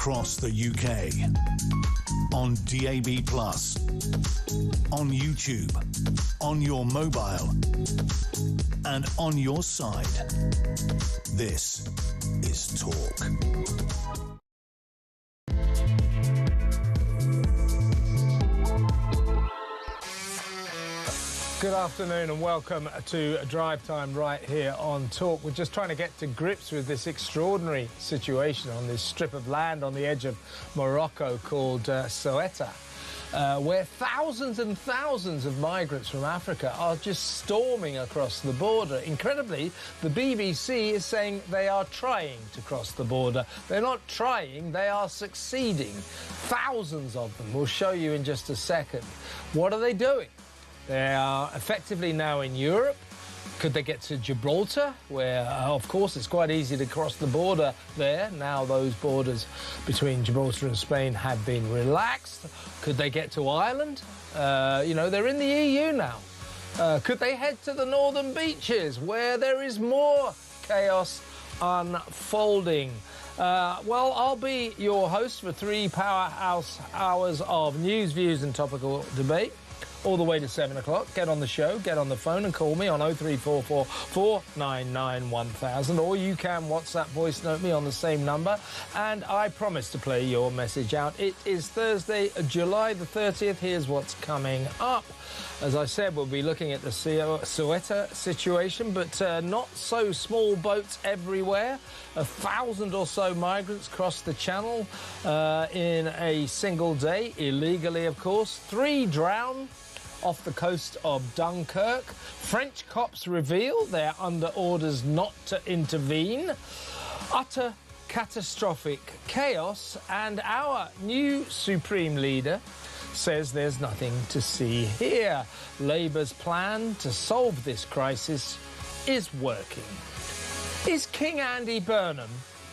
across the UK, on DAB+, on YouTube, on your mobile, and on your side. This is Talk. Good afternoon and welcome to Drive Time right here on Talk. We're just trying to get to grips with this extraordinary situation on this strip of land on the edge of Morocco called Ceuta, where thousands and thousands of migrants from Africa are just storming across the border. Incredibly, the BBC is saying they are trying to cross the border. They're not trying, they are succeeding. Thousands of them. We'll show you in just a second. What are they doing? They are effectively now in Europe. Could they get to Gibraltar, where, of course, it's quite easy to cross the border there. Now those borders between Gibraltar and Spain have been relaxed. Could they get to Ireland? You know, they're in the EU now. Could they head to the northern beaches, where there is more chaos unfolding? Well, I'll be your host for 3 powerhouse hours of news, views and topical debate, all the way to 7 o'clock. Get on the show, get on the phone and call me on 0344 499 1000, or you can WhatsApp voice note me on the same number, and I promise to play your message out. It is Thursday, July the 30th. Here's what's coming up. As I said, we'll be looking at the Ceuta situation, but not so small boats everywhere. 1,000 or so migrants crossed the channel in a single day, illegally, of course. 3 drowned off the coast of Dunkirk. French cops reveal they're under orders not to intervene. Utter catastrophic chaos, and our new Supreme Leader says there's nothing to see here. Labour's plan to solve this crisis is working. Is King Andy Burnham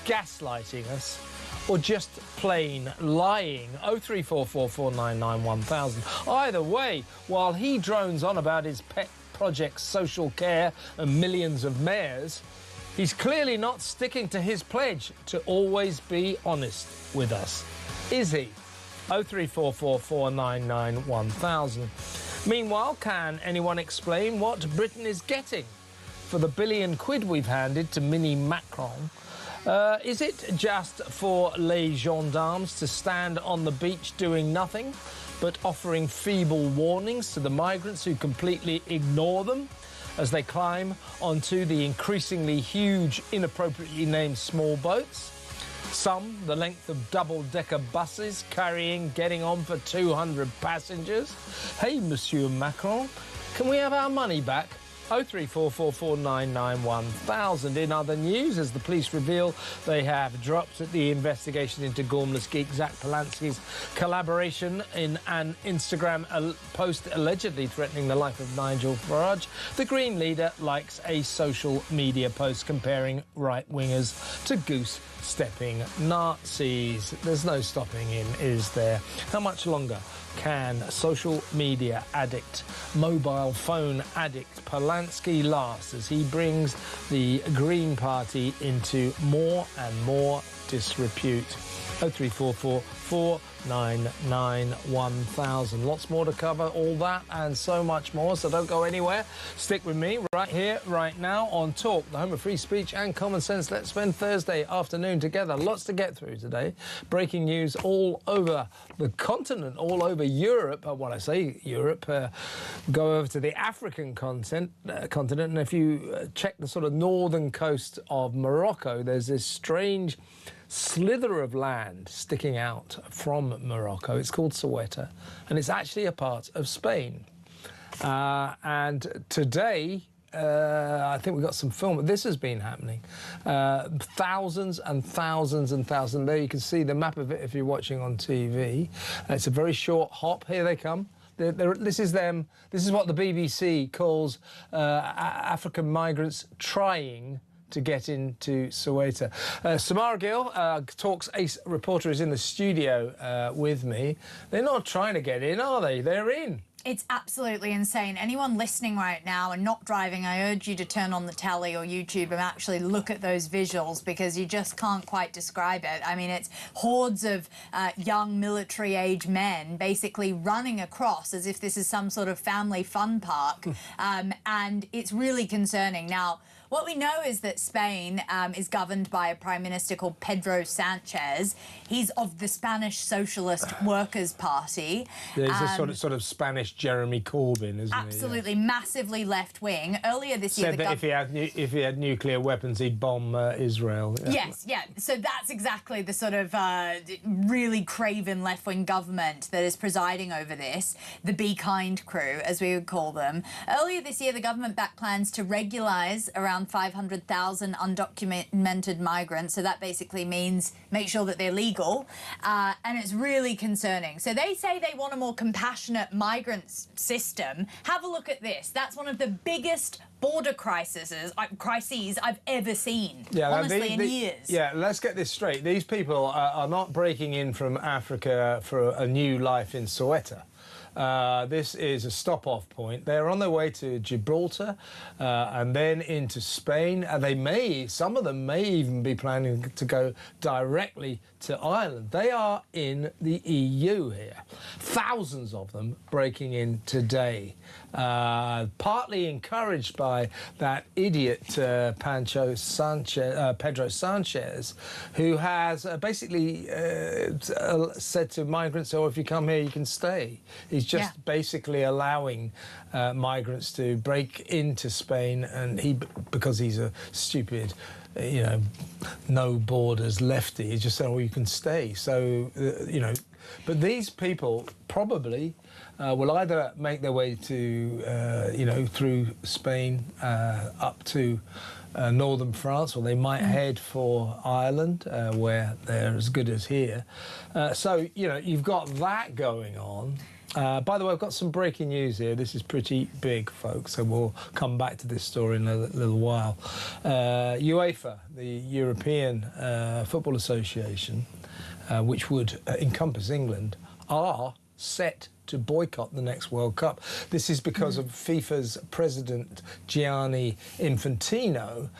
gaslighting us, or just plain lying? 0344 499 1000. Either way, while he drones on about his pet project social care and millions of mayors, he's clearly not sticking to his pledge to always be honest with us. Is he? 0344 499 1000. Meanwhile, can anyone explain what Britain is getting for the £1 billion we've handed to Mini Macron? Is it just for les gendarmes to stand on the beach doing nothing, but offering feeble warnings to the migrants who completely ignore them as they climb onto the increasingly huge, inappropriately named small boats? Some the length of double-decker buses getting on for 200 passengers. Hey, Monsieur Macron, can we have our money back? 0344 499 1000. In other news, as the police reveal they have dropped the investigation into Gormless geek Zach Polanski's collaboration in an Instagram post allegedly threatening the life of Nigel Farage, the Green leader likes a social media post comparing right-wingers to goose-stepping Nazis. There's no stopping him, is there? How much longer can social media addict, mobile phone addict Polanski last as he brings the Green Party into more and more disrepute? 0344 499 1000. Lots more to cover, all that and so much more, so don't go anywhere. Stick with me right here, right now on Talk, the home of free speech and common sense. Let's spend Thursday afternoon together. Lots to get through today. Breaking news all over the continent, all over Europe. When I say Europe, go over to the African continent, and if you check the sort of northern coast of Morocco, there's this strange slither of land sticking out from Morocco. It's called Ceuta, and it's actually a part of Spain. And today, I think we've got some film. This has been happening. Thousands and thousands and thousands. There you can see the map of it if you're watching on TV. It's a very short hop. Here they come. This is them. This is what the BBC calls African migrants trying to get into Ceuta. Samara Gill, Talk's ace reporter, is in the studio with me. They're not trying to get in, are they? They're in. It's absolutely insane. Anyone listening right now and not driving, I urge you to turn on the telly or YouTube and actually look at those visuals, because you just can't quite describe it. I mean, it's hordes of young military-age men basically running across as if this is some sort of family fun park, and it's really concerning. Now, what we know is that Spain is governed by a prime minister called Pedro Sanchez. He's of the Spanish Socialist Workers' Party. Yeah, he's a sort of Spanish Jeremy Corbyn, isn't he? Absolutely, massively left-wing. Earlier this year, said that if he had nuclear weapons, he'd bomb Israel. Yes, yeah. So that's exactly the sort of really craven left-wing government that is presiding over this, the Be Kind crew, as we would call them. Earlier this year, the government backed plans to regulise around 500,000 undocumented migrants. So that basically means make sure that they're legal. And it's really concerning. So they say they want a more compassionate migrant system. Have a look at this. That's one of the biggest border crises I've ever seen, honestly, in years. Yeah, let's get this straight. These people are not breaking in from Africa for a new life in Ceuta. This is a stop-off point. They're on their way to Gibraltar and then into Spain. Some of them may even be planning to go directly to Ireland. They are in the EU here. Thousands of them breaking in today. Partly encouraged by that idiot Pedro Sanchez, who has basically said to migrants, "Oh, if you come here, you can stay." He's just basically allowing migrants to break into Spain, and because he's a stupid, no borders lefty, he's just saying, "Well, you can stay." So, but these people probably will either make their way to, through Spain up to northern France, or they might head for Ireland, where they're as good as here. So, you've got that going on. By the way, I've got some breaking news here. This is pretty big, folks, so we'll come back to this story in a little while. UEFA, the European Football Association, which would encompass England, are set to boycott the next World Cup. This is because of FIFA's president, Gianni Infantino,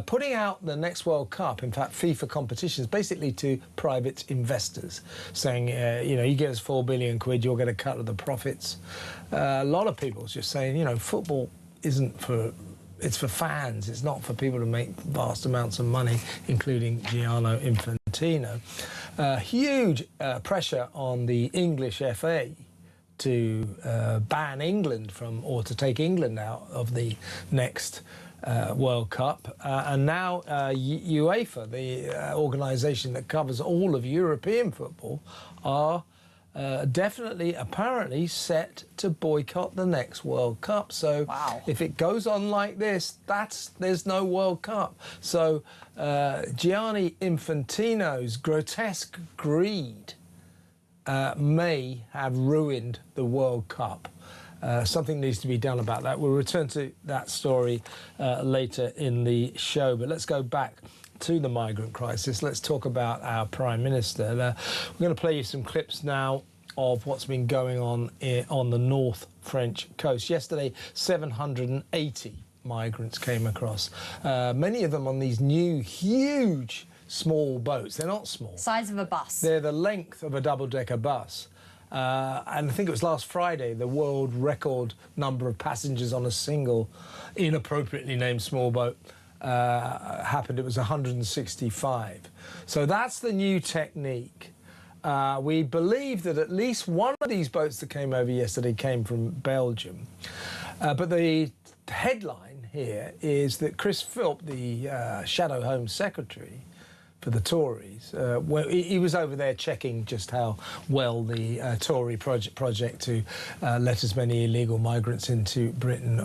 putting out the next World Cup, in fact, FIFA competitions, basically to private investors, saying, you get us £4 billion, you'll get a cut of the profits. A lot of people are just saying, football isn't for... It's for fans. It's not for people to make vast amounts of money, including Gianni Infantino. Huge pressure on the English FA to ban England or to take England out of the next World Cup. And now UEFA, the organisation that covers all of European football, are definitely, apparently, set to boycott the next World Cup. So if it goes on like this, there's no World Cup. So Gianni Infantino's grotesque greed may have ruined the World Cup. Something needs to be done about that. We'll return to that story later in the show, but let's go back to the migrant crisis. Let's talk about our Prime Minister. We're going to play you some clips now of what's been going on the North French coast. Yesterday, 780 migrants came across, many of them on these new, huge, small boats. They're not small. Size of a bus. They're the length of a double-decker bus. And I think it was last Friday, the world record number of passengers on a single inappropriately named small boat happened. It was 165. So that's the new technique. We believe that at least one of these boats that came over yesterday came from Belgium. But the headline here is that Chris Philp, the Shadow Home Secretary for the Tories, he was over there checking just how well the Tory project to let as many illegal migrants into Britain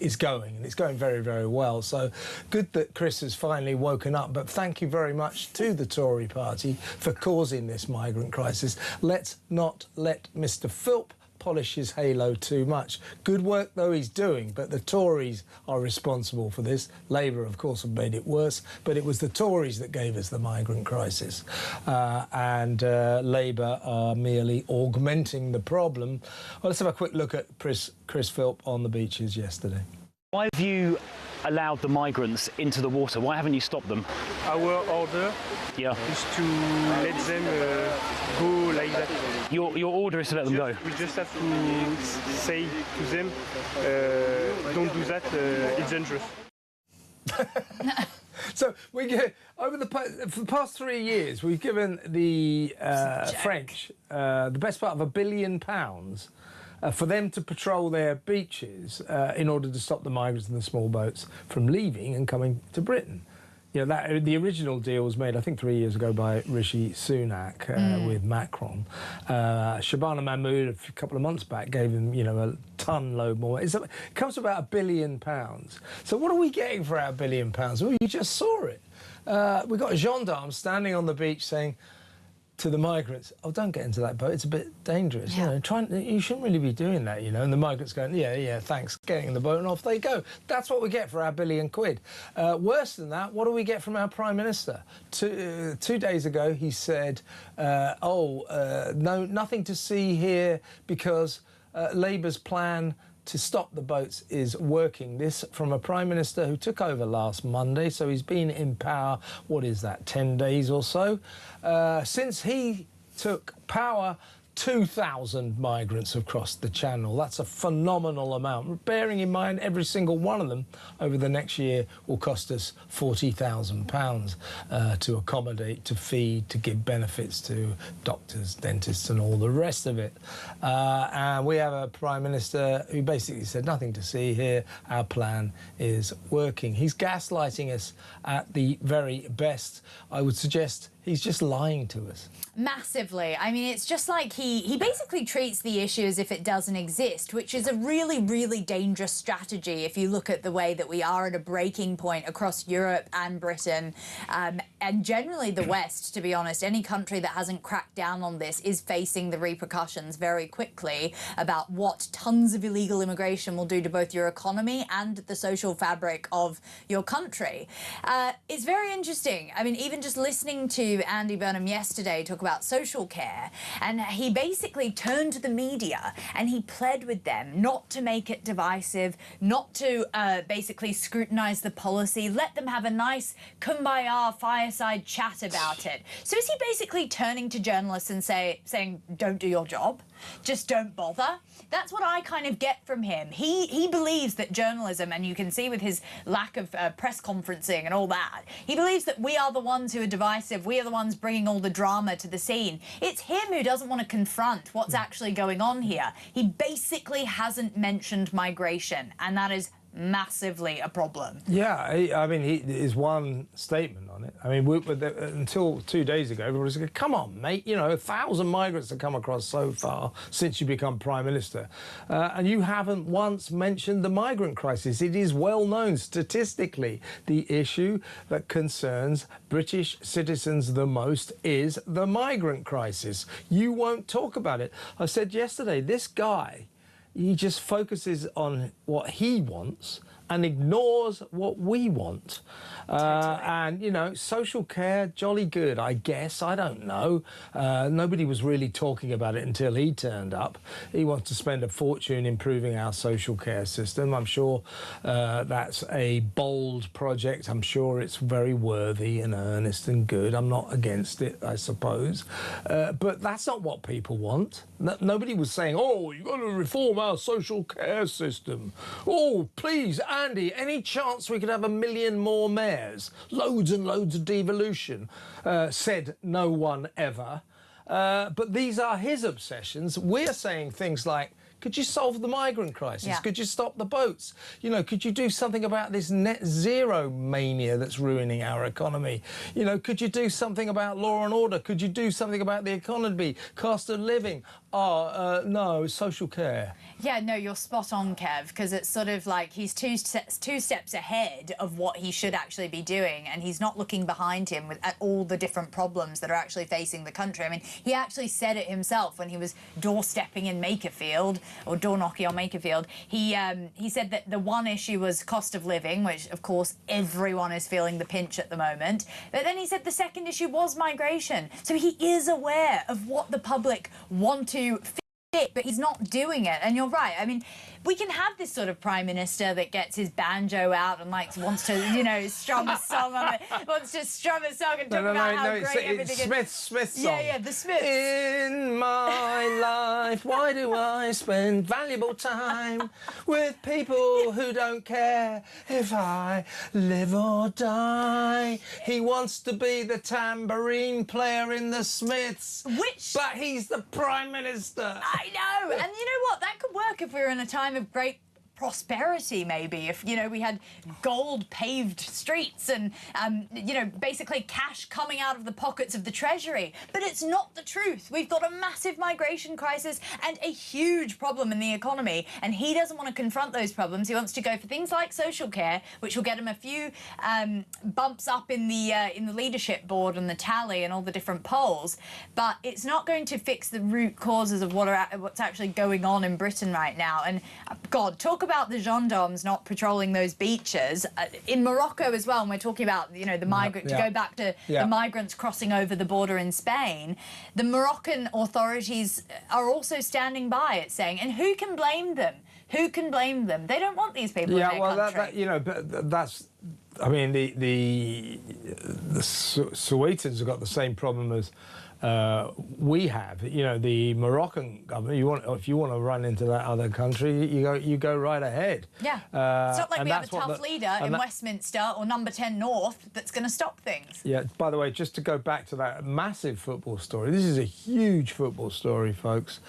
is going, and it's going very, very well. So good that Chris has finally woken up, but thank you very much to the Tory party for causing this migrant crisis. Let's not let Mr. Philp polish his halo too much. Good work, though, he's doing, but the Tories are responsible for this. Labour, of course, have made it worse, but it was the Tories that gave us the migrant crisis. And Labour are merely augmenting the problem. Well, let's have a quick look at Chris Philp on the beaches yesterday. Why have you allowed the migrants into the water? Why haven't you stopped them? Our order is to let them go like that. Your order is to let them go? We just have to say to them, don't do that, it's dangerous. So we get for the past 3 years, we've given the French the best part of £1 billion for them to patrol their beaches in order to stop the migrants and the small boats from leaving and coming to Britain. You know, the original deal was made, I think, 3 years ago by Rishi Sunak with Macron. Shabana Mahmood, a couple of months back, gave him, you know, a ton load more. It comes to about £1 billion. So what are we getting for our £1 billion? Well, you just saw it. We've got a gendarme standing on the beach saying to the migrants, oh, don't get into that boat, it's a bit dangerous. Yeah. You know, you shouldn't really be doing that, you know. And the migrants going, yeah, thanks, getting in the boat, and off they go. That's what we get for our £1 billion. Worse than that, what do we get from our Prime Minister? 2 days ago, he said, no, nothing to see here because Labour's plan to stop the boats is working. This from a Prime Minister who took over last Monday, so he's been in power, what is that, 10 days or so? Since he took power, 2,000 migrants have crossed the channel. That's a phenomenal amount. Bearing in mind every single one of them over the next year will cost us £40,000 to accommodate, to feed, to give benefits to doctors, dentists and all the rest of it. And we have a Prime Minister who basically said nothing to see here, our plan is working. He's gaslighting us at the very best. I would suggest he's just lying to us. Massively. I mean, it's just like he basically treats the issue as if it doesn't exist, which is a really, really dangerous strategy if you look at the way that we are at a breaking point across Europe and Britain, and generally the West, to be honest. Any country that hasn't cracked down on this is facing the repercussions very quickly about what tons of illegal immigration will do to both your economy and the social fabric of your country. It's very interesting. I mean, even just listening to Andy Burnham yesterday talk about social care, and he basically turned to the media and he pled with them not to make it divisive, not to basically scrutinise the policy, let them have a nice kumbaya fireside chat about it. So is he basically turning to journalists and saying, don't do your job, just don't bother? That's what I kind of get from him. He believes that journalism, and you can see with his lack of press conferencing and all that, he believes that we are the ones who are divisive, we are the ones bringing all the drama to the scene. It's him who doesn't want to confront what's actually going on here. He basically hasn't mentioned migration, and that is massively a problem. Yeah, I mean, his one statement on it. I mean, until 2 days ago, everybody was like, come on, mate, you know, 1,000 migrants have come across so far since you become Prime Minister. And you haven't once mentioned the migrant crisis. It is well known statistically the issue that concerns British citizens the most is the migrant crisis. You won't talk about it. I said yesterday, this guy, he just focuses on what he wants and ignores what we want. And, you know, social care, jolly good, I guess. I don't know. Nobody was really talking about it until he turned up. He wants to spend a fortune improving our social care system. I'm sure that's a bold project. I'm sure it's very worthy and earnest and good. I'm not against it, I suppose. But that's not what people want. Nobody was saying, oh, you've got to reform our social care system. Oh, please, Andy, any chance we could have 1 million more mayors? Loads and loads of devolution, said no one ever. But these are his obsessions. We're saying things like, Could you solve the migrant crisis? Yeah. Could you stop the boats? You know, could you do something about this net zero mania that's ruining our economy? You know, could you do something about law and order? Could you do something about the economy, cost of living? No, social care. Yeah, no, you're spot on, Kev, because it's sort of like he's two steps ahead of what he should actually be doing, and he's not looking behind him at all the different problems that are actually facing the country. I mean, he actually said it himself when he was doorstepping in Makerfield, or door knocking on Makerfield. He said that the one issue was cost of living, which, of course, everyone is feeling the pinch at the moment. But then he said the second issue was migration. So he is aware of what the public want to fit, but he's not doing it. And you're right. I mean, we can have this sort of prime minister that gets his banjo out and like wants to, you know, strum a song on it, wants to strum a song and talk about how great everything is. Smith's song. Yeah, the Smiths. In my life, why do I spend valuable time with people who don't care if I live or die? He wants to be the tambourine player in the Smiths, but he's the prime minister. I know, and you know what? That could work if we were in a time of great prosperity, maybe, if, you know, we had gold paved streets and, you know, basically cash coming out of the pockets of the Treasury. But it's not the truth. We've got a massive migration crisis and a huge problem in the economy, and he doesn't want to confront those problems. He wants to go for things like social care, which will get him a few bumps up in the leadership board and the tally and all the different polls, but it's not going to fix the root causes of what's actually going on in Britain right now. And God, talk about the gendarmes not patrolling those beaches. In Morocco as well, and we're talking about, you know, the migrant, to go back to the migrants crossing over the border in Spain, the Moroccan authorities are also standing by, it's saying, and who can blame them? Who can blame them? They don't want these people in their country. You know, but that's, I mean, the Ceutans have got the same problem as we have. You know, the Moroccan government, if you want to run into that other country, you go right ahead. Yeah. It's not like we have a tough leader in Westminster or Number 10 North that's going to stop things. Yeah, by the way, just to go back to that massive football story, this is a huge football story, folks.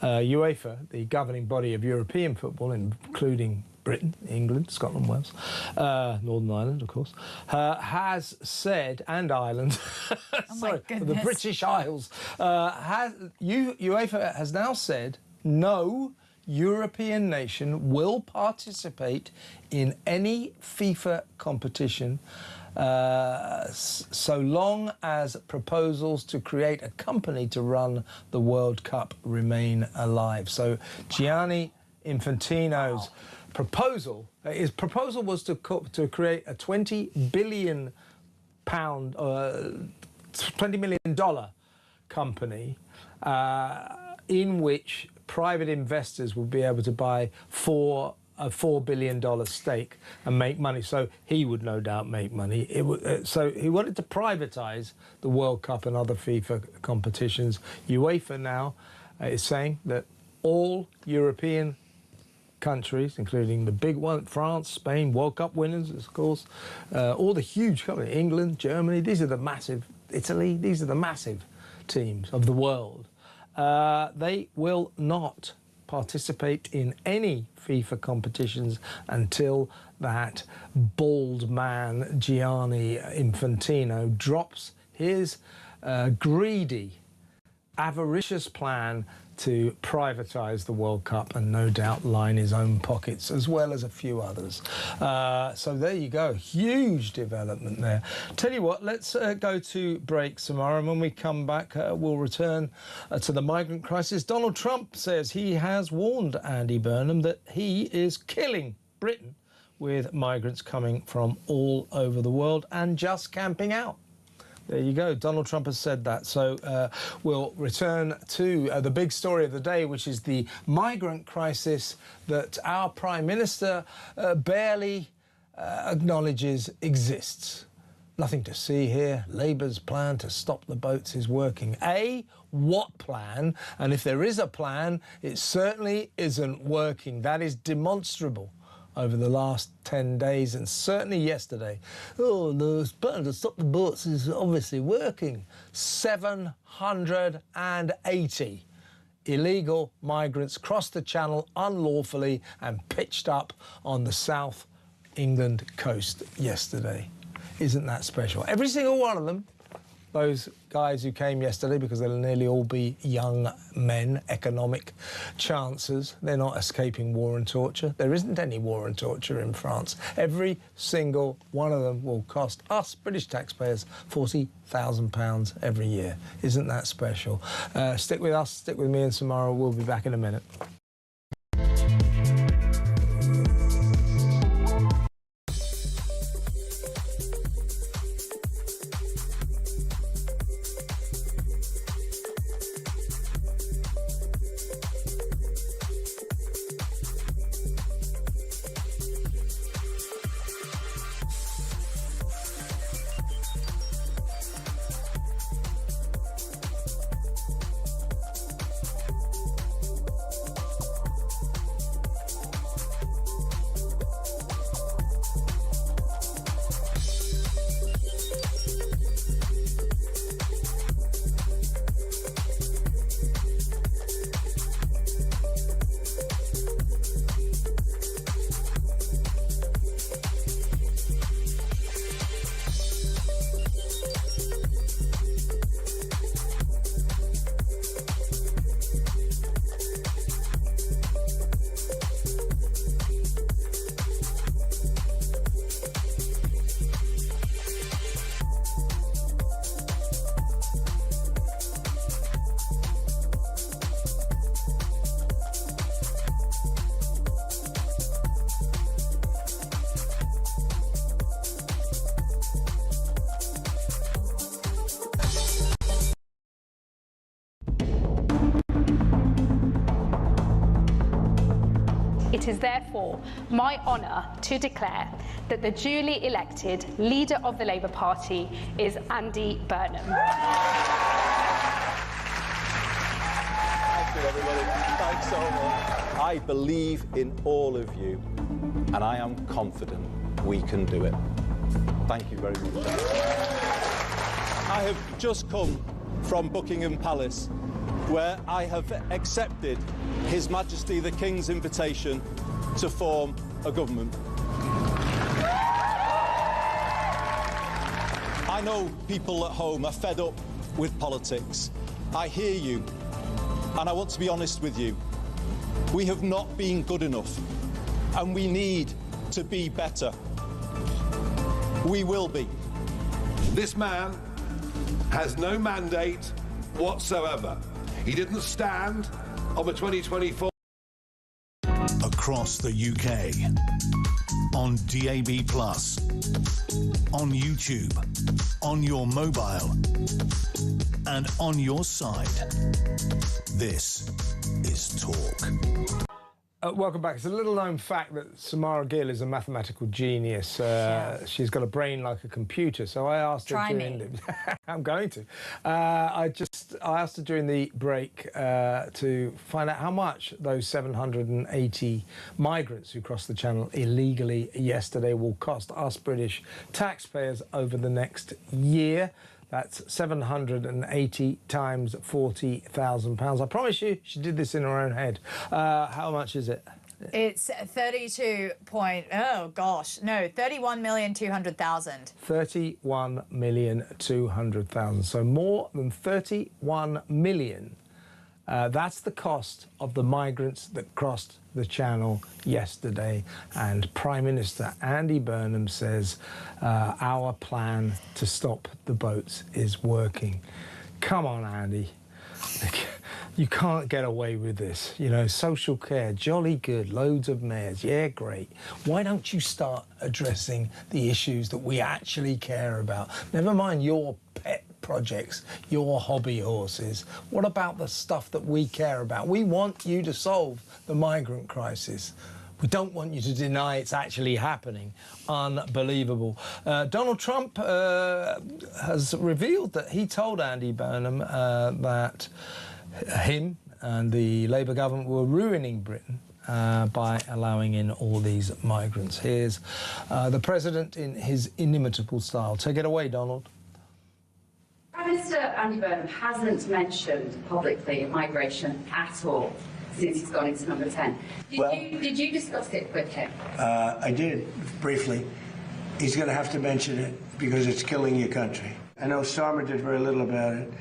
UEFA, the governing body of European football, including Britain, England, Scotland, Wales, Northern Ireland, of course, has said, and Ireland, sorry, the British Isles, UEFA has now said no European nation will participate in any FIFA competition so long as proposals to create a company to run the World Cup remain alive. So Gianni Infantino's proposal was to create a £20 billion, $20 million company in which private investors would be able to buy a $4 billion stake and make money. So he would no doubt make money. So he wanted to privatise the World Cup and other FIFA competitions. UEFA now is saying that all European countries, including the big one, France, Spain, World Cup winners, of course, all the huge countries, England, Germany, these are the massive, Italy, these are the massive teams of the world. They will not participate in any FIFA competitions until that bald man, Gianni Infantino, drops his greedy, avaricious plan to privatise the World Cup and no doubt line his own pockets, as well as a few others. So there you go, huge development there. Tell you what, let's go to break, Samara, and when we come back, we'll return to the migrant crisis. Donald Trump says he has warned Andy Burnham that he is killing Britain with migrants coming from all over the world and just camping out. There you go. Donald Trump has said that. So we'll return to the big story of the day, which is the migrant crisis that our Prime Minister barely acknowledges exists. Nothing to see here. Labour's plan to stop the boats is working. What plan? And if there is a plan, it certainly isn't working. That is demonstrable over the last 10 days and certainly yesterday. Oh, the plan to stop the boats is obviously working. 780 illegal migrants crossed the channel unlawfully and pitched up on the South England coast yesterday. Isn't that special? Every single one of them, those guys who came yesterday, because they'll nearly all be young men, economic chancers. They're not escaping war and torture. There isn't any war and torture in France. Every single one of them will cost us, British taxpayers, £40,000 every year. Isn't that special? Stick with us, stick with me and Samara. We'll be back in a minute. It is therefore my honour to declare that the duly elected leader of the Labour Party is Andy Burnham. Thank you, everybody. Thanks so much. I believe in all of you, and I am confident we can do it. Thank you very much. I have just come from Buckingham Palace, where I have accepted His Majesty the King's invitation to form a government. I know people at home are fed up with politics. I hear you, and I want to be honest with you. We have not been good enough, and we need to be better. We will be. This man has no mandate whatsoever. He didn't stand on the 2024. Across the UK, on DAB+, on YouTube, on your mobile, and on your side. This is Talk. Welcome back. It's a little-known fact that Samara Gill is a mathematical genius. She's got a brain like a computer. So I asked her I'm going to. I asked her during the break to find out how much those 780 migrants who crossed the channel illegally yesterday will cost us British taxpayers over the next year. That's 780 times £40,000. I promise you, she did this in her own head. How much is it? It's 31,200,000. 31,200,000. So more than 31 million. That's the cost of the migrants that crossed the channel yesterday. And Prime Minister Andy Burnham says our plan to stop the boats is working. Come on, Andy. You can't get away with this. You know, social care, jolly good, loads of mayors, yeah, great. Why don't you start addressing the issues that we actually care about? Never mind your pet projects, your hobby horses. What about the stuff that we care about? We want you to solve the migrant crisis. We don't want you to deny it's actually happening. Unbelievable. Donald Trump has revealed that he told Andy Burnham that him and the Labour government were ruining Britain by allowing in all these migrants. Here's the president in his inimitable style. Take it away, Donald. Prime Minister, Andy Burnham hasn't mentioned publicly migration at all since he's gone into number 10. Did you discuss it with him? I did, briefly. He's going to have to mention it because it's killing your country. I know Starmer did very little about it.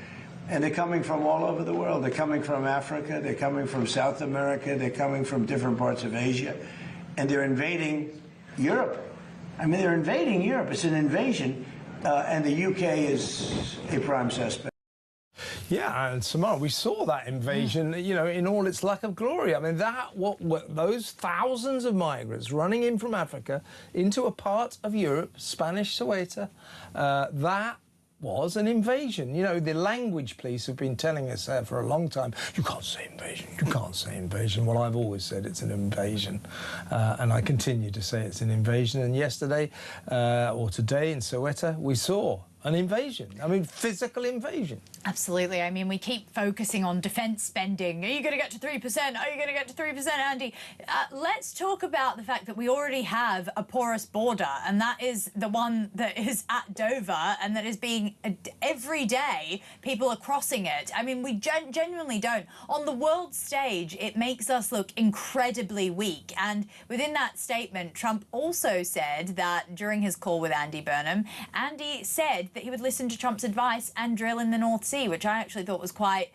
And they're coming from all over the world. They're coming from Africa. They're coming from South America. They're coming from different parts of Asia. And they're invading Europe. I mean, they're invading Europe. It's an invasion. And the UK is a prime suspect. Yeah, and Simone, we saw that invasion, you know, in all its lack of glory. I mean, those thousands of migrants running in from Africa into a part of Europe, Spanish Ceuta, that was an invasion. You know, the language police have been telling us for a long time, you can't say invasion, you can't say invasion. Well, I've always said it's an invasion, and I continue to say it's an invasion. And yesterday, or today in Ceuta, we saw an invasion. I mean, physical invasion. Absolutely. I mean, we keep focusing on defence spending. Are you going to get to 3%? Are you going to get to 3%, Andy? Let's talk about the fact that we already have a porous border, and that is the one that is at Dover, and that is being, every day, people are crossing it. I mean, we genuinely don't. On the world stage, it makes us look incredibly weak. And within that statement, Trump also said that during his call with Andy Burnham, Andy said that he would listen to Trump's advice and drill in the North Sea, which I actually thought was quite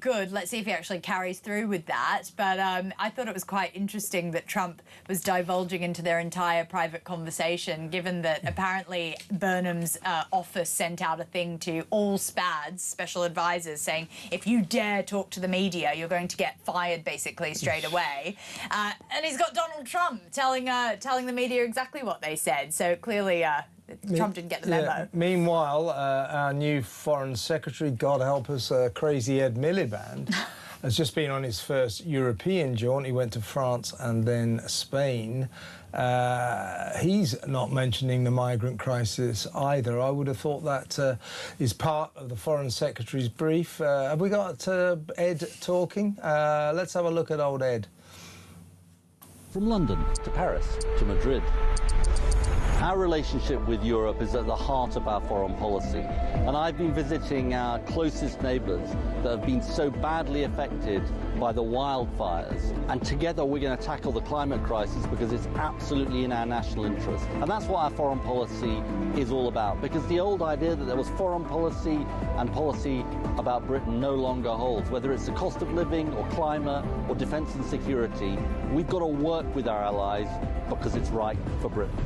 good. Let's see if he actually carries through with that. But I thought it was quite interesting that Trump was divulging into their entire private conversation, given that apparently Burnham's office sent out a thing to all SPADs, special advisors, saying, if you dare talk to the media, you're going to get fired, basically, straight away. And he's got Donald Trump telling the media exactly what they said. So clearly Trump didn't get the memo. Yeah. Meanwhile, our new Foreign Secretary, God help us, crazy Ed Miliband, has just been on his first European jaunt. He went to France and then Spain. He's not mentioning the migrant crisis either. I would have thought that is part of the Foreign Secretary's brief. Have we got Ed talking? Let's have a look at old Ed. From London to Paris to Madrid. Our relationship with Europe is at the heart of our foreign policy, and I've been visiting our closest neighbours that have been so badly affected by the wildfires, and together we're going to tackle the climate crisis because it's absolutely in our national interest. And that's what our foreign policy is all about, because the old idea that there was foreign policy and policy about Britain no longer holds. Whether it's the cost of living or climate or defence and security, we've got to work with our allies because it's right for Britain.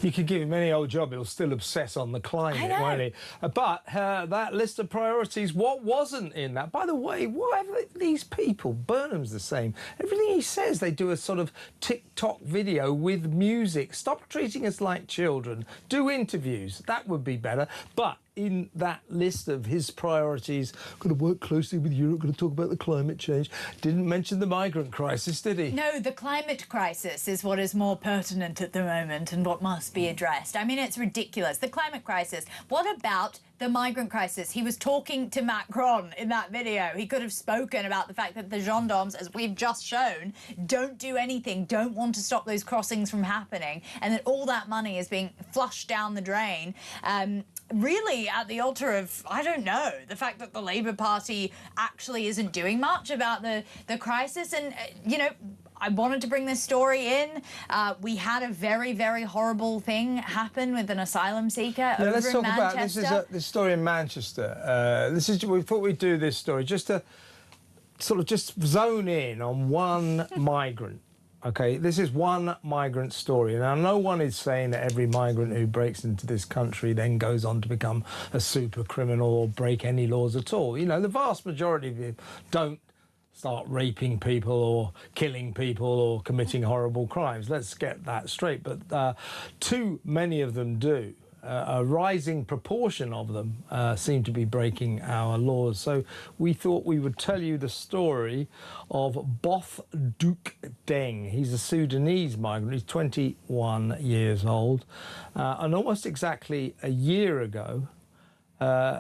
You could give him any old job, he'll still obsess on the climate, won't he? But that list of priorities, what wasn't in that? By the way, why have these people, Burnham's the same, everything he says, they do a sort of TikTok video with music. Stop treating us like children. Do interviews. That would be better. But in that list of his priorities, going to work closely with Europe, going to talk about the climate change. Didn't mention the migrant crisis, did he? No, the climate crisis is what is more pertinent at the moment and what must be addressed. I mean, it's ridiculous. The climate crisis. What about the migrant crisis? He was talking to Macron in that video. He could have spoken about the fact that the gendarmes, as we've just shown, don't do anything, don't want to stop those crossings from happening, and that all that money is being flushed down the drain. Really at the altar of, I don't know, the fact that the Labour Party actually isn't doing much about the crisis. And, you know, I wanted to bring this story in. We had a very, very horrible thing happen with an asylum seeker over in Manchester. Let's talk about this story in Manchester. We thought we'd do this story just to sort of just zone in on one migrant. OK, this is one migrant story. Now, no one is saying that every migrant who breaks into this country then goes on to become a super criminal or break any laws at all. You know, the vast majority of you don't start raping people or killing people or committing horrible crimes. Let's get that straight. But too many of them do. A rising proportion of them seem to be breaking our laws. So we thought we would tell you the story of Both Duc Deng. He's a Sudanese migrant. He's 21 years old. And almost exactly a year ago,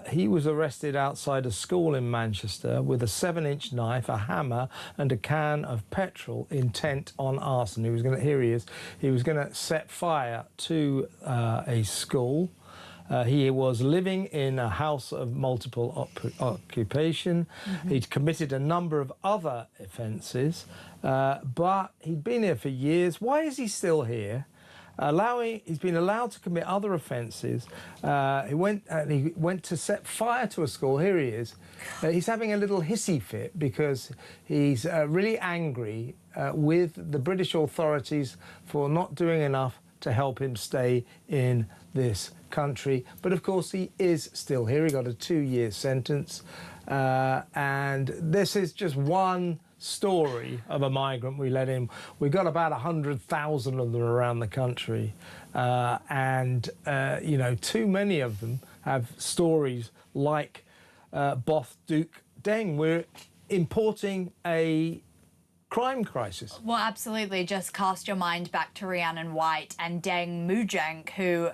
he was arrested outside a school in Manchester with a 7-inch knife, a hammer and a can of petrol intent on arson. He was going to, here he is, he was going to set fire to a school. He was living in a house of multiple occupation. He'd committed a number of other offences, but he'd been here for years. Why is he still here? He's been allowed to commit other offences. He went to set fire to a school. Here he is. He's having a little hissy fit because he's really angry with the British authorities for not doing enough to help him stay in this country. But of course he is still here. He got a 2-year sentence, and this is just one story of a migrant we let in. We got about 100,000 of them around the country, and you know, too many of them have stories like Both Duke Deng. We're importing a crime crisis. Well, absolutely. Just cast your mind back to Rhiannon White and Deng Mujang, who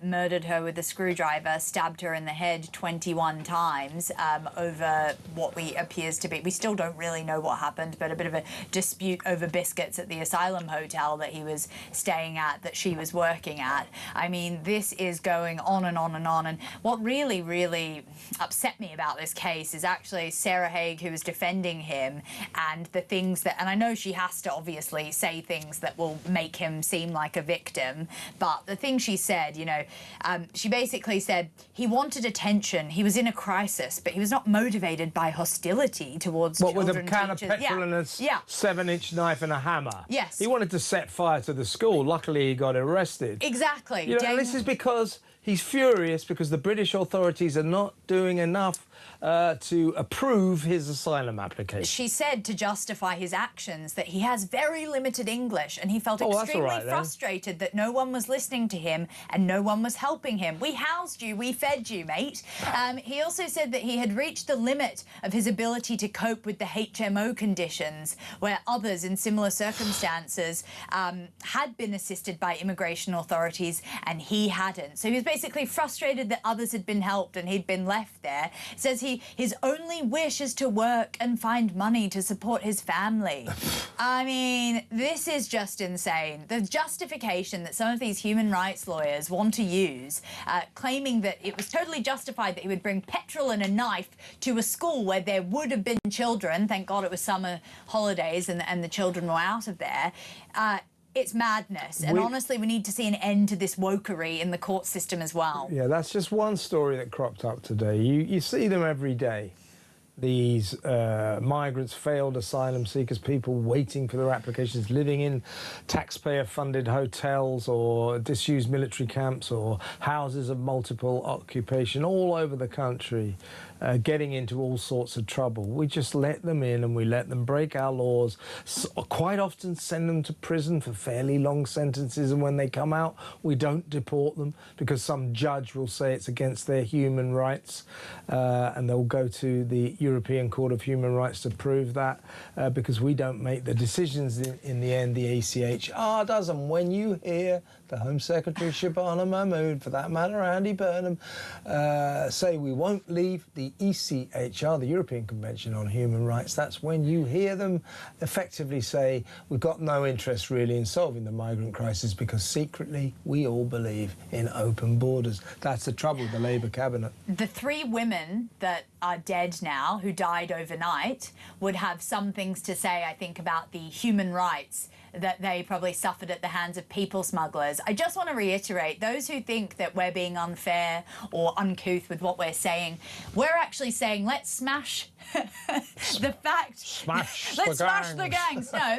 murdered her with a screwdriver, stabbed her in the head 21 times over what appears to be, we still don't really know what happened, but a bit of a dispute over biscuits at the asylum hotel that he was staying at, that she was working at. I mean, this is going on and on and on. And what really, really upset me about this case is actually Sarah Haig, who was defending him, and the things that, and I know she has to obviously say things that will make him seem like a victim, but the thing she said, you know, she basically said he wanted attention, he was in a crisis, but he was not motivated by hostility towards children. What, with a can of teachers. petrol and a 7-inch knife and a hammer? Yes. He wanted to set fire to the school. Luckily, he got arrested. Exactly. You know, this is because he's furious because the British authorities are not doing enough to approve his asylum application. She said, to justify his actions, that he has very limited English and he felt extremely frustrated that no one was listening to him and no one was helping him. We housed you, we fed you, mate. He also said that he had reached the limit of his ability to cope with the HMO conditions, where others in similar circumstances had been assisted by immigration authorities and he hadn't. So he was basically frustrated that others had been helped and he'd been left there. Says his only wish is to work and find money to support his family. I mean, this is just insane. The justification that some of these human rights lawyers want to use, claiming that it was totally justified that he would bring petrol and a knife to a school where there would have been children. Thank God it was summer holidays and the children were out of there. It's madness, and honestly, we need to see an end to this wokery in the court system as well. Yeah, that's just one story that cropped up today. You see them every day. These migrants, failed asylum seekers, people waiting for their applications, living in taxpayer-funded hotels or disused military camps or houses of multiple occupation all over the country, getting into all sorts of trouble. We just let them in and we let them break our laws, quite often send them to prison for fairly long sentences, and when they come out, we don't deport them because some judge will say it's against their human rights, and they'll go to the European Court of Human Rights to prove that, because we don't make the decisions in the end. The ACHR does, and when you hear the Home Secretary Shabana Mahmood, for that matter Andy Burnham, say we won't leave the ECHR, the European Convention on Human Rights, that's when you hear them effectively say we've got no interest really in solving the migrant crisis because secretly we all believe in open borders. That's the trouble with the Labour cabinet. The 3 women that are dead now, who died overnight, would have some things to say, I think, about the human rights that they probably suffered at the hands of people smugglers. I just want to reiterate, those who think that we're being unfair or uncouth with what we're saying, we're actually saying let's smash the fact. Let's smash the gangs. No.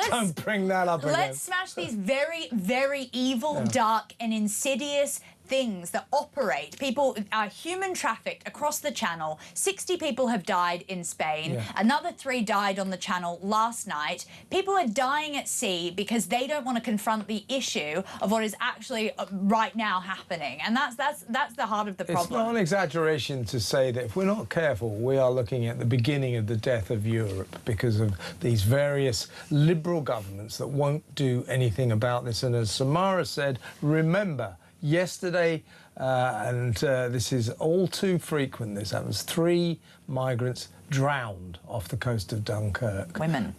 Don't bring that up again. Let's smash these very, very evil, dark and insidious things that operate. People are human trafficked across the channel. 60 people have died in Spain. Another 3 died on the channel last night. People are dying at sea because they don't want to confront the issue of what is actually right now happening. And that's the heart of the problem. It's not an exaggeration to say that if we're not careful, we are looking at the beginning of the death of Europe because of these various liberal governments that won't do anything about this. And as Samara said, remember, yesterday, This is all too frequent. This happens. 3 migrants drowned off the coast of Dunkirk. Women.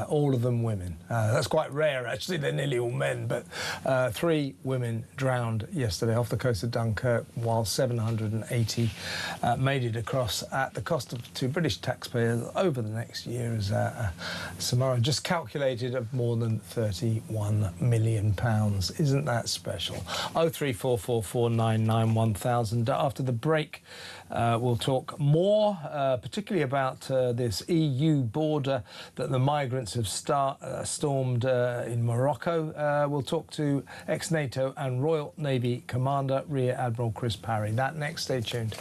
All of them women. That's quite rare, actually. They're nearly all men. But 3 women drowned yesterday off the coast of Dunkirk, while 780 made it across at the cost to British taxpayers over the next year, as Samara just calculated, of more than £31 million. Isn't that special? 03444991000. After the break, we'll talk more, particularly about this EU border that the migrants have stormed in Morocco. We'll talk to ex-NATO and Royal Navy Commander Rear Admiral Chris Parry. That next. Stay tuned.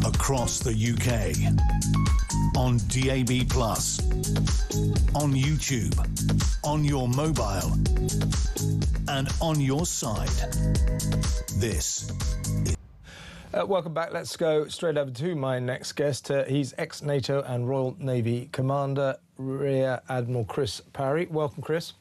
Across the UK, on DAB+, on YouTube, on your mobile, and on your side. This is... Welcome back. Let's go straight over to my next guest. He's ex-NATO and Royal Navy Commander Rear Admiral Chris Parry. Welcome, Chris.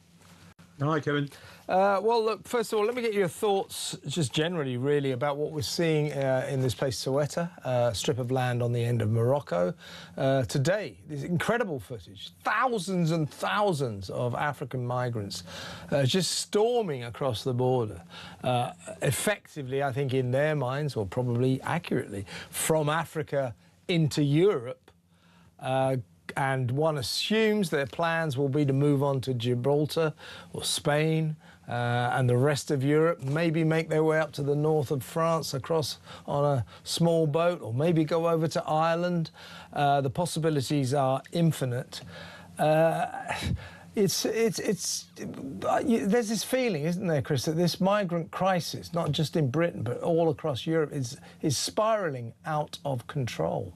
Hi, Kevin. Well, look, first of all, let me get your thoughts, just generally, really, about what we're seeing in this place, Ceuta, strip of land on the end of Morocco. Today, this incredible footage, thousands and thousands of African migrants just storming across the border, effectively, I think, in their minds, or probably accurately, from Africa into Europe. And one assumes their plans will be to move on to Gibraltar or Spain and the rest of Europe, maybe make their way up to the north of France across on a small boat, or maybe go over to Ireland. The possibilities are infinite. There's this feeling, isn't there, Chris, that this migrant crisis, not just in Britain but all across Europe, is spiralling out of control.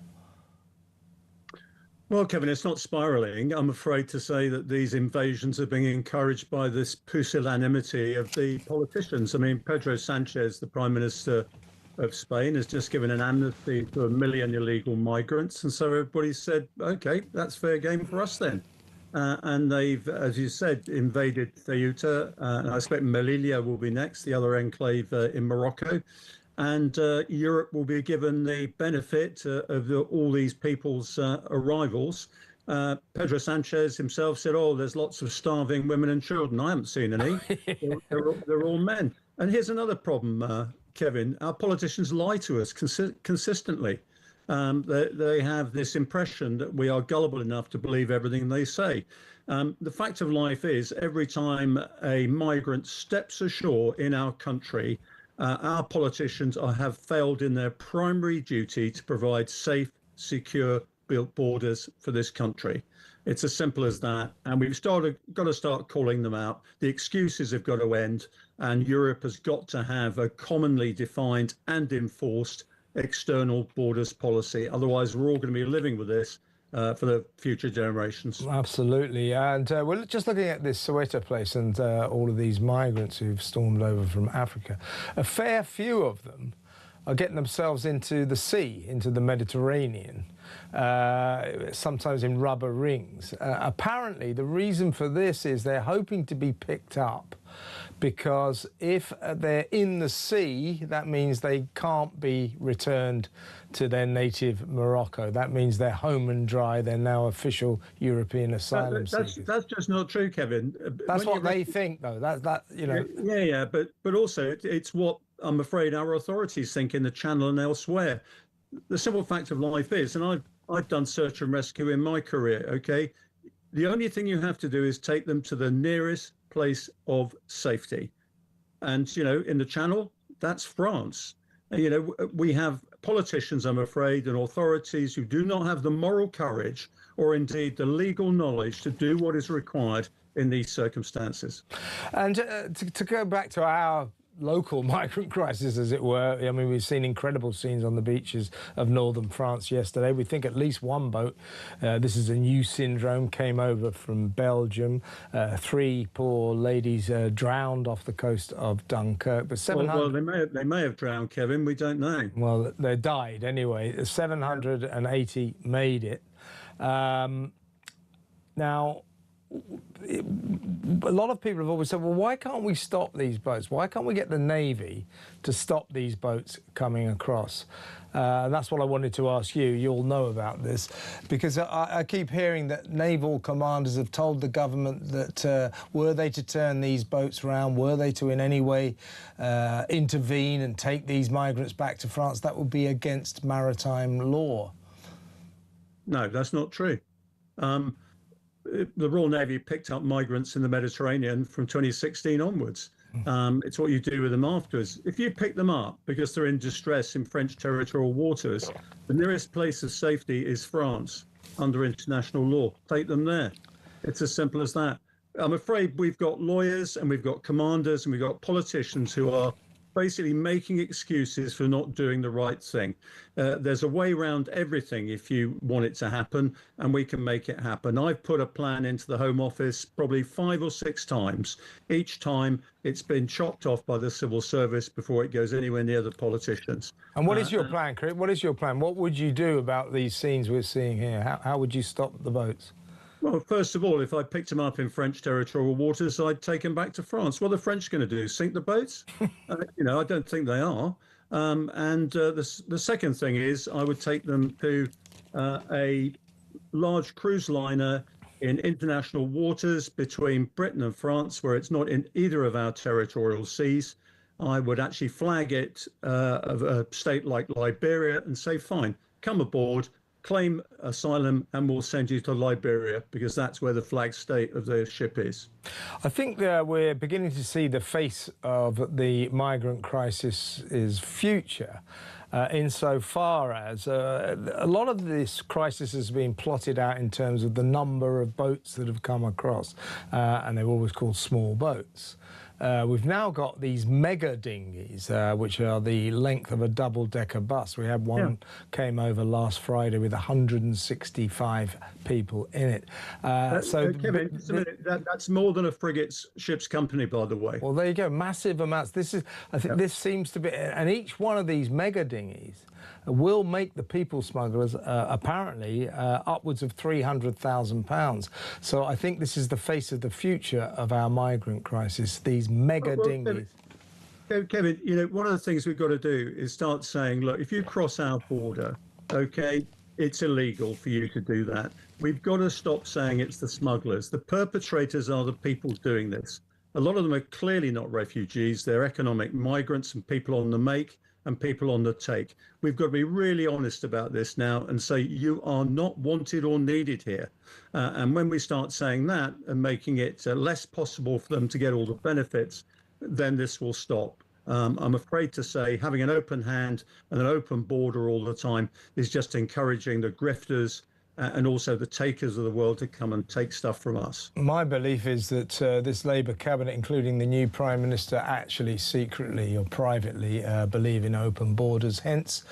Well, Kevin, it's not spiralling. I'm afraid to say that these invasions are being encouraged by this pusillanimity of the politicians. I mean, Pedro Sanchez, the Prime Minister of Spain, has just given an amnesty to 1 million illegal migrants. And so everybody said, OK, that's fair game for us then. And they've, as you said, invaded Ceuta. I expect Melilla will be next, the other enclave in Morocco. And Europe will be given the benefit of all these people's arrivals. Pedro Sanchez himself said, oh, there's lots of starving women and children. I haven't seen any. They're all men. And here's another problem, Kevin. Our politicians lie to us consistently. They have this impression that we are gullible enough to believe everything they say. The fact of life is, every time a migrant steps ashore in our country, our politicians have failed in their primary duty to provide safe, secure built borders for this country. It's as simple as that. And we've got to start calling them out. The excuses have got to end. And Europe has got to have a commonly defined and enforced external borders policy. Otherwise, we're all going to be living with this for the future generations. Absolutely. And we're just looking at this Ceuta place and all of these migrants who've stormed over from Africa. A fair few of them are getting themselves into the sea, into the Mediterranean, sometimes in rubber rings. Apparently, the reason for this is they're hoping to be picked up, because if they're in the sea, that means they can't be returned to their native Morocco. That means they're home and dry. They're now official European asylum seekers. That's just not true, Kevin. That's what they think, though. You know. Yeah, but also it's what I'm afraid our authorities think in the Channel and elsewhere. the simple fact of life is, and I've done search and rescue in my career, okay? The only thing you have to do is take them to the nearest place of safety. And, you know, in the Channel, that's France. And, you know, we have politicians, I'm afraid, and authorities who do not have the moral courage or indeed the legal knowledge to do what is required in these circumstances. And to go back to our local migrant crisis, as it were, I mean, we've seen incredible scenes on the beaches of northern France yesterday. We think at least one boat, this is a new syndrome, came over from Belgium. 3 poor ladies drowned off the coast of Dunkirk. But 700... Well, they may have drowned, Kevin. We don't know. Well, they died anyway. 780 made it. Now, a lot of people have always said, well, why can't we stop these boats? Why can't we get the Navy to stop these boats coming across? And that's what I wanted to ask you. You'll know about this, because I keep hearing that naval commanders have told the government that were they to turn these boats around, were they to in any way intervene and take these migrants back to France, that would be against maritime law. No, that's not true. The Royal Navy picked up migrants in the Mediterranean from 2016 onwards. It's what you do with them afterwards. If you pick them up because they're in distress in French territorial waters, the nearest place of safety is France under international law. Take them there. It's as simple as that. I'm afraid we've got lawyers and we've got commanders and we've got politicians who are basically making excuses for not doing the right thing. There's a way around everything if you want it to happen, and we can make it happen. I've put a plan into the Home Office probably 5 or 6 times. Each time it's been chopped off by the civil service before it goes anywhere near the politicians. And what is your plan, Chris? What is your plan? What would you do about these scenes we're seeing here? How would you stop the boats? Well, first of all, if I picked them up in French territorial waters, I'd take them back to France. What are the French going to do? Sink the boats? You know, I don't think they are. The second thing is I would take them to a large cruise liner in international waters between Britain and France, where it's not in either of our territorial seas. I would actually flag it of a state like Liberia and say, fine, come aboard, claim asylum, and we'll send you to Liberia, because that's where the flag state of the ship is. I think we're beginning to see the face of the migrant crisis's future, insofar as a lot of this crisis has been plotted out in terms of the number of boats that have come across, and they're always called small boats. We've now got these mega dinghies, which are the length of a double-decker bus. We had one came over last Friday with 165 people in it. Kevin, just a minute. That's more than a frigate's ship's company, by the way. Well, there you go. Massive amounts. I think this seems to be, and each one of these mega dinghies will make the people smugglers apparently upwards of £300,000. So I think this is the face of the future of our migrant crisis, these mega dinghies. Kevin, you know, one of the things we've got to do is start saying, look, if you cross our border, okay, it's illegal for you to do that. We've got to stop saying it's the smugglers. The perpetrators are the people doing this. A lot of them are clearly not refugees. They're economic migrants and people on the make and people on the take. We've got to be really honest about this now and say you are not wanted or needed here. And when we start saying that and making it less possible for them to get all the benefits, then this will stop. I'm afraid to say having an open hand and an open border all the time is just encouraging the grifters and also the takers of the world to come and take stuff from us. My belief is that this Labour cabinet, including the new Prime Minister, actually secretly or privately believe in open borders. Hence,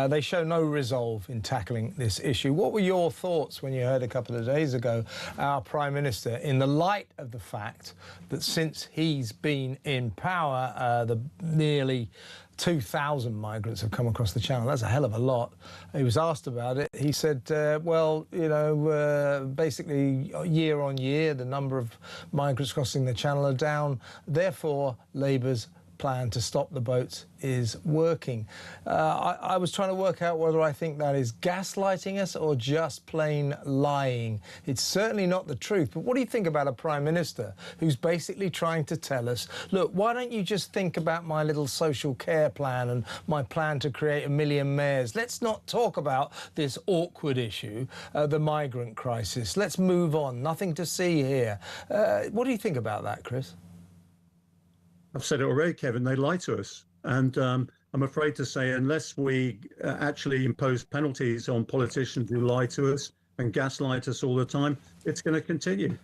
they show no resolve in tackling this issue. What were your thoughts when you heard a couple of days ago our Prime Minister, in the light of the fact that since he's been in power, the nearly 2,000 migrants have come across the Channel? That's a hell of a lot. He was asked about it. He said, well, you know, basically year on year, the number of migrants crossing the Channel are down. Therefore, Labour's plan to stop the boats is working. I was trying to work out whether I think that is gaslighting us or just plain lying. It's certainly not the truth. But what do you think about a Prime Minister who's basically trying to tell us, look, why don't you just think about my little social care plan and my plan to create 1 million mayors? Let's not talk about this awkward issue, the migrant crisis. Let's move on. Nothing to see here. What do you think about that, Chris? I've said it already, Kevin, they lie to us. And I'm afraid to say, unless we actually impose penalties on politicians who lie to us and gaslight us all the time, it's going to continue.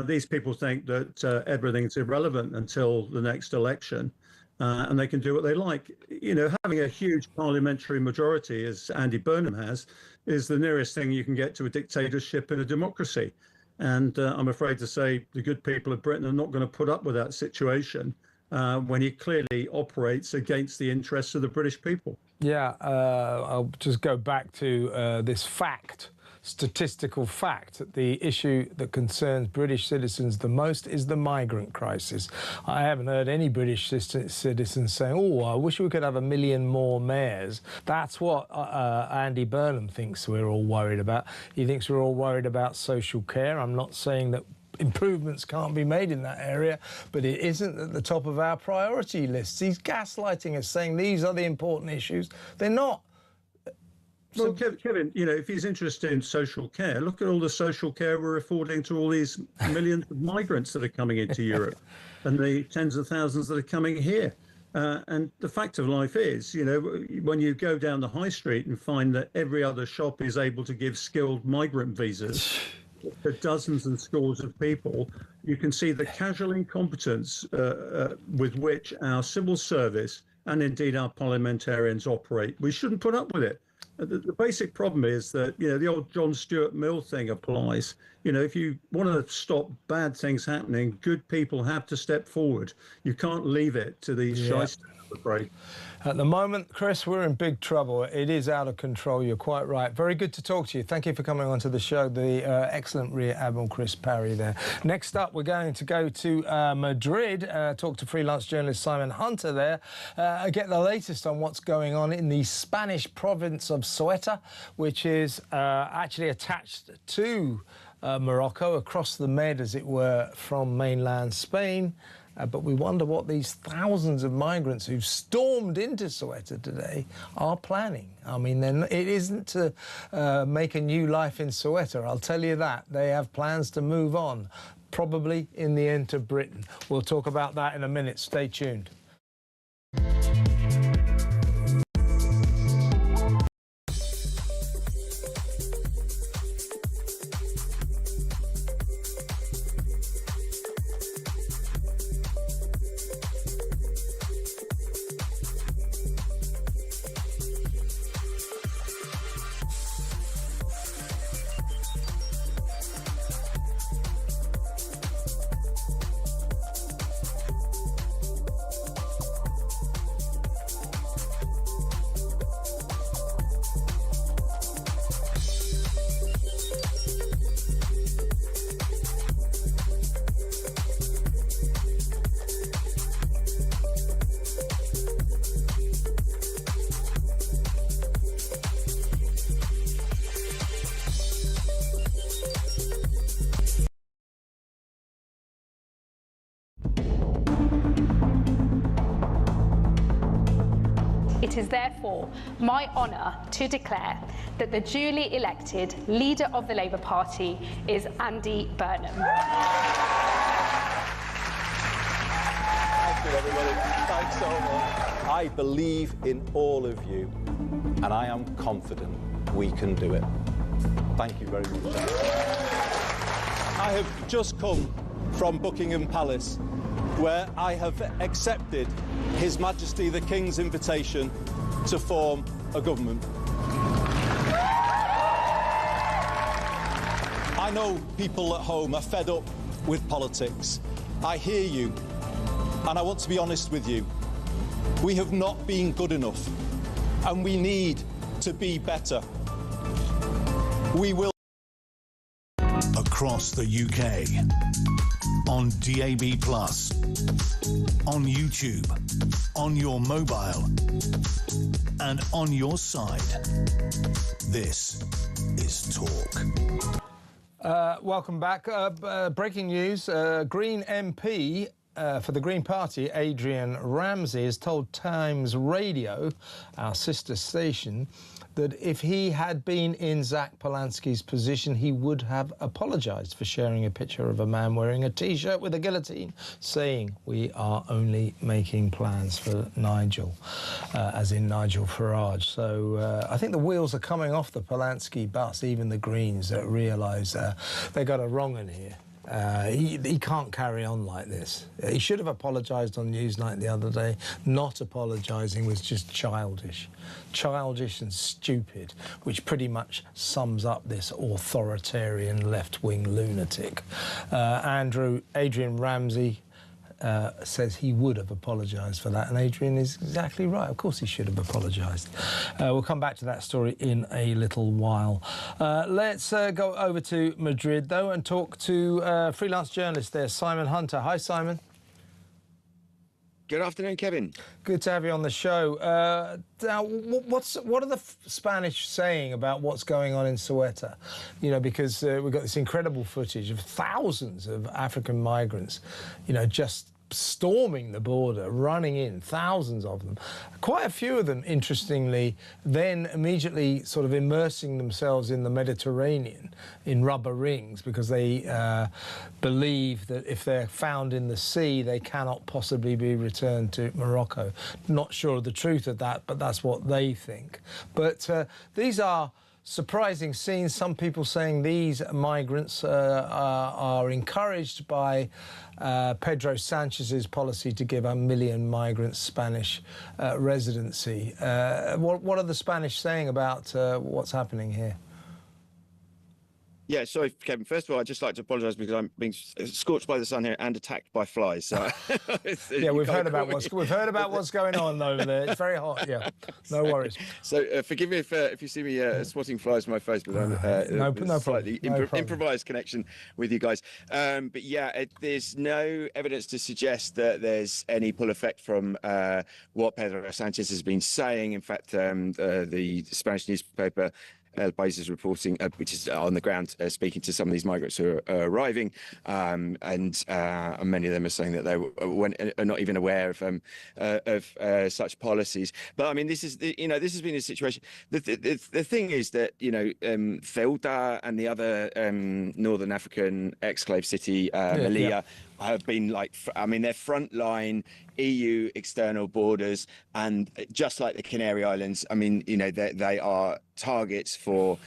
These people think that everything's irrelevant until the next election, and they can do what they like. You know, having a huge parliamentary majority, as Andy Burnham has, is the nearest thing you can get to a dictatorship in a democracy. And I'm afraid to say the good people of Britain are not going to put up with that situation when he clearly operates against the interests of the British people. Yeah, I'll just go back to this fact, statistical fact. The issue that concerns British citizens the most is the migrant crisis. I haven't heard any British citizens saying, oh, I wish we could have 1 million more mayors. That's what Andy Burnham thinks we're all worried about. He thinks we're all worried about social care. I'm not saying that improvements can't be made in that area, but it isn't at the top of our priority lists. He's gaslighting us, saying these are the important issues. They're not. Well, Kevin, you know, if he's interested in social care, look at all the social care we're affording to all these millions of migrants that are coming into Europe and the tens of thousands that are coming here. And the fact of life is, you know, when you go down the high street and find that every other shop is able to give skilled migrant visas for dozens and scores of people, you can see the casual incompetence with which our civil service and indeed our parliamentarians operate. We shouldn't put up with it. The basic problem is that, you know, the old John Stuart Mill thing applies. You know, if you want to stop bad things happening, good people have to step forward. You can't leave it to these shysters, I'm afraid. At the moment, Chris, we're in big trouble. It is out of control. You're quite right. Very good to talk to you. Thank you for coming on to the show. The excellent Rear Admiral Chris Parry there. Next up, we're going to go to Madrid, talk to freelance journalist Simon Hunter there, get the latest on what's going on in the Spanish province of Ceuta, which is actually attached to Morocco, across the Med, as it were, from mainland Spain. But we wonder what these thousands of migrants who've stormed into Ceuta today are planning. I mean, it isn't to make a new life in Ceuta, I'll tell you that. They have plans to move on, probably in the end to Britain. We'll talk about that in a minute. Stay tuned. It is therefore my honour to declare that the duly elected leader of the Labour Party is Andy Burnham. Thank you, everybody. Thanks so much. I believe in all of you, and I am confident we can do it. Thank you very much. I have just come from Buckingham Palace, where I have accepted His Majesty the King's invitation to form a government. I know people at home are fed up with politics. I hear you, and I want to be honest with you. We have not been good enough, and we need to be better. We will. across the UK. On DAB+, on YouTube, on your mobile, and on your side. This is Talk. Welcome back. Breaking news, Green MP for the Green Party, Adrian Ramsey, has told Times Radio, our sister station, that if he had been in Zach Polanski's position, he would have apologised for sharing a picture of a man wearing a T-shirt with a guillotine, saying, "We are only making plans for Nigel," as in Nigel Farage. So I think the wheels are coming off the Polanski bus, even the Greens realise they got a wrong in here. He can't carry on like this. He should have apologised on Newsnight the other day. Not apologising was just childish and stupid, which pretty much sums up this authoritarian left-wing lunatic. Adrian Ramsey says he would have apologised for that, and Adrian is exactly right. Of course he should have apologised. We'll come back to that story in a little while. Let's go over to Madrid, though, and talk to freelance journalist there, Simon Hunter. Hi, Simon. Good afternoon, Kevin. Good to have you on the show. Now, what are the Spanish saying about what's going on in Ceuta? You know, because we've got this incredible footage of thousands of African migrants, you know, just storming the border, running in, thousands of them. Quite a few of them, interestingly, then immediately sort of immersing themselves in the Mediterranean in rubber rings, because they believe that if they're found in the sea, they cannot possibly be returned to Morocco. Not sure of the truth of that, but that's what they think. But these are surprising scenes. Some people saying these migrants are encouraged by Pedro Sanchez's policy to give 1 million migrants Spanish residency. What are the Spanish saying about what's happening here? Yeah, sorry, Kevin. First of all, I'd just like to apologise because I'm being scorched by the sun here and attacked by flies. So yeah, we've heard about what's going on over there. It's very hot. Yeah, no worries. So forgive me if you see me swatting flies in my face, but no slightly problem. improvised connection with you guys. But yeah, there's no evidence to suggest that there's any pull effect from what Pedro Sanchez has been saying. In fact, the Spanish newspaper El País is reporting, which is on the ground, speaking to some of these migrants who are arriving, and many of them are saying that they are not even aware of such policies. But I mean, this has been a situation. The thing is that Ceuta and the other northern African exclave city, Melilla, have been they're frontline EU external borders, and just like the Canary Islands, I mean, they are targets for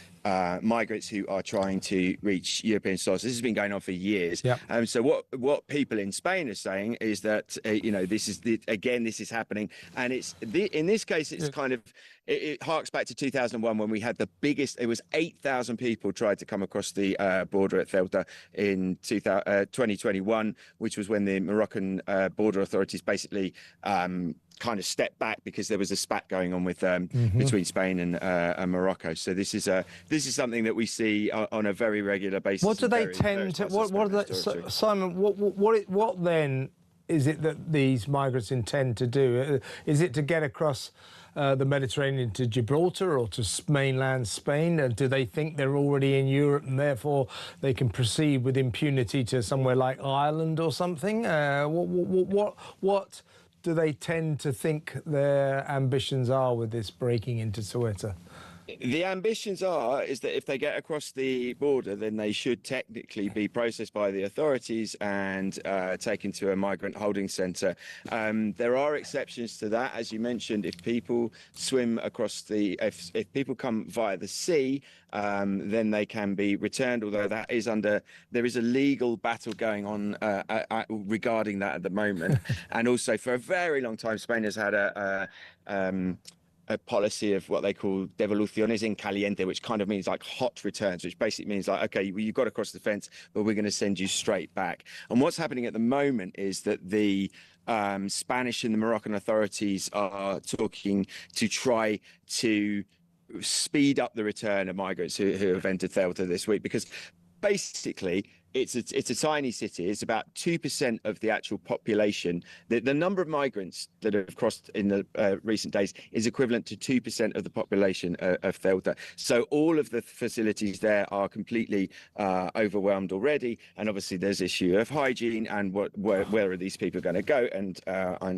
migrants who are trying to reach European sources. This has been going on for years. Yep. So what people in Spain are saying is that this is happening, and in this case it's kind of it harks back to 2001 when we had the biggest. It was 8,000 people tried to come across the border at Ceuta in 2021, which was when the Moroccan border authorities basically kind of stepped back because there was a spat going on with between Spain and Morocco. So this is something that we see on a very regular basis. What do they tend to? What are they, Simon? What then is it that these migrants intend to do? Is it to get across the Mediterranean to Gibraltar or to mainland Spain? Do they think they're already in Europe and therefore they can proceed with impunity to somewhere like Ireland or something? What do they tend to think their ambitions are with this breaking into Ceuta? The ambitions is that if they get across the border, then they should technically be processed by the authorities and taken to a migrant holding centre. There are exceptions to that, as you mentioned. If people swim across if people come via the sea, then they can be returned. Although there is a legal battle going on regarding that at the moment. And also, for a very long time, Spain has had a policy of what they call devoluciones en caliente, which kind of means like hot returns, which basically means like, okay, well, you've got to cross the fence, but we're going to send you straight back. And what's happening at the moment is that the Spanish and the Moroccan authorities are talking to try to speed up the return of migrants who have entered Ceuta this week, because basically, it's a tiny city. It's about 2% of the actual population. The number of migrants that have crossed in the recent days is equivalent to 2% of the population of Ceuta. So all of the facilities there are completely overwhelmed already. And obviously there's issue of hygiene and where are these people going to go and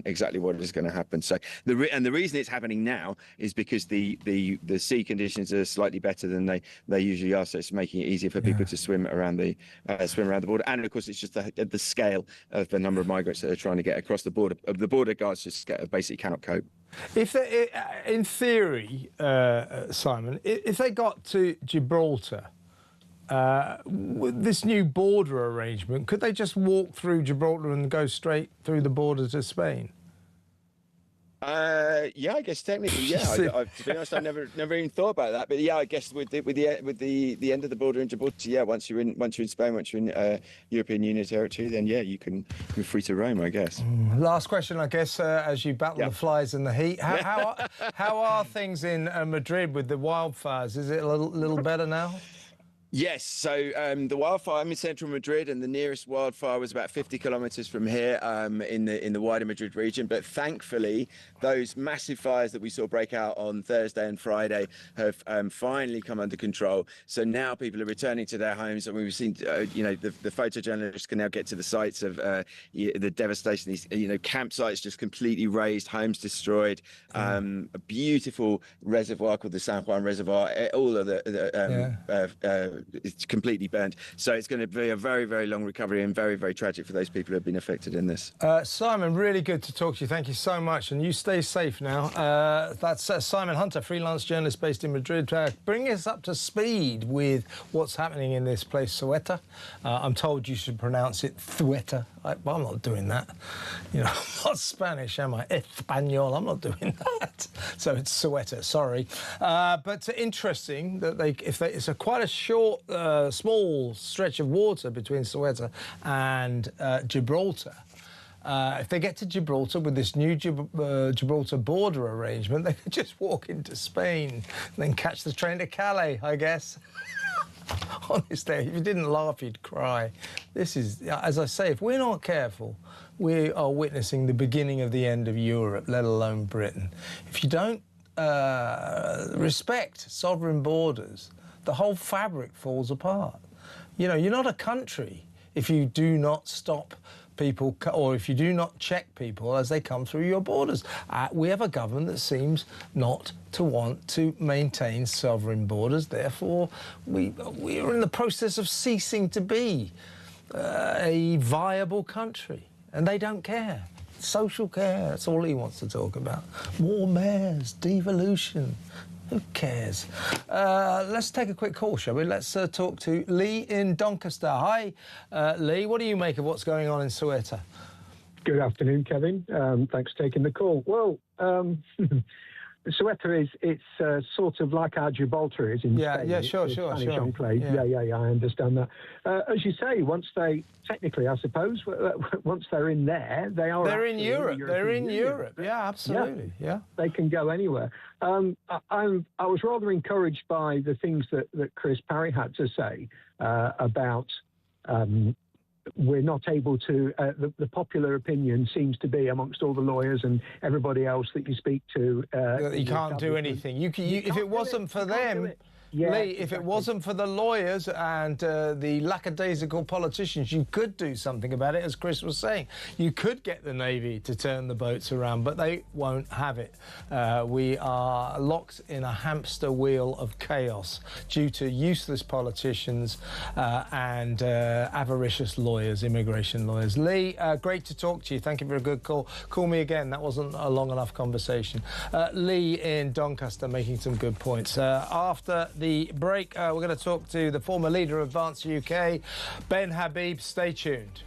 exactly what is going to happen. So the reason it's happening now is because the sea conditions are slightly better than they usually are. So it's making it easier for people to swim around the border, and of course it's just the scale of the number of migrants that are trying to get across the border. The border guards just basically cannot cope. If they, in theory, Simon, if they got to Gibraltar, with this new border arrangement, could they just walk through Gibraltar and go straight through the border to Spain? Yeah, I guess technically, yeah. To be honest, I never even thought about that. But yeah, I guess with the end of the border in Gibraltar, yeah, once you're in Spain, once you're in European Union territory, then yeah, you're free to roam, I guess. Last question, I guess, as you battle the flies and the heat. How are things in Madrid with the wildfires? Is it a little better now? Yes, so the wildfire, I'm in central Madrid, and the nearest wildfire was about 50 kilometres from here in the wider Madrid region. But thankfully, those massive fires that we saw break out on Thursday and Friday have finally come under control. So now people are returning to their homes, and we've seen, the photojournalists can now get to the sites of the devastation. These, campsites just completely razed, homes destroyed, a beautiful reservoir called the San Juan Reservoir. All of it's completely burnt. So it's going to be a very, very long recovery and very, very tragic for those people who have been affected in this. Simon, really good to talk to you. Thank you so much. And you stay safe now. That's Simon Hunter, freelance journalist based in Madrid. Bring us up to speed with what's happening in this place, Ceuta. I'm told you should pronounce it Ceuta. Well, I'm not doing that. I'm not Spanish, am I? Espanol, I'm not doing that. So it's Ceuta, sorry. But interesting that it's quite a short, small stretch of water between Ceuta and Gibraltar. If they get to Gibraltar with this new Gibraltar border arrangement, they could just walk into Spain and then catch the train to Calais, I guess. Honestly, if you didn't laugh, you'd cry. This is, as I say, if we're not careful, we are witnessing the beginning of the end of Europe, let alone Britain. If you don't respect sovereign borders, the whole fabric falls apart. You're not a country if you do not stop people, or if you do not check people as they come through your borders. We have a government that seems not to want to maintain sovereign borders. Therefore, we are in the process of ceasing to be a viable country, and they don't care. Social care, that's all he wants to talk about. More mayors, devolution. Who cares? Let's take a quick call, shall we? Let's talk to Lee in Doncaster. Hi, Lee. What do you make of what's going on in Ceuta? Good afternoon, Kevin. Thanks for taking the call. Well, Ceuta it's sort of like our Gibraltar is in Spain. Yeah, sure. Enclave. Yeah, I understand that. As you say, once they, technically, I suppose, once they're in there, they're in Europe. They're in Europe. Yeah, absolutely. Yeah. They can go anywhere. I was rather encouraged by the things that Chris Parry had to say about we're not able to, the popular opinion seems to be amongst all the lawyers and everybody else that you speak to. You can't do anything. If it wasn't for them, Yeah, Lee, if it wasn't for the lawyers and the lackadaisical politicians, you could do something about it, as Chris was saying. You could get the Navy to turn the boats around, but they won't have it. We are locked in a hamster wheel of chaos due to useless politicians and avaricious lawyers, immigration lawyers. Lee, great to talk to you. Thank you for a good call. Call me again. That wasn't a long enough conversation. Lee in Doncaster making some good points. After the break, we're going to talk to the former leader of Advance UK, Ben Habib. Stay tuned.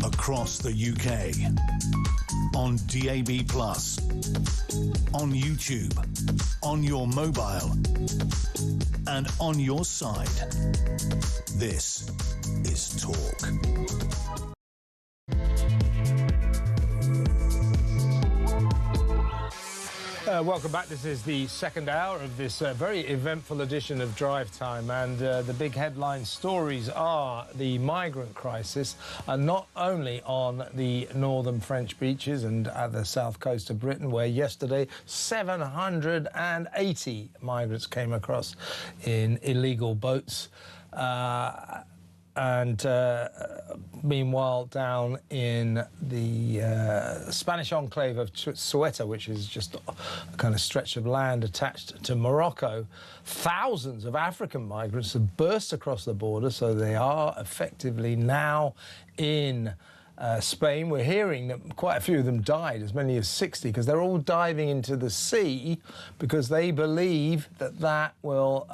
across the UK. On DAB+, on YouTube, on your mobile, and on your side. This is Talk. Welcome back. This is the second hour of this very eventful edition of Drive Time, and the big headline stories are the migrant crisis, not only on the northern French beaches and at the south coast of Britain, where yesterday 780 migrants came across in illegal boats. Meanwhile, down in the Spanish enclave of Ceuta, which is just a kind of stretch of land attached to Morocco, thousands of African migrants have burst across the border, so they are effectively now in Spain. We're hearing that quite a few of them died, as many as 60, because they're all diving into the sea because they believe that that will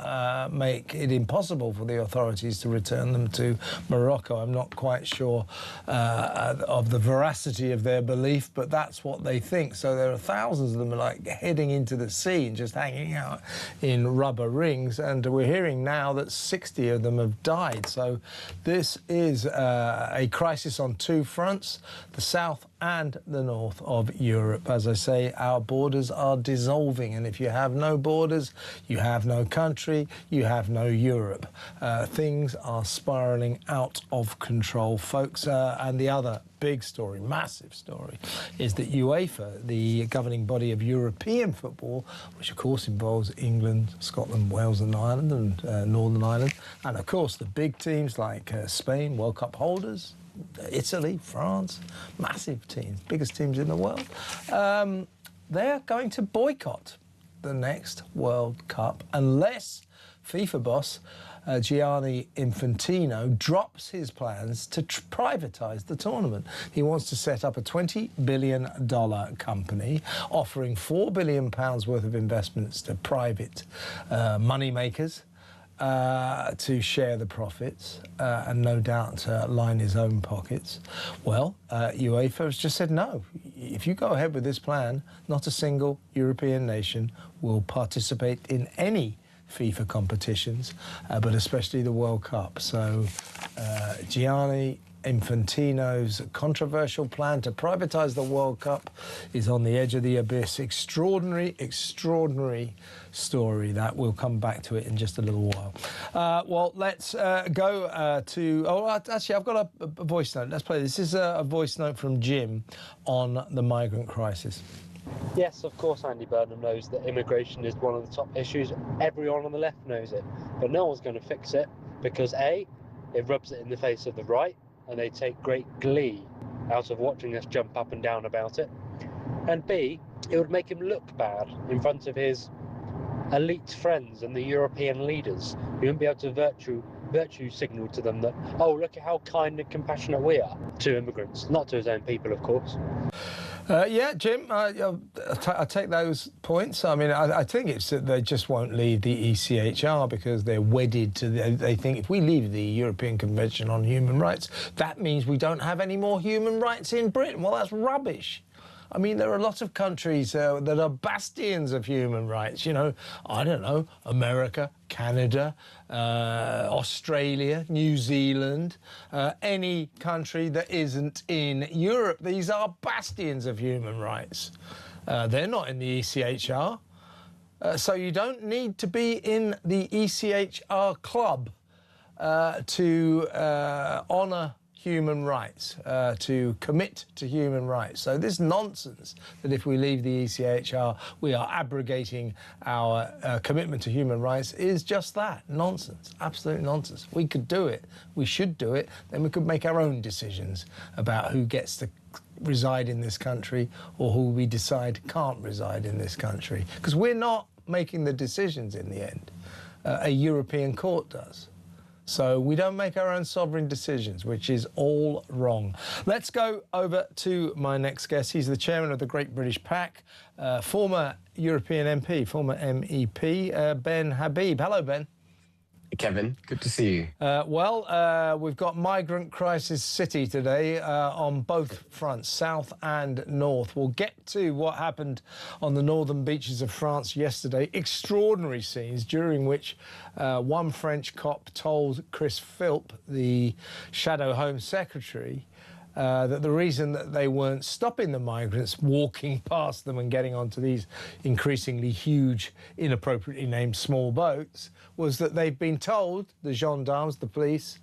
make it impossible for the authorities to return them to Morocco. I'm not quite sure of the veracity of their belief, but that's what they think. So there are thousands of them like heading into the sea and just hanging out in rubber rings, and we're hearing now that 60 of them have died. So this is a crisis on two fronts, the south and the north of Europe. As I say, our borders are dissolving, and if you have no borders, you have no country, you have no Europe. Things are spiralling out of control, folks. And the other big story, massive story, is that UEFA, the governing body of European football, which of course involves England, Scotland, Wales and Ireland and Northern Ireland, and of course the big teams like Spain, World Cup holders, Italy, France, massive teams, biggest teams in the world, they're going to boycott the next World Cup unless FIFA boss Gianni Infantino drops his plans to privatise the tournament. He wants to set up a $20 billion company offering £4 billion worth of investments to private money makers to share the profits and no doubt line his own pockets. Well, UEFA has just said no. If you go ahead with this plan, not a single European nation will participate in any FIFA competitions, but especially the World Cup. So Gianni Infantino's controversial plan to privatise the World Cup is on the edge of the abyss. Extraordinary, extraordinary story. That we'll come back to it in just a little while. Well, let's go to... Oh, actually, I've got a voice note. Let's play this. This is a voice note from Jim on the migrant crisis. Yes, of course, Andy Burnham knows that immigration is one of the top issues. Everyone on the left knows it. But no one's going to fix it because, A, it rubs it in the face of the right, and they take great glee out of watching us jump up and down about it. And B, it would make him look bad in front of his elite friends and the European leaders. He wouldn't be able to virtue signal to them that, oh, look at how kind and compassionate we are to immigrants, not to his own people, of course. Yeah, Jim, I take those points. I mean, I think it's that they just won't leave the ECHR because they're wedded to they think if we leave the European Convention on Human Rights, that means we don't have any more human rights in Britain. Well, that's rubbish. I mean, there are a lot of countries that are bastions of human rights. You know, I don't know, America, Canada, Australia, New Zealand, any country that isn't in Europe. These are bastions of human rights. They're not in the ECHR. So you don't need to be in the ECHR club to honour human rights, to commit to human rights. So this nonsense that if we leave the ECHR, we are abrogating our commitment to human rights is just that, nonsense, absolute nonsense. We could do it, we should do it, then we could make our own decisions about who gets to reside in this country or who we decide can't reside in this country. Because we're not making the decisions in the end. A European court does. So we don't make our own sovereign decisions, which is all wrong. Let's go over to my next guest. He's the chairman of the Great British PAC, former European MP, former MEP, Ben Habib. Hello, Ben. Kevin, good to see you. We've got migrant crisis city today on both fronts, south and north. We'll get to what happened on the northern beaches of France yesterday. Extraordinary scenes during which one French cop told Chris Philp, the Shadow Home Secretary, that the reason that they weren't stopping the migrants walking past them and getting onto these increasingly huge, inappropriately named small boats was that they've been told, the gendarmes, the police,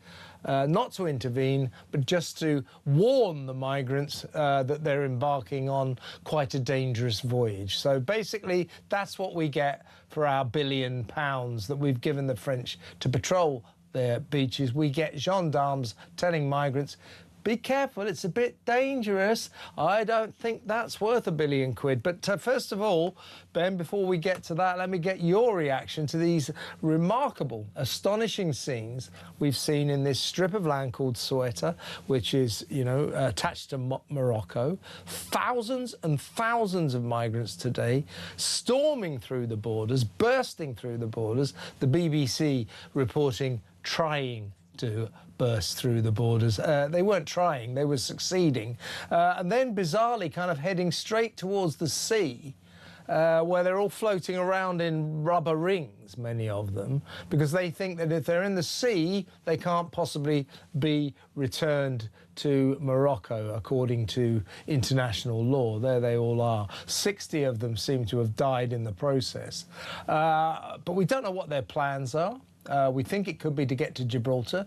not to intervene, but just to warn the migrants that they're embarking on quite a dangerous voyage. So basically, that's what we get for our £1 billion that we've given the French to patrol their beaches. We get gendarmes telling migrants, be careful, it's a bit dangerous. I don't think that's worth £1 billion. But first of all, Ben, before we get to that, let me get your reaction to these remarkable, astonishing scenes we've seen in this strip of land called Ceuta, which is, you know, attached to Morocco. Thousands and thousands of migrants today storming through the borders, bursting through the borders. The BBC reporting trying to burst through the borders. They weren't trying, they were succeeding. And then bizarrely kind of heading straight towards the sea, where they're all floating around in rubber rings, many of them, because they think that if they're in the sea, they can't possibly be returned to Morocco, according to international law. There they all are. 60 of them seem to have died in the process. But we don't know what their plans are. We think it could be to get to Gibraltar,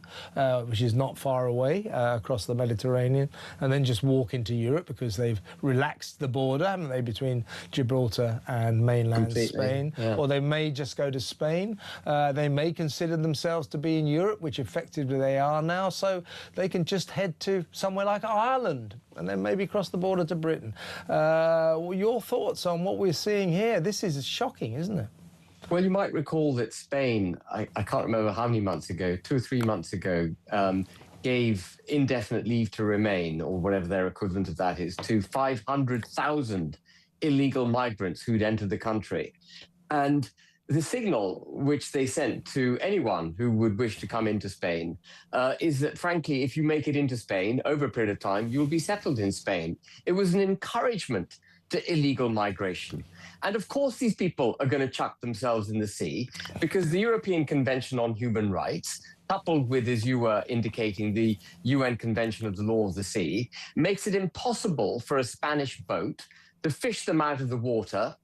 which is not far away, across the Mediterranean, and then just walk into Europe because they've relaxed the border, haven't they, between Gibraltar and mainland Spain. Yeah. Or they may just go to Spain. They may consider themselves to be in Europe, which effectively they are now, so they can just head to somewhere like Ireland and then maybe cross the border to Britain. Your thoughts on what we're seeing here? This is shocking, isn't it? Well, you might recall that Spain, I can't remember how many months ago, 2 or 3 months ago, gave indefinite leave to remain, or whatever their equivalent of that is, to 500,000 illegal migrants who'd entered the country. And the signal which they sent to anyone who would wish to come into Spain is that, frankly, if you make it into Spain over a period of time, you'll be settled in Spain. It was an encouragement to illegal migration. And of course, these people are going to chuck themselves in the sea because the European Convention on Human Rights, coupled with, as you were indicating, the UN Convention of the Law of the Sea, makes it impossible for a Spanish boat to fish them out of the water,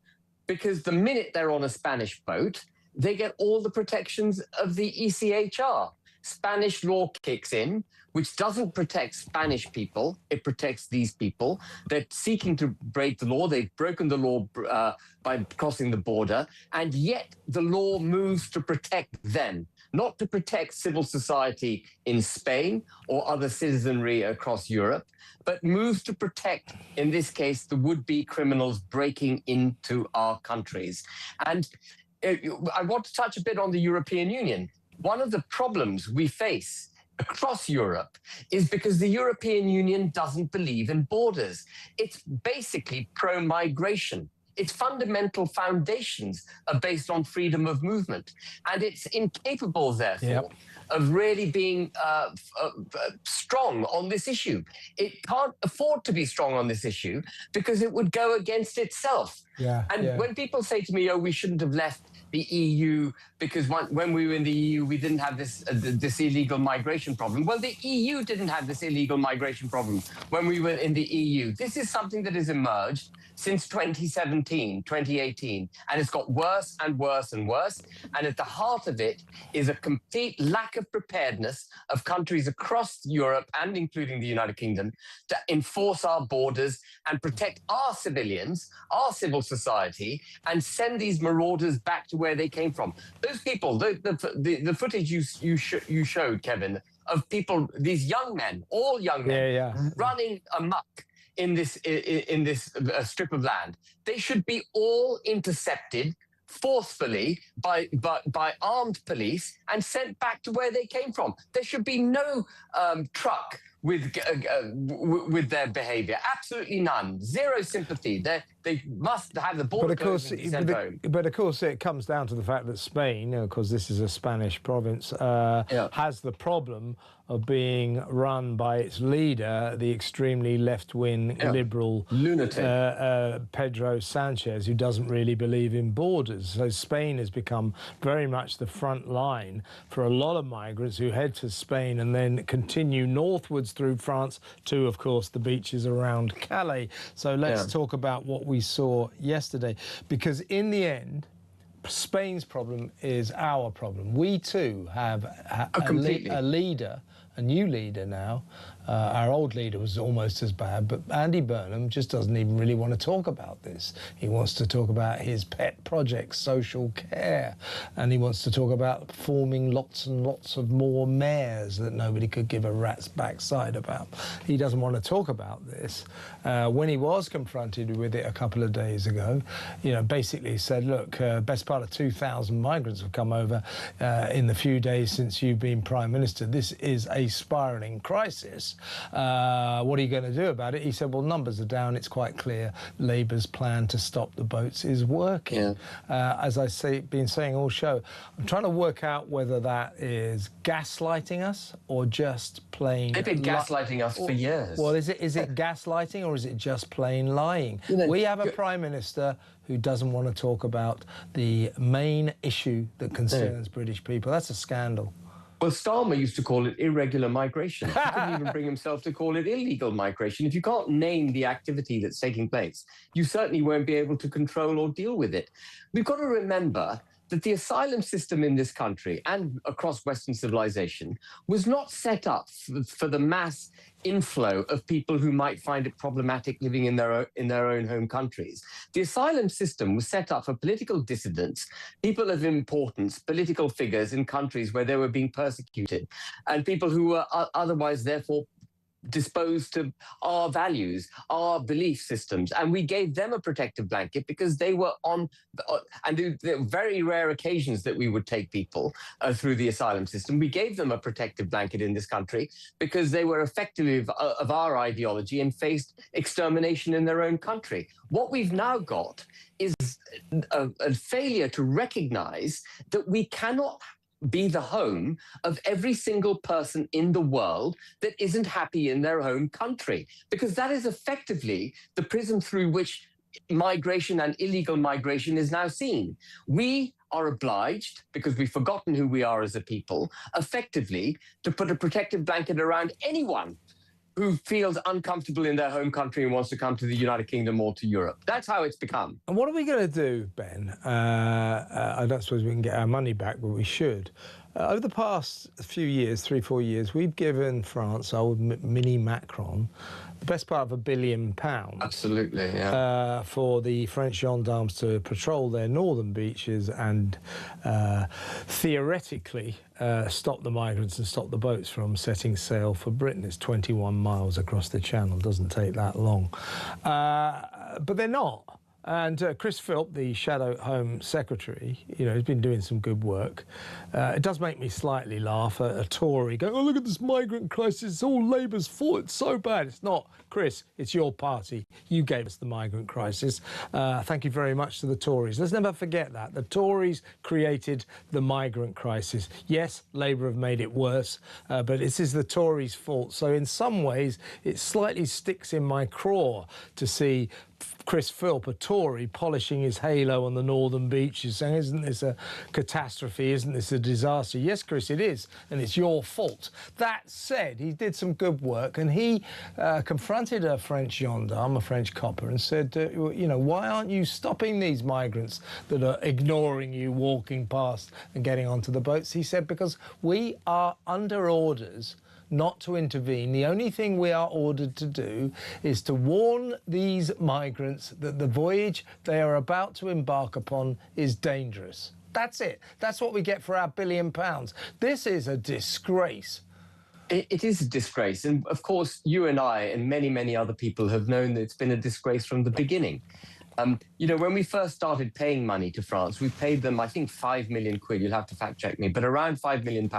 because the minute they're on a Spanish boat, they get all the protections of the ECHR. Spanish law kicks in, which doesn't protect Spanish people. It protects these people. They're seeking to break the law. They've broken the law by crossing the border, and yet the law moves to protect them, not to protect civil society in Spain or other citizenry across Europe, but moves to protect, in this case, the would-be criminals breaking into our countries. And I want to touch a bit on the European Union. One of the problems we face across Europe is because the European Union doesn't believe in borders. It's basically pro-migration. Its fundamental foundations are based on freedom of movement. And it's incapable, therefore, of really being strong on this issue. It can't afford to be strong on this issue because it would go against itself. When people say to me, oh, we shouldn't have left the EU because when we were in the EU, we didn't have this illegal migration problem. Well, the EU didn't have this illegal migration problem when we were in the EU. This is something that has emerged since 2017, 2018, and it's got worse and worse and worse. And at the heart of it is a complete lack of preparedness of countries across Europe and including the United Kingdom to enforce our borders and protect our civilians, our civil society, and send these marauders back to where they came from. Those people, the footage you showed, Kevin, of people, these young men, all young men, running amok in this strip of land, they should be all intercepted forcefully by armed police and sent back to where they came from. There should be no truck with their behaviour. Absolutely none. Zero sympathy. They must have the border closed and be sent home. But of course, it comes down to the fact that Spain, because this is a Spanish province, has the problem of being run by its leader, the extremely left-wing liberal lunatic Pedro Sanchez, who doesn't really believe in borders. So Spain has become very much the front line for a lot of migrants who head to Spain and then continue northwards through France to, of course, the beaches around Calais. So let's talk about what we saw yesterday, because in the end, Spain's problem is our problem. We too have a leader, a new leader now. Our old leader was almost as bad, but Andy Burnham just doesn't even really want to talk about this. He wants to talk about his pet project, social care, and he wants to talk about forming lots and lots of more mayors that nobody could give a rat's backside about. He doesn't want to talk about this. When he was confronted with it a couple of days ago, basically said, look, best part of 2,000 migrants have come over in the few days since you've been Prime Minister. This is a spiralling crisis. What are you going to do about it? He said, well, numbers are down. It's quite clear Labour's plan to stop the boats is working. As I've been saying all show, I'm trying to work out whether that is gaslighting us or just plain... They've been gaslighting us for years. Well, is it gaslighting or is it just plain lying? We have a Prime Minister who doesn't want to talk about the main issue that concerns British people. That's a scandal. Well, Starmer used to call it irregular migration. He couldn't even bring himself to call it illegal migration. If you can't name the activity that's taking place, you certainly won't be able to control or deal with it. We've got to remember that the asylum system in this country and across Western civilization was not set up for the mass inflow of people who might find it problematic living in their own home countries. The asylum system was set up for political dissidents, people of importance, political figures in countries where they were being persecuted, and people who were otherwise therefore disposed to our values, our belief systems, and we gave them a protective blanket because they were on, and there were very rare occasions that we would take people through the asylum system. We gave them a protective blanket in this country because they were effectively of our ideology and faced extermination in their own country. What we've now got is a failure to recognize that we cannot be the home of every single person in the world that isn't happy in their home country, because that is effectively the prism through which migration and illegal migration is now seen. We are obliged, because we've forgotten who we are as a people, effectively to put a protective blanket around anyone who feels uncomfortable in their home country and wants to come to the United Kingdom or to Europe. That's how it's become. And what are we going to do, Ben? I don't suppose we can get our money back, but we should. Over the past few years, 3-4 years, we've given France, old mini Macron, the best part of £1 billion. Absolutely, yeah. For the French gendarmes to patrol their northern beaches and theoretically stop the migrants and stop the boats from setting sail for Britain. It's 21 miles across the channel. Doesn't take that long. But they're not. And Chris Philp, the Shadow Home Secretary, has been doing some good work. It does make me slightly laugh. A Tory going, oh, look at this migrant crisis. It's all Labour's fault. It's so bad. It's not. Chris, it's your party. You gave us the migrant crisis. Thank you very much to the Tories. Let's never forget that. The Tories created the migrant crisis. Yes, Labour have made it worse, but this is the Tories' fault. So in some ways, it slightly sticks in my craw to see Chris Philp, a Tory, polishing his halo on the northern beaches, saying, isn't this a catastrophe? Isn't this a disaster? Yes, Chris, it is, and it's your fault. That said, he did some good work, and he confronted a French gendarme, a French copper, and said, why aren't you stopping these migrants that are ignoring you, walking past and getting onto the boats? He said, because we are under orders not to intervene. The only thing we are ordered to do is to warn these migrants that the voyage they are about to embark upon is dangerous. That's it. That's what we get for our £1 billion. This is a disgrace. It is a disgrace. And of course, you and I and many, many other people have known that it's been a disgrace from the beginning. You know, when we first started paying money to France, we paid them, I think, 5 million quid. You'll have to fact check me, but around £5 million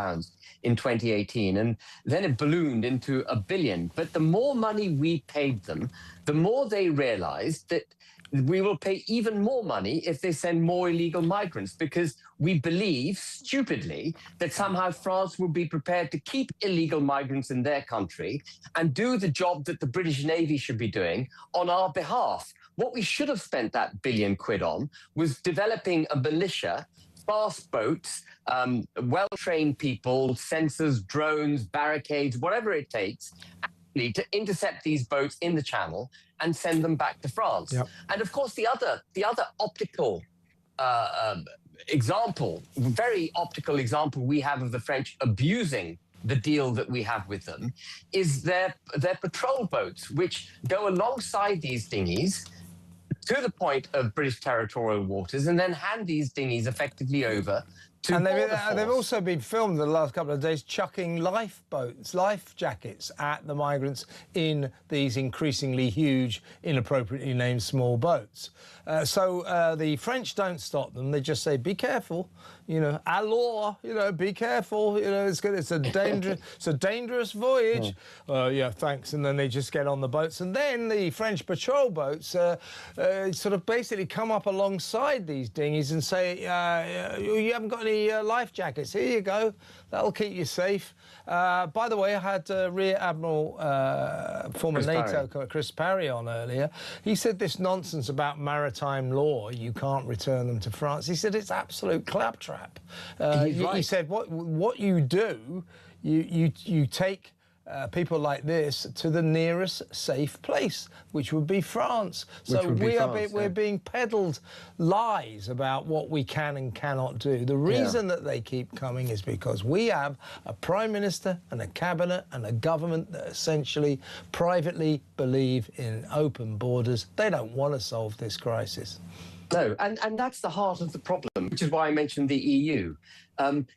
in 2018. And then it ballooned into £1 billion. But the more money we paid them, the more they realized that we will pay even more money if they send more illegal migrants, because we believe, stupidly, that somehow France will be prepared to keep illegal migrants in their country and do the job that the British Navy should be doing on our behalf. What we should have spent that £1 billion on was developing a militia, fast boats, well-trained people, sensors, drones, barricades, whatever it takes, to intercept these boats in the channel and send them back to France. Yep. And of course, the other optical example, very optical example we have of the French abusing the deal that we have with them is their patrol boats, which go alongside these dinghies to the point of British territorial waters and then hand these dinghies effectively over. And they've also been filmed the last couple of days chucking lifeboats, life jackets at the migrants in these increasingly huge, inappropriately named small boats. So the French don't stop them. They just say, be careful, you know, alors, you know, be careful, you know, it's a dangerous voyage. Yeah, thanks. And then they just get on the boats. And then the French patrol boats sort of basically come up alongside these dinghies and say, you haven't got any life jackets. Here you go. That'll keep you safe. By the way, I had Rear Admiral, former NATO, Chris Parry on earlier. He said this nonsense about maritime law, you can't return them to France. He said it's absolute claptrap. He said what you do, you take people like this to the nearest safe place, which would be France. So we're being peddled lies about what we can and cannot do. The reason that they keep coming is because we have a Prime Minister and a Cabinet and a government that essentially privately believe in open borders. They don't want to solve this crisis. No, and that's the heart of the problem, which is why I mentioned the EU.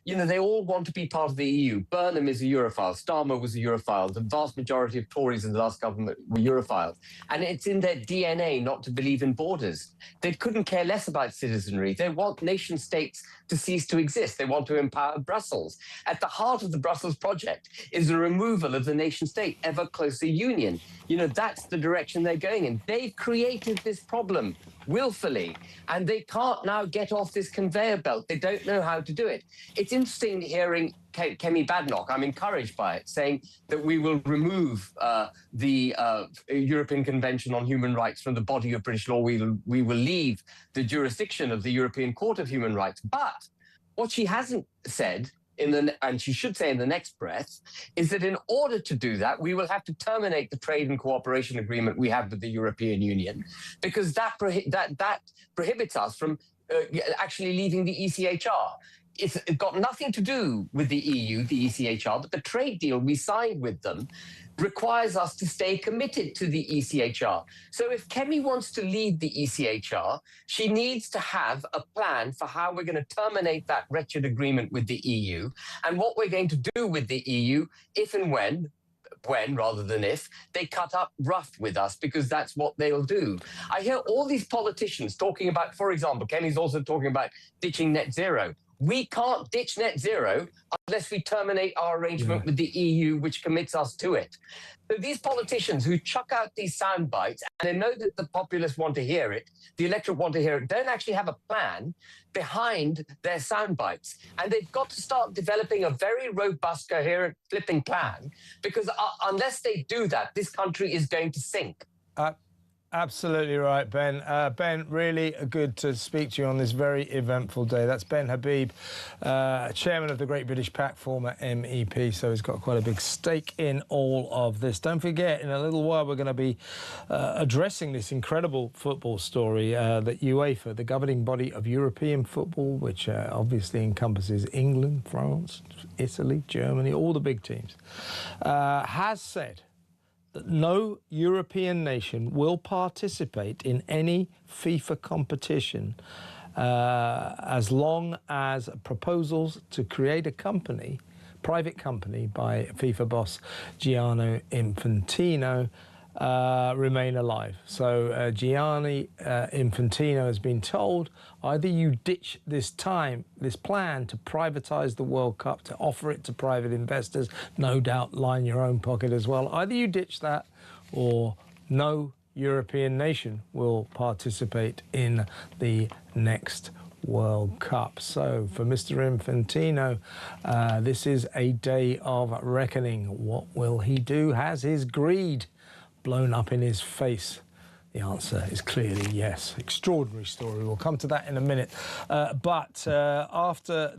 You know, they all want to be part of the EU. Burnham is a Europhile. Starmer was a Europhile. The vast majority of Tories in the last government were Europhiles. And it's in their DNA not to believe in borders. They couldn't care less about citizenry. They want nation states to cease to exist. They want to empower Brussels. At the heart of the Brussels project is the removal of the nation state, ever closer union. You know, that's the direction they're going in. They've created this problem willfully, and they can't now get off this conveyor belt. They don't know how to do it. It's interesting hearing Kemi Badenoch, I'm encouraged by it, saying that we will remove the European Convention on Human Rights from the body of British law. We will leave the jurisdiction of the European Court of Human Rights. But what she hasn't said, and she should say in the next breath, is that in order to do that, we will have to terminate the trade and cooperation agreement we have with the European Union, because that prohibits us from actually leaving the ECHR. It's got nothing to do with the EU, the ECHR, but the trade deal we signed with them requires us to stay committed to the ECHR. So if Kemi wants to lead the ECHR, she needs to have a plan for how we're going to terminate that wretched agreement with the EU and what we're going to do with the EU if and when rather than if, they cut up rough with us, because that's what they'll do. I hear all these politicians talking about, for example, Kemi's also talking about ditching net zero. We can't ditch net zero unless we terminate our arrangement with the EU, which commits us to it. So these politicians who chuck out these sound bites, and they know that the populace want to hear it, the electorate want to hear it, don't actually have a plan behind their sound bites. And they've got to start developing a very robust, coherent, flipping plan, because unless they do that, this country is going to sink. Absolutely right, Ben. Ben, really good to speak to you on this very eventful day. That's Ben Habib, chairman of the Great British PAC, former MEP, so he's got quite a big stake in all of this. Don't forget, in a little while, we're going to be addressing this incredible football story that UEFA, the governing body of European football, which obviously encompasses England, France, Italy, Germany, all the big teams, has said that no European nation will participate in any FIFA competition as long as proposals to create a company, private company by FIFA boss Gianni Infantino, remain alive. So Gianni Infantino has been told, either you ditch this plan to privatise the World Cup, to offer it to private investors, no doubt line your own pocket as well. Either you ditch that, or no European nation will participate in the next World Cup. So for Mr. Infantino, this is a day of reckoning. What will he do? Has his greed blown up in his face? The answer is clearly yes. Extraordinary story. We'll come to that in a minute. But after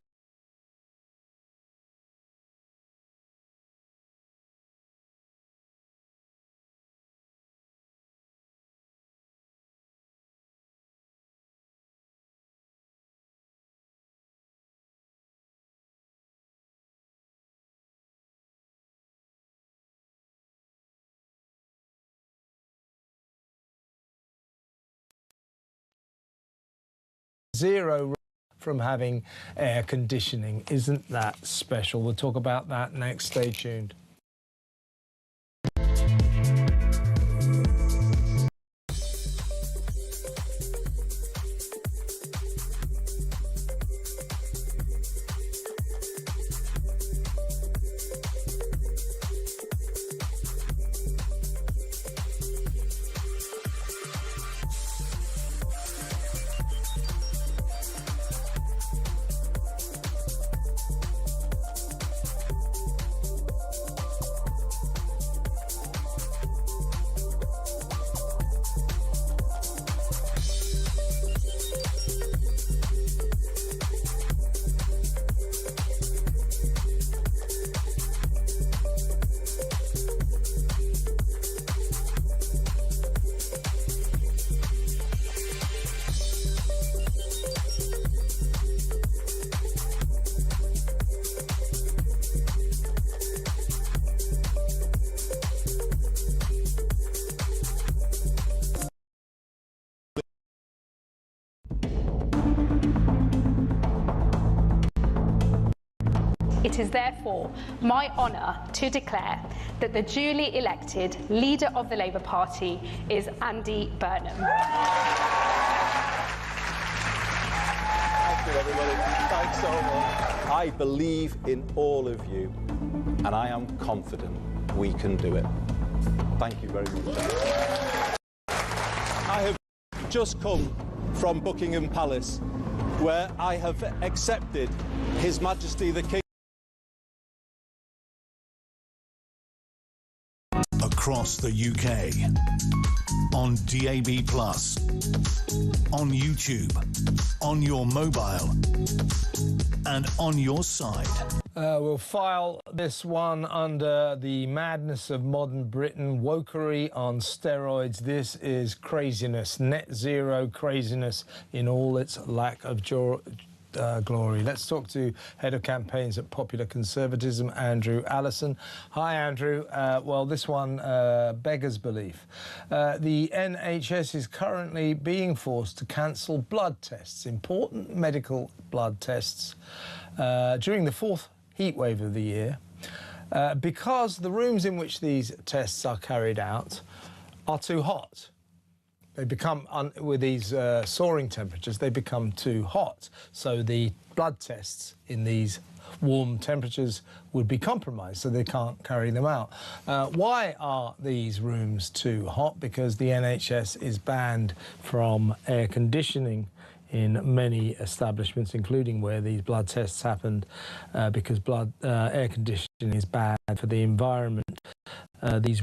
zero from having air conditioning. Isn't that special? We'll talk about that next. Stay tuned. It is therefore my honour to declare that the duly elected leader of the Labour Party is Andy Burnham. Thank you, everybody. Thanks so much. I believe in all of you, and I am confident we can do it. Thank you very much. I have just come from Buckingham Palace, where I have accepted His Majesty the King. Across the UK, on DAB+, on YouTube, on your mobile, and on your side. We'll file this one under the madness of modern Britain, wokery on steroids. This is craziness, net zero craziness in all its lack of glory. Let's talk to Head of Campaigns at Popular Conservatism, Andrew Allison. Hi, Andrew. Well, this one beggars belief. The NHS is currently being forced to cancel blood tests, important medical blood tests, during the fourth heatwave of the year, because the rooms in which these tests are carried out are too hot. They become, with these soaring temperatures, they become too hot. So the blood tests in these warm temperatures would be compromised, so they can't carry them out. Why are these rooms too hot? Because the NHS is banned from air conditioning in many establishments, including where these blood tests happened, because air conditioning is bad for the environment. These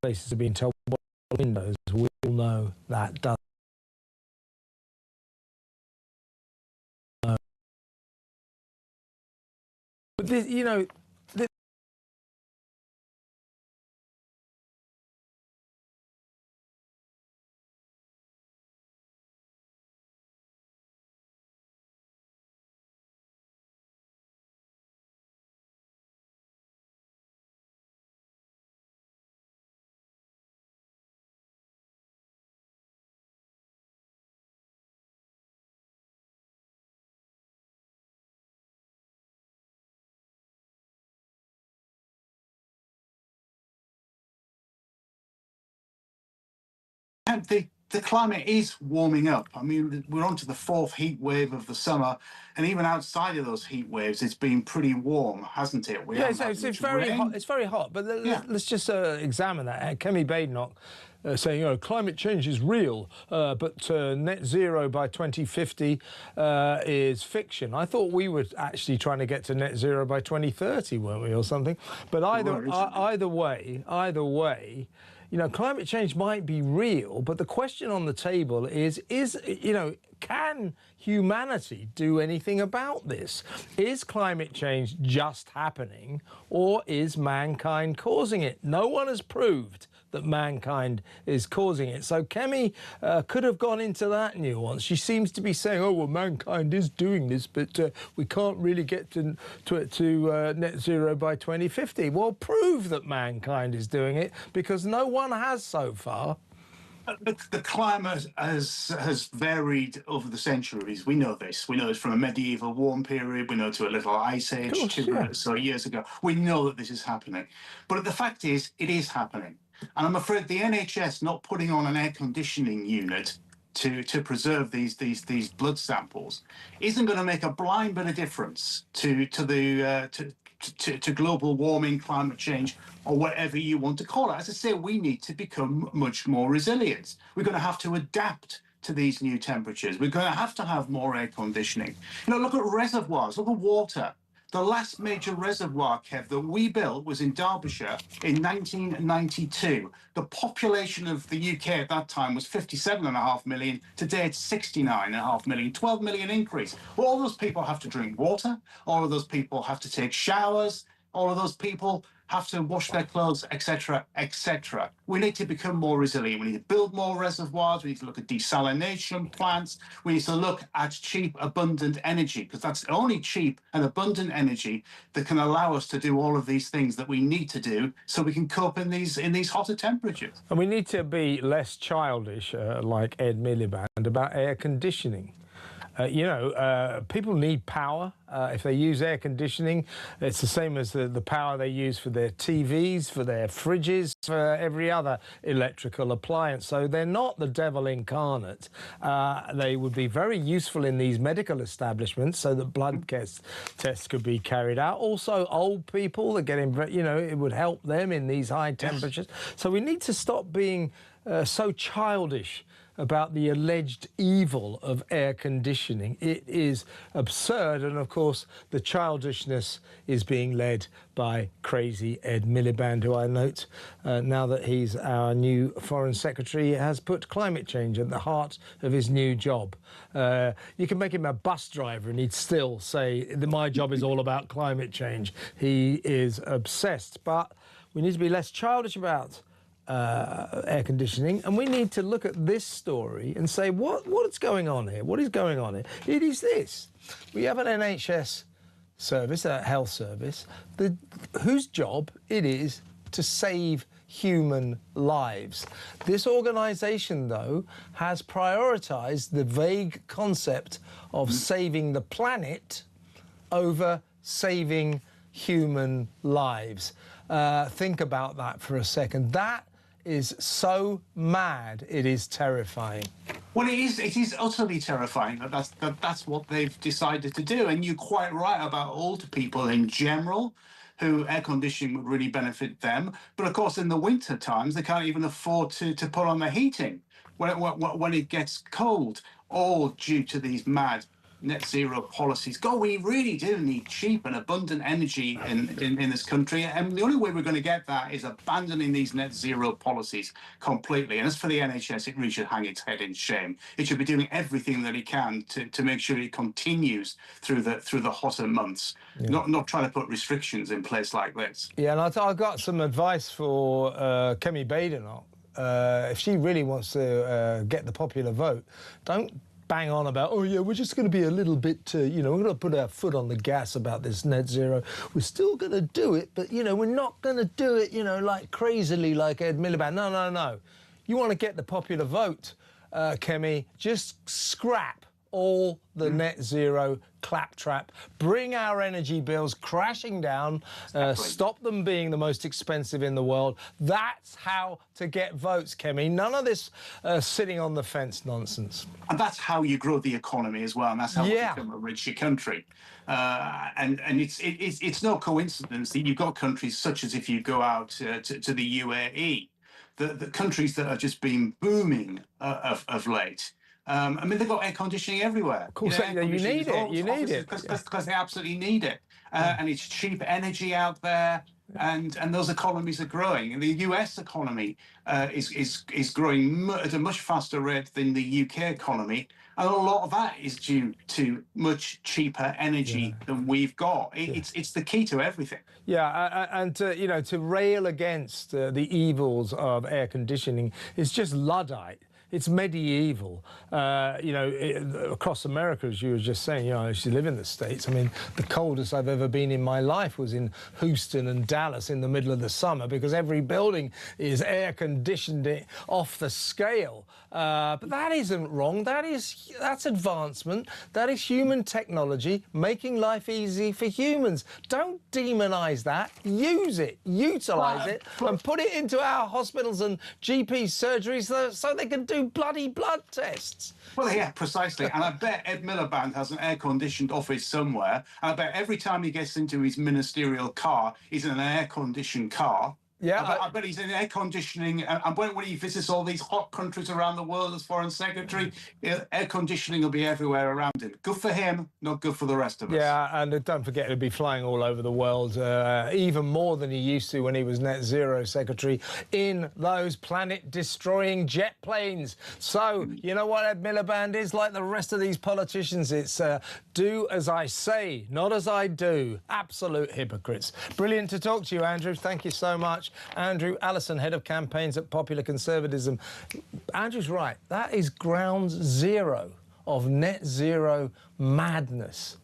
places are being told windows. We all know that does. But this, you know, The climate is warming up. I mean, we're on to the 4th heat wave of the summer, and even outside of those heat waves, it's been pretty warm, hasn't it? Yeah, it's very hot. It's very hot. But let's just examine that. Kemi Badenoch saying, climate change is real, but net zero by 2050 is fiction. I thought we were actually trying to get to net zero by 2030, weren't we, or something? But either way. Climate change might be real, but the question on the table is can humanity do anything about this? Is climate change just happening, or is mankind causing it? No one has proved that mankind is causing it. So Kemi could have gone into that nuance. She seems to be saying, oh, well, mankind is doing this, but we can't really get to net zero by 2050. Well, prove that mankind is doing it, because no one has so far. The climate has varied over the centuries. We know this. We know this from a medieval warm period. We know to a little ice age so years ago. We know that this is happening. But the fact is, it is happening. And I'm afraid the NHS not putting on an air conditioning unit to preserve these blood samples isn't going to make a blind bit of difference to global warming, climate change, or whatever you want to call it. As I say, we need to become much more resilient. We're going to have to adapt to these new temperatures. We're going to have more air conditioning. Look at reservoirs, look at water. The last major reservoir, Kev, that we built was in Derbyshire in 1992. The population of the UK at that time was 57.5 million. Today it's 69.5 million, 12 million increase. Well, all those people have to drink water. All of those people have to take showers. All of those people have to wash their clothes, etc., etc. We need to become more resilient. We need to build more reservoirs. We need to look at desalination plants. We need to look at cheap, abundant energy, because that's only cheap and abundant energy that can allow us to do all of these things that we need to do so we can cope in these hotter temperatures. And we need to be less childish, like Ed Miliband, about air conditioning. People need power. If they use air conditioning, it's the same as the power they use for their TVs, for their fridges, for every other electrical appliance. So they're not the devil incarnate. They would be very useful in these medical establishments so that blood tests could be carried out. Also, old people that get it would help them in these high temperatures. So we need to stop being so childish about the alleged evil of air conditioning. It is absurd, and of course the childishness is being led by crazy Ed Miliband, who I note, now that he's our new Foreign Secretary, has put climate change at the heart of his new job. You can make him a bus driver and he'd still say, my job is all about climate change. He is obsessed, but we need to be less childish about air conditioning, and we need to look at this story and say what's going on here? What is going on here? It is this. We have an NHS service, a health service, whose job it is to save human lives. This organisation, though, has prioritised the vague concept of saving the planet over saving human lives. Think about that for a second. That is so mad, it is terrifying. Well, it is utterly terrifying that's what they've decided to do. And you're quite right about older people in general, who air conditioning would really benefit them. But of course, in the winter times, they can't even afford to put on the heating when it gets cold, all due to these mad net zero policies. God, we really do need cheap and abundant energy in this country, and the only way we're going to get that is abandoning these net zero policies completely. And as for the NHS, it really should hang its head in shame. It should be doing everything that it can to make sure it continues through the hotter months, not trying to put restrictions in place like this. Yeah, and I've got some advice for Kemi Badenoch. If she really wants to get the popular vote, don't bang on about, oh yeah, we're just going to be a little bit, we're going to put our foot on the gas about this net zero. We're still going to do it, but, we're not going to do it, like crazily like Ed Miliband. No. You want to get the popular vote, Kemi, just scrap all the net zero claptrap, bring our energy bills crashing down, stop them being the most expensive in the world. That's how to get votes, Kemi. None of this sitting on the fence nonsense. And that's how you grow the economy as well, and that's how we become a richer country. And it's no coincidence that you've got countries such as, if you go out to the UAE, the countries that have just been booming of late. I mean, they've got air conditioning everywhere. Of course, you need it. You need it because they absolutely need it, and it's cheap energy out there, and those economies are growing. And the US economy is growing at a much faster rate than the UK economy, and a lot of that is due to much cheaper energy than we've got. It's the key to everything. Yeah, and you know, to rail against the evils of air conditioning is just Luddite. It's medieval. You know, across America, as you were just saying, you know, I used to live in the States. I mean, the coldest I've ever been in my life was in Houston and Dallas in the middle of the summer, because every building is air conditioned off the scale. But that isn't wrong. That's advancement. That is human technology making life easy for humans. Don't demonize that. Use it, utilize it, and put it into our hospitals and GP surgeries so they can do bloody blood tests. Well, yeah, precisely. And I bet Ed Miliband has an air-conditioned office somewhere. And I bet every time he gets into his ministerial car, he's in an air-conditioned car. Yeah, I bet he's in air conditioning. And when he visits all these hot countries around the world as foreign secretary, air conditioning will be everywhere around him. Good for him, not good for the rest of us. Yeah, and don't forget he'll be flying all over the world, even more than he used to when he was net zero secretary, in those planet-destroying jet planes. So, you know what Ed Miliband is like the rest of these politicians? It's do as I say, not as I do. Absolute hypocrites. Brilliant to talk to you, Andrew. Thank you so much. Andrew Allison, head of campaigns at Popular Conservatism. Andrew's right. That is ground zero of net zero madness.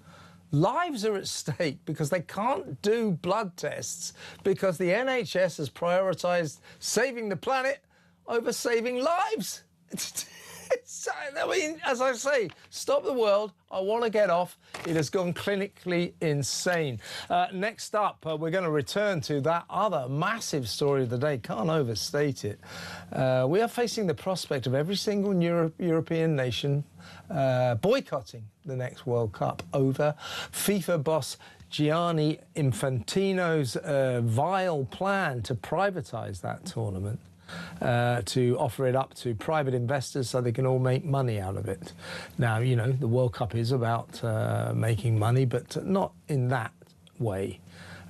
Lives are at stake because they can't do blood tests because the NHS has prioritised saving the planet over saving lives. I mean, as I say, stop the world. I want to get off. It has gone clinically insane. Next up, we're going to return to that other massive story of the day. Can't overstate it. We are facing the prospect of every single European nation boycotting the next World Cup over FIFA boss Gianni Infantino's vile plan to privatise that tournament. To offer it up to private investors so they can all make money out of it. Now, you know, the World Cup is about making money, but not in that way.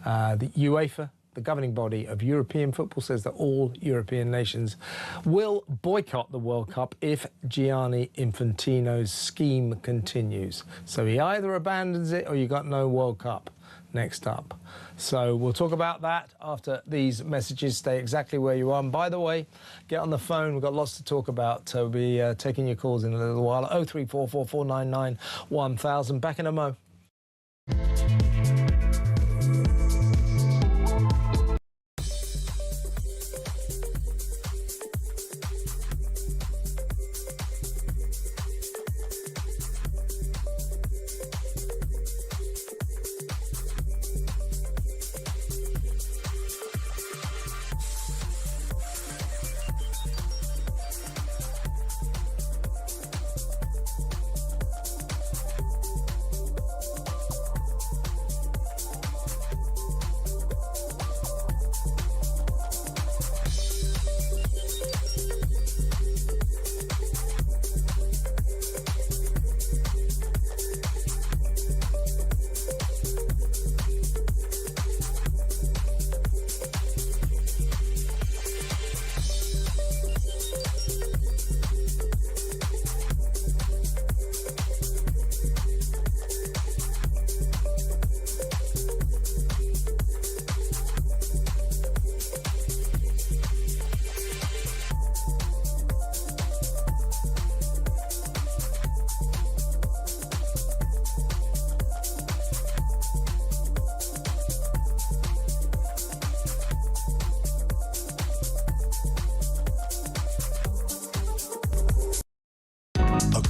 The UEFA, the governing body of European football, says that all European nations will boycott the World Cup if Gianni Infantino's scheme continues. So he either abandons it or you got no World Cup. Next up. So we'll talk about that after these messages. Stay exactly where you are. And by the way, get on the phone. We've got lots to talk about. We'll be taking your calls in a little while. 0344499 1000. Back in a mo.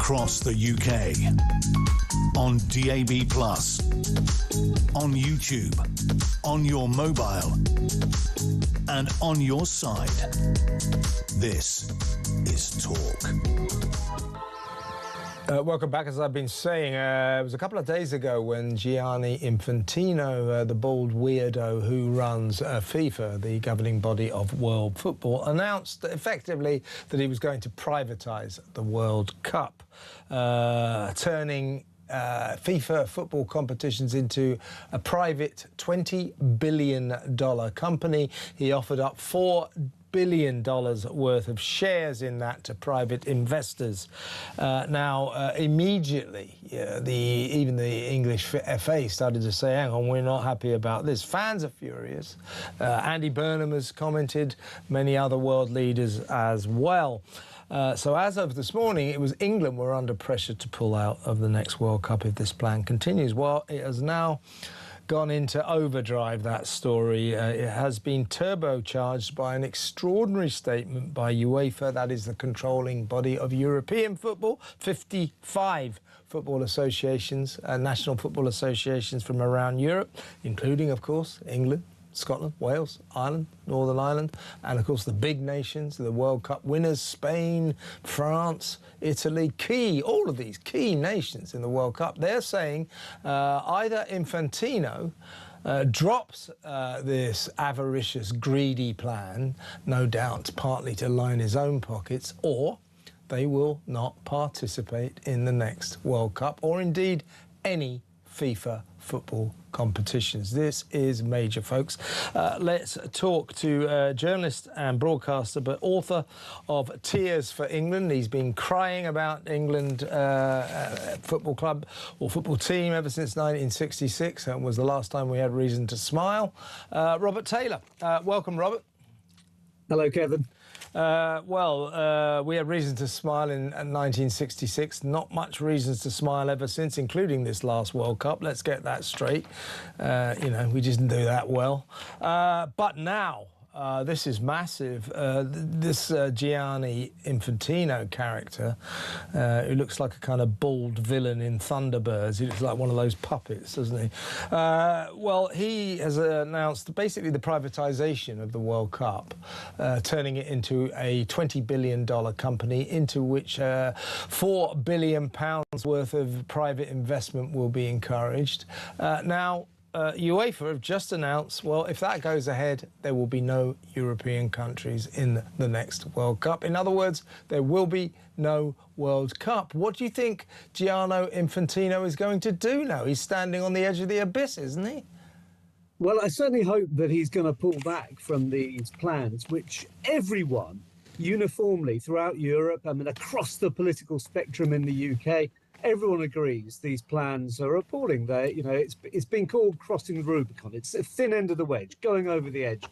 across the UK. On DAB+, on YouTube, on your mobile, and on your side. This is Talk. Welcome back. As I've been saying, it was a couple of days ago when Gianni Infantino, the bald weirdo who runs FIFA, the governing body of world football, announced effectively that he was going to privatise the World Cup, turning FIFA football competitions into a private $20 billion company. He offered up $4 billion worth of shares in that to private investors. Immediately, even the English FA started to say, hang on, we're not happy about this. Fans are furious. Andy Burnham has commented, many other world leaders as well. So as of this morning, it was England were under pressure to pull out of the next World Cup if this plan continues. Well, it has now gone into overdrive, that story. It has been turbocharged by an extraordinary statement by UEFA, that is the controlling body of European football. 55 football associations, national football associations from around Europe, including, of course, England, Scotland, Wales, Ireland, Northern Ireland, and of course the big nations, the World Cup winners, Spain, France, Italy, all of these key nations in the World Cup. They're saying either Infantino drops this avaricious, greedy plan, no doubt partly to line his own pockets, or they will not participate in the next World Cup, or indeed any FIFA football competitions. This is major, folks. Let's talk to journalist and broadcaster, but author of Tears for England. He's been crying about England football club or football team ever since 1966. That was the last time we had reason to smile. Robert Taylor. Welcome, Robert. Hello, Kevin. We had reason to smile in 1966. Not much reasons to smile ever since, including this last World Cup. Let's get that straight. We didn't do that well. But now, this is massive. This Gianni Infantino character, who looks like a kind of bald villain in Thunderbirds. He looks like one of those puppets, doesn't he? He has announced basically the privatisation of the World Cup, turning it into a $20 billion company into which £4 billion worth of private investment will be encouraged. UEFA have just announced, well, if that goes ahead, there will be no European countries in the next World Cup. In other words, there will be no World Cup. What do you think Gianni Infantino is going to do now? He's standing on the edge of the abyss, isn't he? Well, I certainly hope that he's going to pull back from these plans, which everyone uniformly throughout Europe, across the political spectrum in the UK, everyone agrees these plans are appalling. It's been called crossing the Rubicon. It's a thin end of the wedge, going over the edge.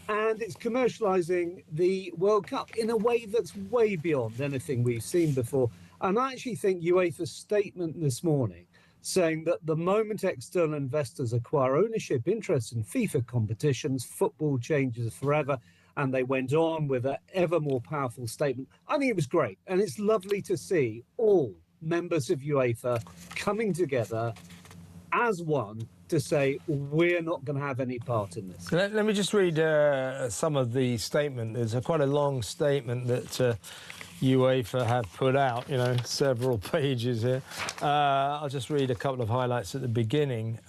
And it's commercialising the World Cup in a way that's way beyond anything we've seen before. And I actually think UEFA's statement this morning, saying that the moment external investors acquire ownership interest in FIFA competitions, football changes forever. And they went on with an ever more powerful statement. I think it was great. And it's lovely to see all members of UEFA coming together as one to say we're not going to have any part in this. Let me just read some of the statement. There's quite a long statement that UEFA have put out, several pages here. I'll just read a couple of highlights at the beginning.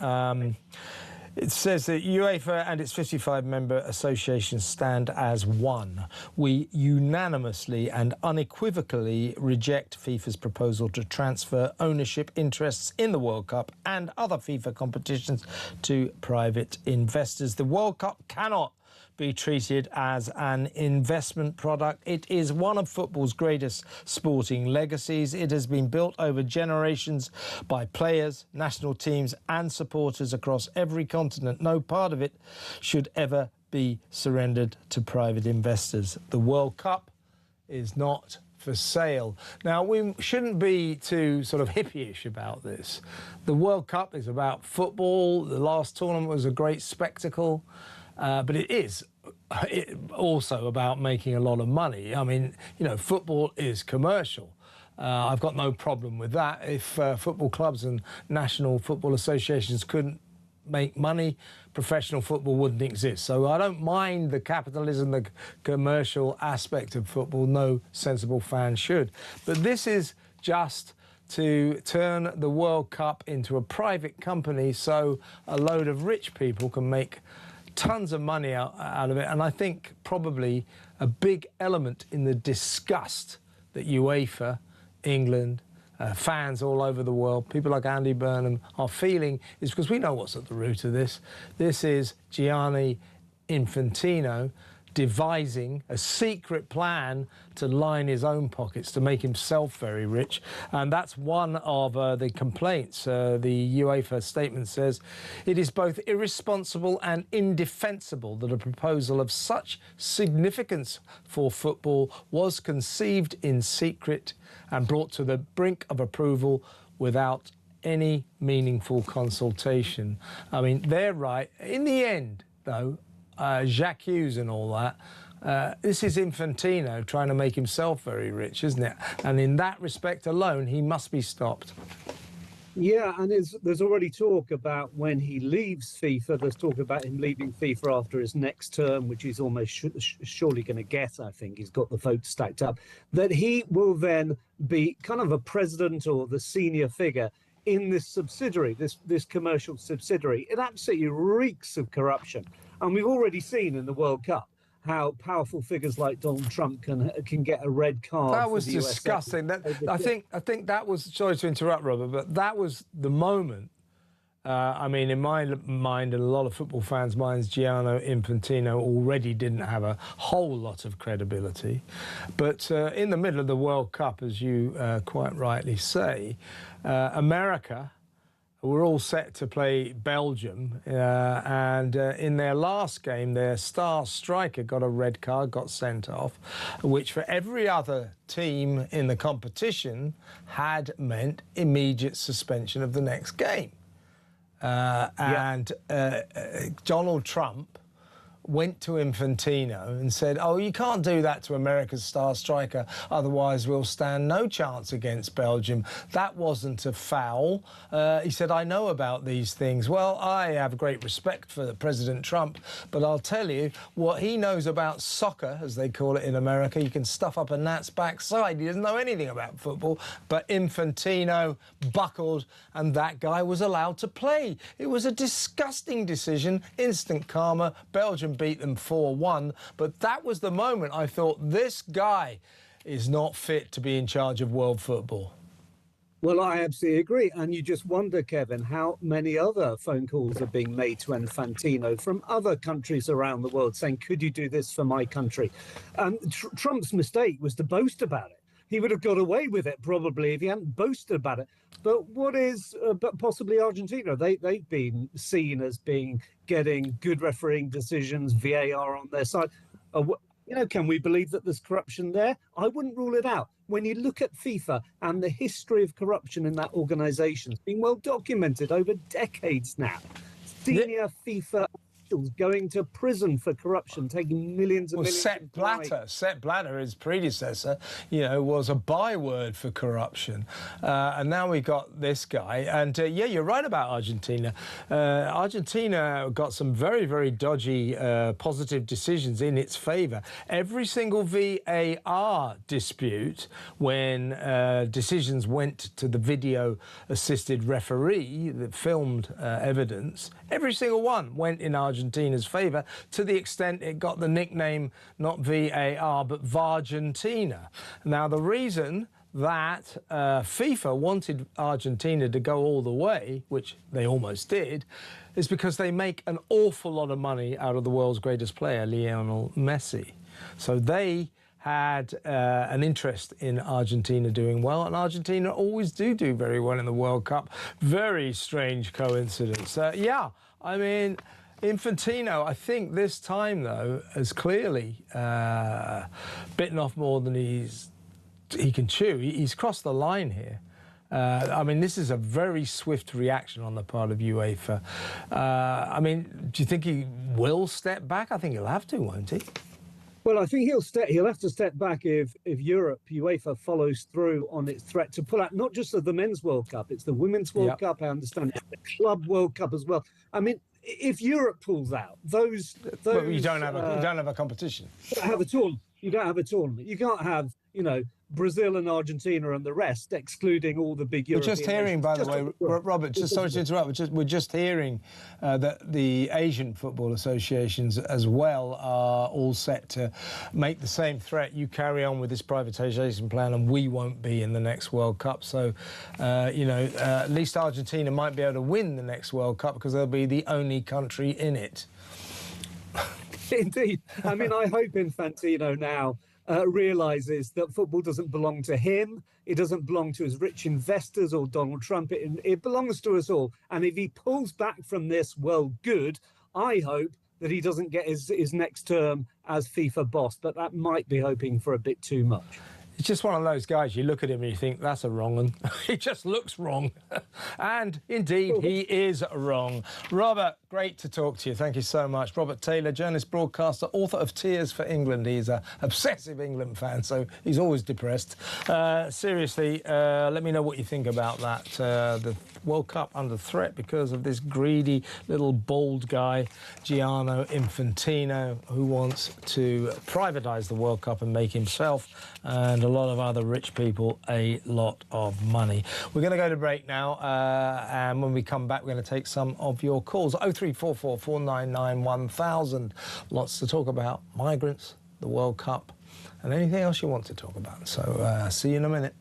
It says that UEFA and its 55 member associations stand as one. We unanimously and unequivocally reject FIFA's proposal to transfer ownership interests in the World Cup and other FIFA competitions to private investors. The World Cup cannot be treated as an investment product. It is one of football's greatest sporting legacies. It has been built over generations by players, national teams and supporters across every continent. No part of it should ever be surrendered to private investors. The World Cup is not for sale. Now, we shouldn't be too sort of hippie-ish about this. The World Cup is about football. The last tournament was a great spectacle. But it is also about making a lot of money. Football is commercial. I've got no problem with that. If football clubs and national football associations couldn't make money, professional football wouldn't exist. So I don't mind the capitalism, the commercial aspect of football. No sensible fan should. But this is just to turn the World Cup into a private company so a load of rich people can make tons of money out of it. And I think probably a big element in the disgust that UEFA, England, fans all over the world, people like Andy Burnham are feeling is because we know what's at the root of this. This is Gianni Infantino devising a secret plan to line his own pockets, to make himself very rich. And that's one of the complaints. The UEFA statement says, it is both irresponsible and indefensible that a proposal of such significance for football was conceived in secret and brought to the brink of approval without any meaningful consultation. I mean, they're right. In the end, though, Jacques Hughes and all that, this is Infantino trying to make himself very rich, isn't it? And in that respect alone, he must be stopped. Yeah, and there's already talk about when he leaves FIFA. There's talk about him leaving FIFA after his next term, which he's almost surely going to get, I think. He's got the votes stacked up. That he will then be kind of a president or the senior figure in this subsidiary, this commercial subsidiary. It absolutely reeks of corruption. And we've already seen in the World Cup how powerful figures like Donald Trump can get a red card. That was disgusting. I think that was, sorry to interrupt, Robert, but that was the moment. I mean, in my mind and a lot of football fans' minds, Gianni Infantino already didn't have a whole lot of credibility. But in the middle of the World Cup, as you quite rightly say, America were all set to play Belgium, and in their last game, their star striker got a red card, got sent off, which for every other team in the competition had meant immediate suspension of the next game. Donald Trump went to Infantino and said, oh, you can't do that to America's star striker, otherwise we'll stand no chance against Belgium. That wasn't a foul. He said, I know about these things. Well, I have great respect for President Trump, but I'll tell you what he knows about soccer, as they call it in America. You can stuff up a gnat's backside. He doesn't know anything about football. But Infantino buckled, and that guy was allowed to play. It was a disgusting decision, instant karma. Belgium beat them 4-1, but that was the moment I thought this guy is not fit to be in charge of world football. Well, I absolutely agree. And you just wonder, Kevin, how many other phone calls are being made to Infantino from other countries around the world saying, could you do this for my country? Trump's mistake was to boast about it. He would have got away with it probably if he hadn't boasted about it. But what is but possibly Argentina? They've been seen as getting good refereeing decisions, VAR on their side. Can we believe that there's corruption there? I wouldn't rule it out. When you look at FIFA and the history of corruption in that organisation, it's been well documented over decades now. Senior FIFA officials going to prison for corruption, taking millions and millions. Sepp Blatter, his predecessor, was a byword for corruption. And now we got this guy. And yeah, you're right about Argentina. Argentina got some very, very dodgy positive decisions in its favour. Every single VAR dispute, when decisions went to the video-assisted referee that filmed evidence, every single one went in Argentina's favour, to the extent it got the nickname not VAR but Vargentina. Now, the reason that FIFA wanted Argentina to go all the way, which they almost did, is because they make an awful lot of money out of the world's greatest player, Lionel Messi. So they had an interest in Argentina doing well, and Argentina always do very well in the World Cup. Very strange coincidence. Yeah, I mean, Infantino, I think this time, though, has clearly bitten off more than he can chew. He's crossed the line here. I mean, this is a very swift reaction on the part of UEFA. I mean, do you think he will step back? I think he'll have to, won't he? Well, I think he'll have to step back if Europe, UEFA, follows through on its threat to pull out not just of the Men's World Cup, it's the Women's World Cup. I understand it's the Club World Cup as well. I mean, if Europe pulls out, those well, you don't have a competition. You don't have a tournament. You don't have a tournament. You can't have, you know, Brazil and Argentina and the rest, excluding all the big European We're just hearing, by the way, Robert, just sorry to interrupt, we're just hearing that the Asian football associations as well are all set to make the same threat. You carry on with this privatisation plan and we won't be in the next World Cup. So, you know, at least Argentina might be able to win the next World Cup because they'll be the only country in it. Indeed. I mean, I hope Infantino now realises that football doesn't belong to him. It doesn't belong to his rich investors or Donald Trump. It belongs to us all. And if he pulls back from this, well, good. I hope that he doesn't get his next term as FIFA boss, but that might be hoping for a bit too much. He's just one of those guys, you look at him and you think, that's a wrong one. He just looks wrong. And indeed, he is wrong. Robert, great to talk to you. Thank you so much. Robert Taylor, journalist, broadcaster, author of Tears for England. He's an obsessive England fan, so he's always depressed. Seriously, let me know what you think about that. The World Cup under threat because of this greedy little bald guy, Gianni Infantino, who wants to privatise the World Cup and make himself and a lot of other rich people a lot of money. We're going to go to break now, and when we come back, we're going to take some of your calls. 0344 499 1000. Lots to talk about. Migrants, the World Cup, and anything else you want to talk about. So see you in a minute.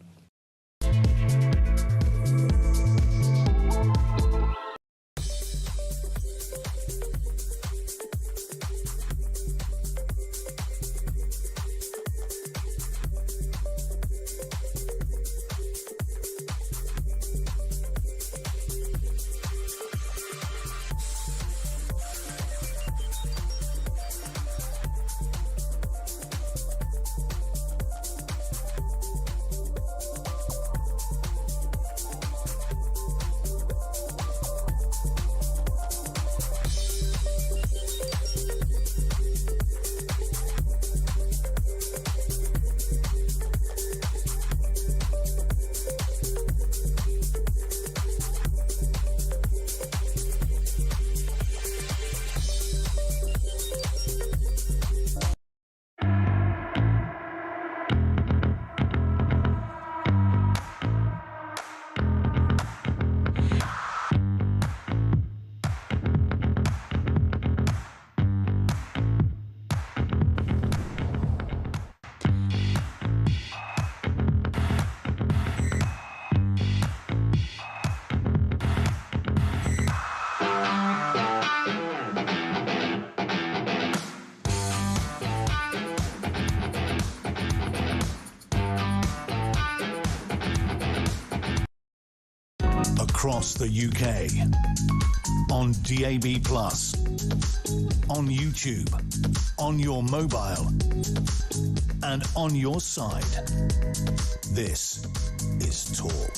Across the UK, on DAB+, on YouTube, on your mobile, and on your side. This is Talk.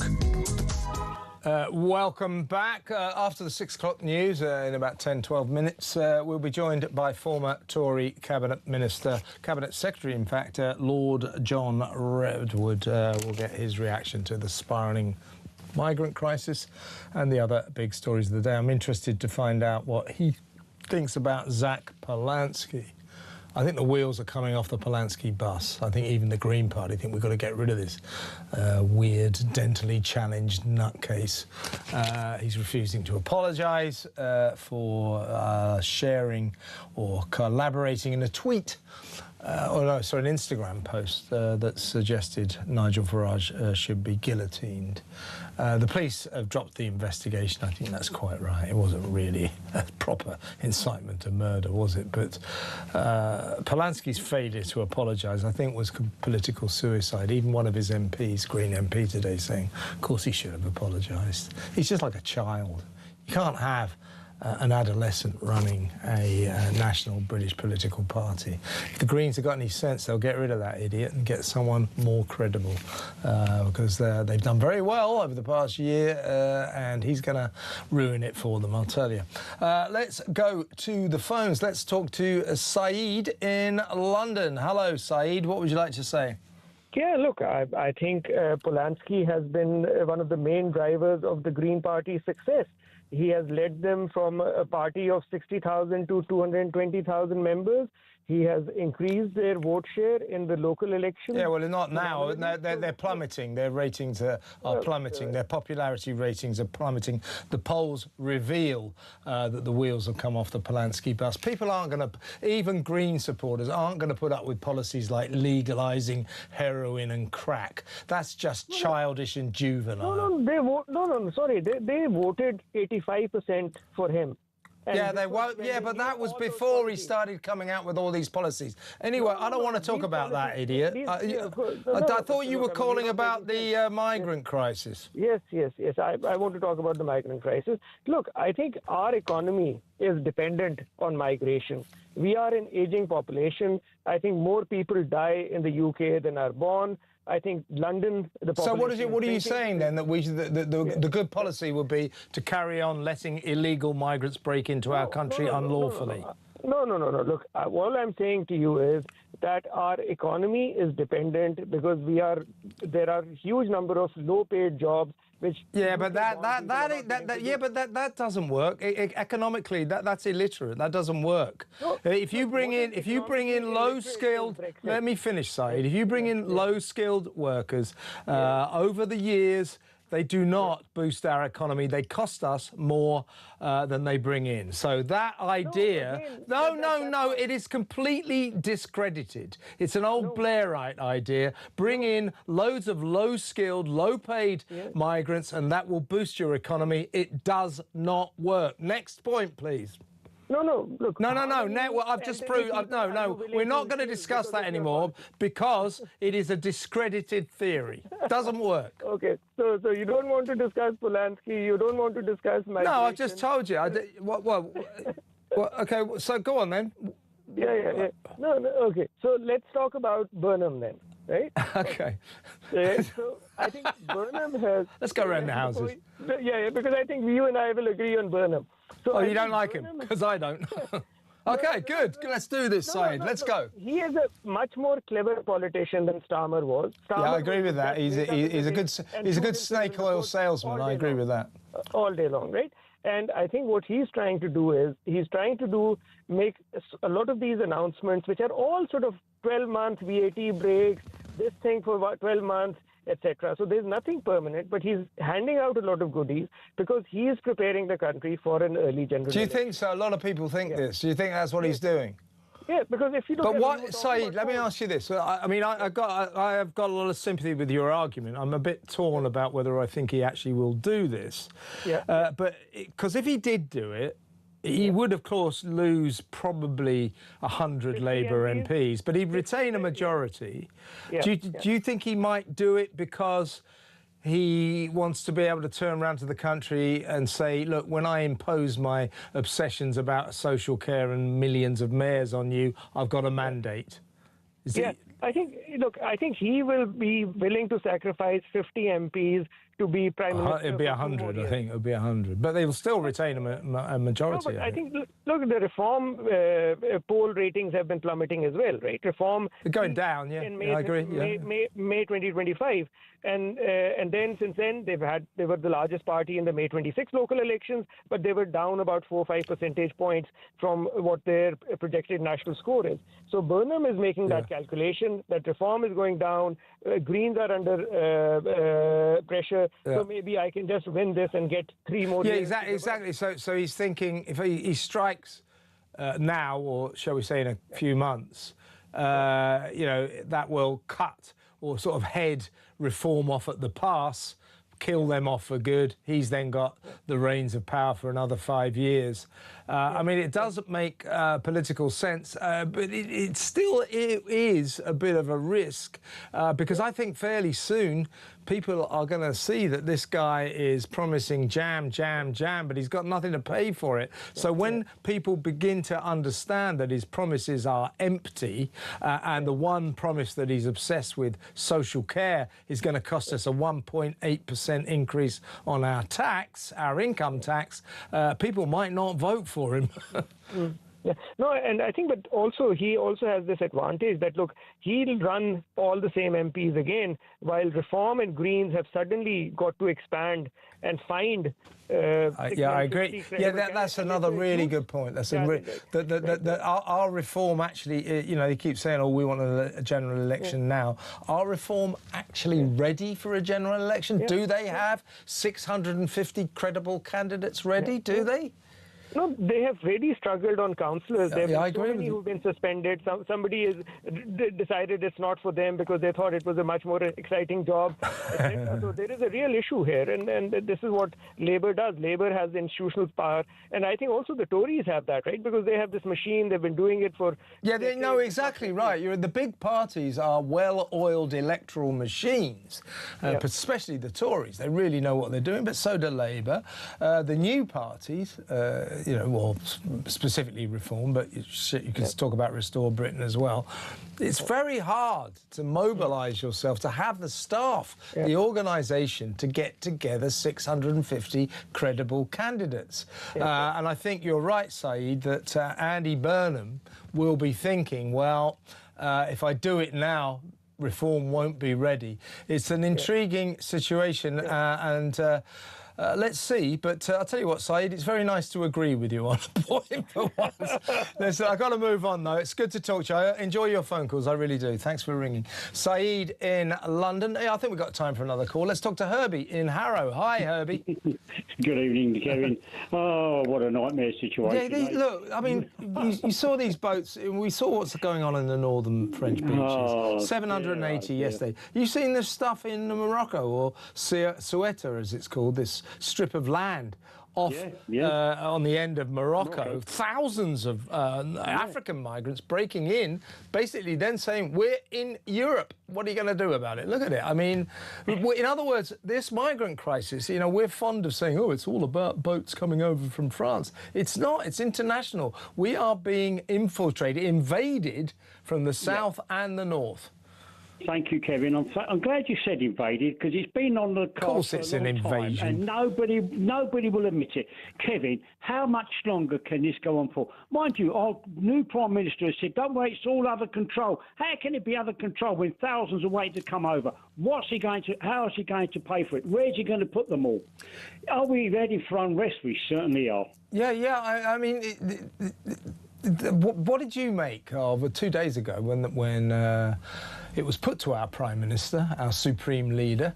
Welcome back. After the 6 o'clock news, in about 10-12 minutes, we'll be joined by former Tory Cabinet Minister, Cabinet Secretary, in fact, Lord John Redwood. We'll get his reaction to the spiralling migrant crisis and the other big stories of the day. I'm interested to find out what he thinks about Zach Polanski. I think the wheels are coming off the Polanski bus. I think even the Green Party think we've got to get rid of this weird, dentally challenged nutcase. He's refusing to apologise for sharing or collaborating in a tweet. An Instagram post that suggested Nigel Farage should be guillotined. The police have dropped the investigation. I think that's quite right. It wasn't really a proper incitement to murder, was it? But Polanski's failure to apologise, I think, was political suicide. Even one of his MPs, Green MP today, saying, of course he should have apologised. He's just like a child. You can't have an adolescent running a national British political party. If the Greens have got any sense, they'll get rid of that idiot and get someone more credible, because they've done very well over the past year, and he's going to ruin it for them, I'll tell you. Let's go to the phones. Let's talk to Saeed in London. Hello, Saeed. What would you like to say? Yeah, look, I think Polanski has been one of the main drivers of the Green Party's success. He has led them from a party of 60,000 to 220,000 members. He has increased their vote share in the local elections. Yeah, well, not now. They're plummeting. Their ratings are plummeting. Their popularity ratings are plummeting. The polls reveal that the wheels have come off the Polanski bus. People aren't going to, even Green supporters, aren't going to put up with policies like legalising heroin and crack. That's just childish and juvenile. Sorry. They voted 85% for him. And yeah, they won't. Yeah, but that was before he started coming out with all these policies. Anyway, I don't want to talk about that, idiot. I thought you were calling about the migrant crisis. Yes. I want to talk about the migrant crisis. Look, I think our economy is dependent on migration. We are an aging population. I think more people die in the UK than are born. I think London, the population... So what are you saying then, that the good policy would be to carry on letting illegal migrants break into our country unlawfully? No. Look, all I'm saying to you is that our economy is dependent because there are a huge number of low-paid jobs which... Yeah, but that doesn't work. Economically, that's illiterate. That doesn't work. No, if you bring in low-skilled... Let me finish, Saeed. If you bring in low-skilled workers, over the years... They do not boost our economy. They cost us more than they bring in. So that idea... No, it is completely discredited. It's an old Blairite idea. Bring in loads of low-skilled, low-paid migrants, and that will boost your economy. It does not work. Next point, please. No, look... No, I've just proved... No, we're not going to discuss that anymore because it is a discredited theory. It doesn't work. Okay, so you don't want to discuss Polanski, you don't want to discuss migration... No, I've just told you. Okay, so go on then. Yeah. No, okay. So let's talk about Burnham then, right? Okay. So I think Burnham has... Let's go around the houses. Yeah, because I think you and I will agree on Burnham. So you don't like him? Because I don't. Okay, good. Let's do this, Saeed. Let's go. He is a much more clever politician than Starmer was. Yeah, I agree with that. He's a good snake oil salesman. I agree with that. All day long, right? And I think what he's trying to do is make a lot of these announcements, which are all sort of 12-month VAT breaks, this thing for 12 months, etc. So there's nothing permanent, but he's handing out a lot of goodies because he is preparing the country for an early general election. Do you think so? A lot of people think this. Do you think that's what he's doing? Yeah, because if you look But what, Saeed, let me ask you this. I mean, I have got a lot of sympathy with your argument. I'm a bit torn about whether I think he actually will do this. Yeah. But because if he did do it, he would, of course, lose probably 100 Labour MPs, but he'd retain a majority. Yeah. Do you think he might do it because he wants to be able to turn around to the country and say, look, when I impose my obsessions about social care and millions of mayors on you, I've got a mandate? I think he will be willing to sacrifice 50 MPs to be Prime Minister. It'd be 100, I think. It would be 100. But they will still retain a majority. No, but I think, look, the Reform poll ratings have been plummeting as well, right? Reform... They're going down, yeah. I agree. May 2025. And then since then, they were the largest party in the May 26 local elections, but they were down about 4 or 5 percentage points from what their projected national score is. So Burnham is making that calculation, that Reform is going down, Greens are under pressure, so maybe I can just win this and get 3 more years. Yeah, exactly. So he's thinking if he strikes now, or shall we say in a few months, that will cut or sort of head Reform off at the pass, kill them off for good. He's then got the reins of power for another 5 years. I mean, it doesn't make political sense, but it still is a bit of a risk because I think fairly soon people are going to see that this guy is promising jam, but he's got nothing to pay for it. So when people begin to understand that his promises are empty and the one promise that he's obsessed with, social care, is going to cost us a 1.8% increase on our tax, our income tax, people might not vote for him. Yeah, no, and I think, but also he also has this advantage that, look, he'll run all the same MPs again, while Reform and Greens have suddenly got to expand and find. Yeah, I agree. Yeah, that's another really good point. That's our Reform actually, you know, they keep saying, oh, we want a general election now. Are Reform actually ready for a general election? Yeah. Do they have 650 credible candidates ready? Do they? No, they have really struggled on councillors. There have been so many who've been suspended. Somebody has decided it's not for them because they thought it was a much more exciting job. So there is a real issue here, and this is what Labour does. Labour has the institutional power, and I think also the Tories have that, right? Because they have this machine. They've been doing it for... Yeah, they know exactly right. The big parties are well-oiled electoral machines, especially the Tories. They really know what they're doing, but so do Labour. The new parties... you know, well, specifically Reform, but you can talk about Restore Britain as well. It's very hard to mobilise yourself, to have the staff, the organisation, to get together 650 credible candidates. And I think you're right, Saeed, that Andy Burnham will be thinking, well, if I do it now, Reform won't be ready. It's an intriguing situation, and let's see. But I'll tell you what, Saeed, it's very nice to agree with you on a point for once. Listen, I've got to move on, though. It's good to talk to you. I enjoy your phone calls. I really do. Thanks for ringing. Saeed in London. Yeah, I think we've got time for another call. Let's talk to Herbie in Harrow. Hi, Herbie. Good evening, Kevin. Oh, what a nightmare situation. Yeah, look, I mean, you saw these boats. We saw what's going on in the northern French beaches. 780 yesterday. You seen this stuff in Morocco, or Ceuta, as it's called, this strip of land off on the end of Morocco. Thousands of African migrants breaking in, basically then saying, we're in Europe. What are you going to do about it? Look at it. I mean, in other words, this migrant crisis, you know, we're fond of saying, oh, it's all about boats coming over from France. It's not. It's international. We are being infiltrated, invaded from the south and the north. Thank you, Kevin. I'm glad you said invaded, because it's been on the cards for a long time, and nobody will admit it. Kevin, how much longer can this go on for? Mind you, our new Prime Minister has said, don't worry, it's all under control. How can it be under control when thousands are waiting to come over? How is he going to pay for it? Where's he going to put them all? Are we ready for unrest? We certainly are. Yeah. I mean... What did you make of 2 days ago when it was put to our Prime Minister, our supreme leader,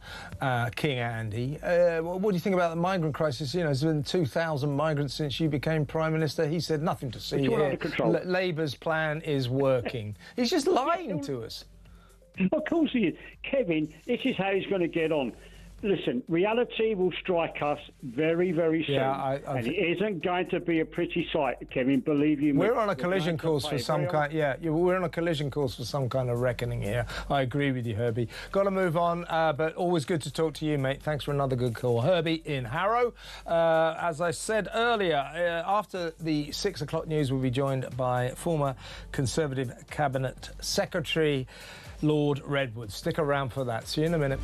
King Andy? What do you think about the migrant crisis? You know, there's been 2,000 migrants since you became Prime Minister. He said nothing to see here. Labour's plan is working. He's just lying to us. Of course he is. Kevin, this is how he's going to get on. Listen, reality will strike us very, very soon. And it isn't going to be a pretty sight, Kevin, believe you me. We're on a collision course for some kind... we're on a collision course for some kind of reckoning here. I agree with you, Herbie. Got to move on, but always good to talk to you, mate. Thanks for another good call. Herbie in Harrow. As I said earlier, after the 6 o'clock news, we'll be joined by former Conservative Cabinet Secretary, Lord Redwood. Stick around for that. See you in a minute.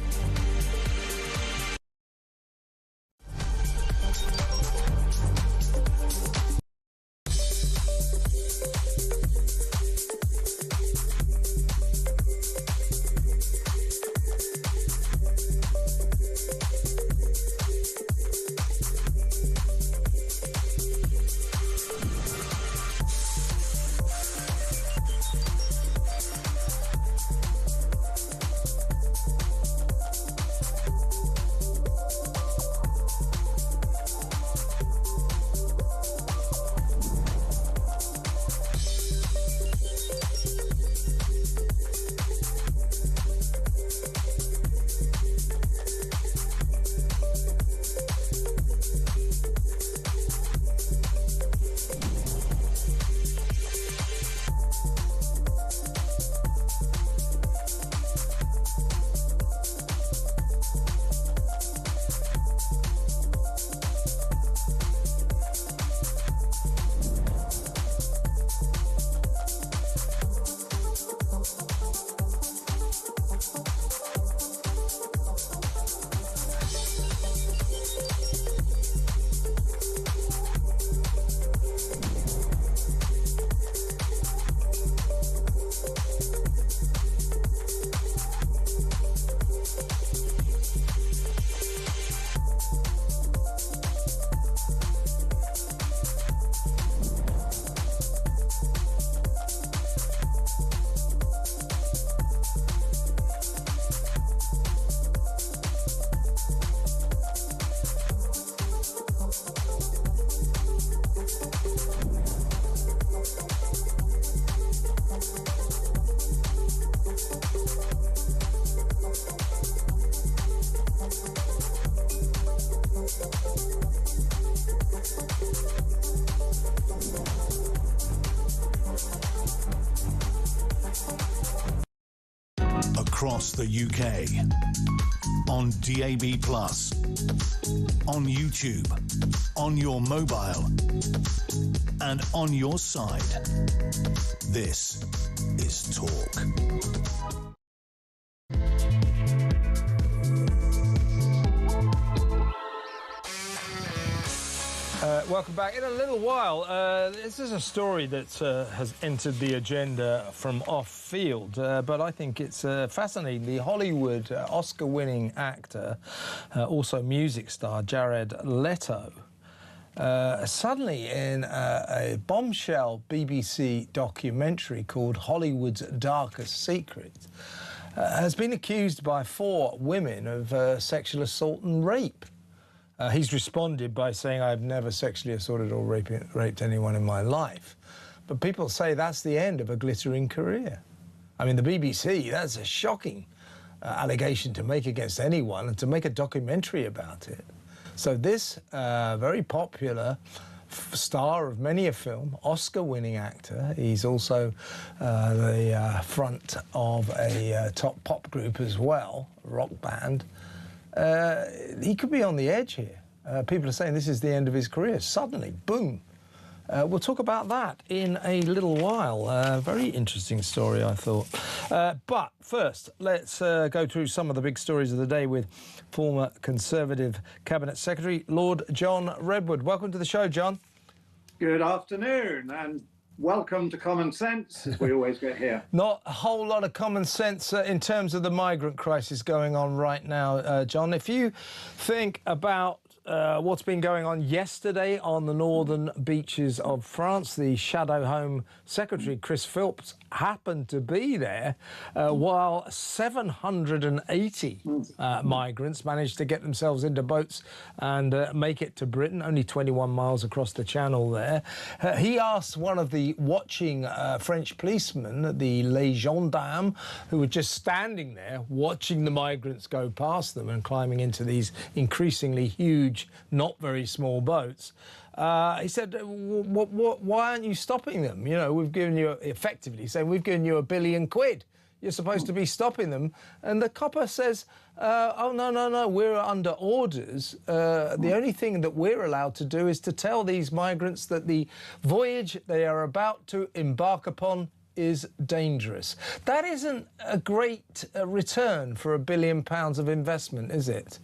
across the UK. On DAB+, on YouTube, on your mobile, and on your side. This is Talk. Welcome back. In a little while, this is a story that has entered the agenda from off-field, but I think it's fascinating. The Hollywood Oscar-winning actor, also music star, Jared Leto, suddenly in a bombshell BBC documentary called Hollywood's Darkest Secret, has been accused by 4 women of sexual assault and rape. He's responded by saying, I've never sexually assaulted or raped anyone in my life. But people say that's the end of a glittering career. I mean, the BBC, that's a shocking allegation to make against anyone, and to make a documentary about it. So this very popular star of many a film, Oscar-winning actor, he's also the front of a top pop group as well, a rock band. He could be on the edge here. People are saying this is the end of his career. Suddenly, boom. We'll talk about that in a little while. Very interesting story, I thought. But first, let's go through some of the big stories of the day with former Conservative Cabinet Secretary, Lord John Redwood. Welcome to the show, John. Good afternoon, and welcome to Common Sense, as we always get here. Not a whole lot of common sense in terms of the migrant crisis going on right now, John. If you think about what's been going on yesterday on the northern beaches of France, the Shadow Home Secretary, Chris Philps, happened to be there while 780 migrants managed to get themselves into boats and make it to Britain, only 21 miles across the channel there. He asked one of the watching French policemen, the Les Gendarmes, who were just standing there watching the migrants go past them and climbing into these increasingly huge, not very small boats. He said, why aren't you stopping them? You know, we've given you, effectively saying, we've given you £1 billion. You're supposed to be stopping them. And the copper says, oh, no, we're under orders. The only thing that we're allowed to do is to tell these migrants that the voyage they are about to embark upon is dangerous. That isn't a great return for £1 billion of investment, is it?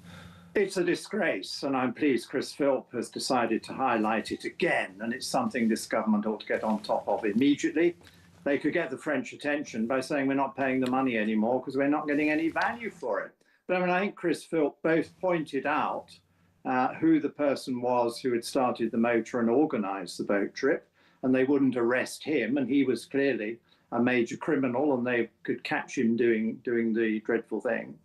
It's a disgrace, and I'm pleased Chris Philp has decided to highlight it again, and it's something this government ought to get on top of immediately. They could get the French attention by saying we're not paying the money anymore because we're not getting any value for it. But I mean, I think Chris Philp both pointed out who the person was who had started the motor and organised the boat trip, and they wouldn't arrest him, and he was clearly a major criminal, and they could catch him doing the dreadful thing.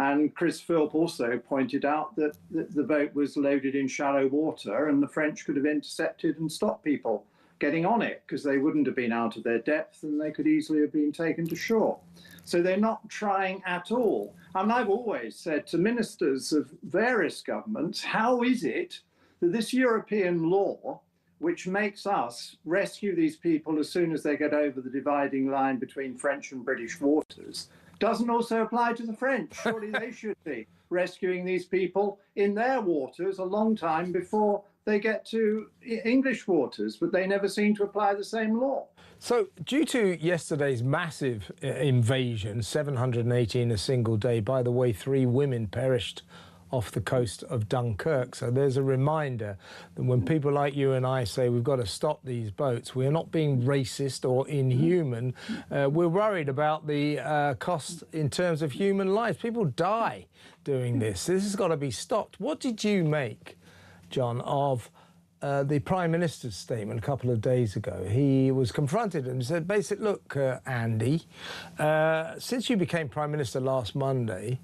And Chris Philp also pointed out that the boat was loaded in shallow water, and the French could have intercepted and stopped people getting on it because they wouldn't have been out of their depth and they could easily have been taken to shore. So they're not trying at all. And I've always said to ministers of various governments, how is it that this European law, which makes us rescue these people as soon as they get over the dividing line between French and British waters, doesn't also apply to the French? Surely they should be rescuing these people in their waters a long time before they get to English waters, but they never seem to apply the same law. So, due to yesterday's massive invasion, 780 in a single day, by the way, 3 women perished off the coast of Dunkirk. So there's a reminder that when people like you and I say we've got to stop these boats, we're not being racist or inhuman. We're worried about the cost in terms of human lives. People die doing this. This has got to be stopped. What did you make, John, of the Prime Minister's statement a couple of days ago? He was confronted and said, basically, look, Andy, since you became Prime Minister last Monday,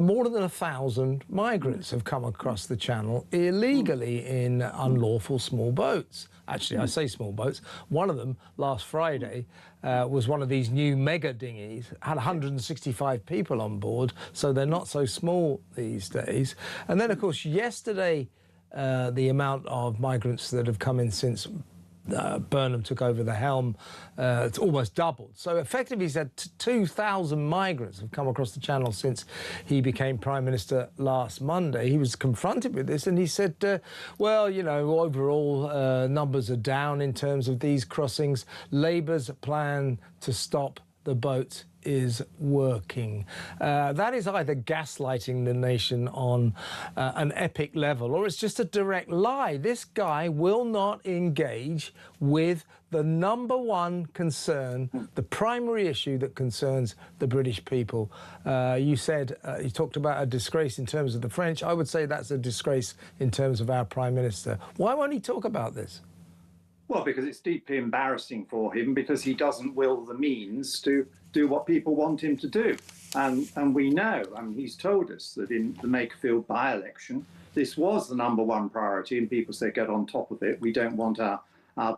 more than 1,000 migrants have come across the channel illegally in unlawful small boats. Actually, I say small boats. One of them, last Friday, was one of these new mega dinghies, had 165 people on board, so they're not so small these days. And then, of course, yesterday, the amount of migrants that have come in since Burnham took over the helm, it's almost doubled. So effectively, he said 2,000 migrants have come across the channel since he became Prime Minister last Monday. He was confronted with this and he said, well, you know, overall numbers are down in terms of these crossings. Labour's plan to stop the boats is working. That is either gaslighting the nation on an epic level, or it's just a direct lie. This guy will not engage with the #1 concern, the primary issue that concerns the British people. You said, you talked about a disgrace in terms of the French. I would say that's a disgrace in terms of our Prime Minister. Why won't he talk about this? Well, because it's deeply embarrassing for him, because he doesn't will the means to do what people want him to do. And we know, I mean, he's told us that in the Makerfield by-election, this was the #1 priority, and people say get on top of it. We don't want our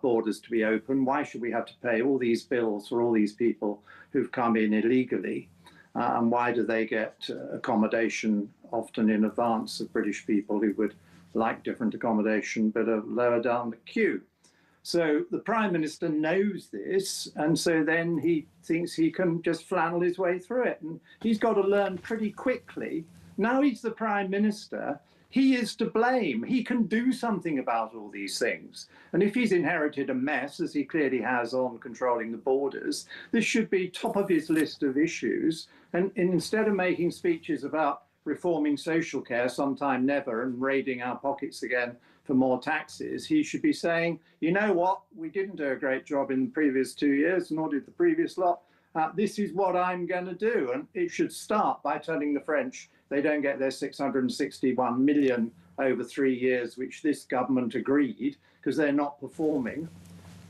borders to be open. Why should we have to pay all these bills for all these people who've come in illegally? And why do they get accommodation often in advance of British people who would like different accommodation but are lower down the queue? So the Prime Minister knows this, and so then he thinks he can just flannel his way through it. And he's got to learn pretty quickly. Now he's the Prime Minister, he is to blame. He can do something about all these things. And if he's inherited a mess, as he clearly has on controlling the borders, this should be top of his list of issues. And instead of making speeches about reforming social care sometime never and raiding our pockets again for more taxes, he should be saying, you know what, we didn't do a great job in the previous 2 years, nor did the previous lot. This is what I'm going to do. And it should start by telling the French they don't get their 661 million over 3 years, which this government agreed, because they're not performing.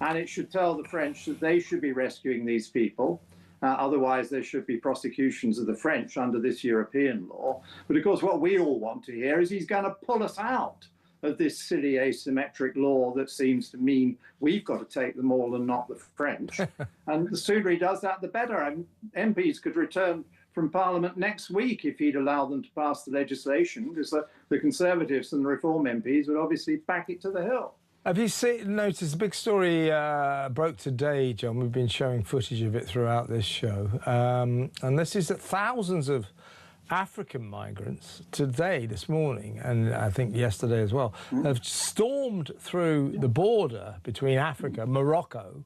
And it should tell the French that they should be rescuing these people. Otherwise, there should be prosecutions of the French under this European law. But of course, what we all want to hear is he's going to pull us out of this silly asymmetric law that seems to mean we've got to take them all and not the French. And the sooner he does that, the better. And MPs could return from Parliament next week if he'd allow them to pass the legislation, because the Conservatives and the Reform MPs would obviously back it to the hill. Have you noticed a big story broke today, John? We've been showing footage of it throughout this show. And this is that thousands of African migrants today, this morning, and I think yesterday as well, have stormed through the border between Africa, Morocco,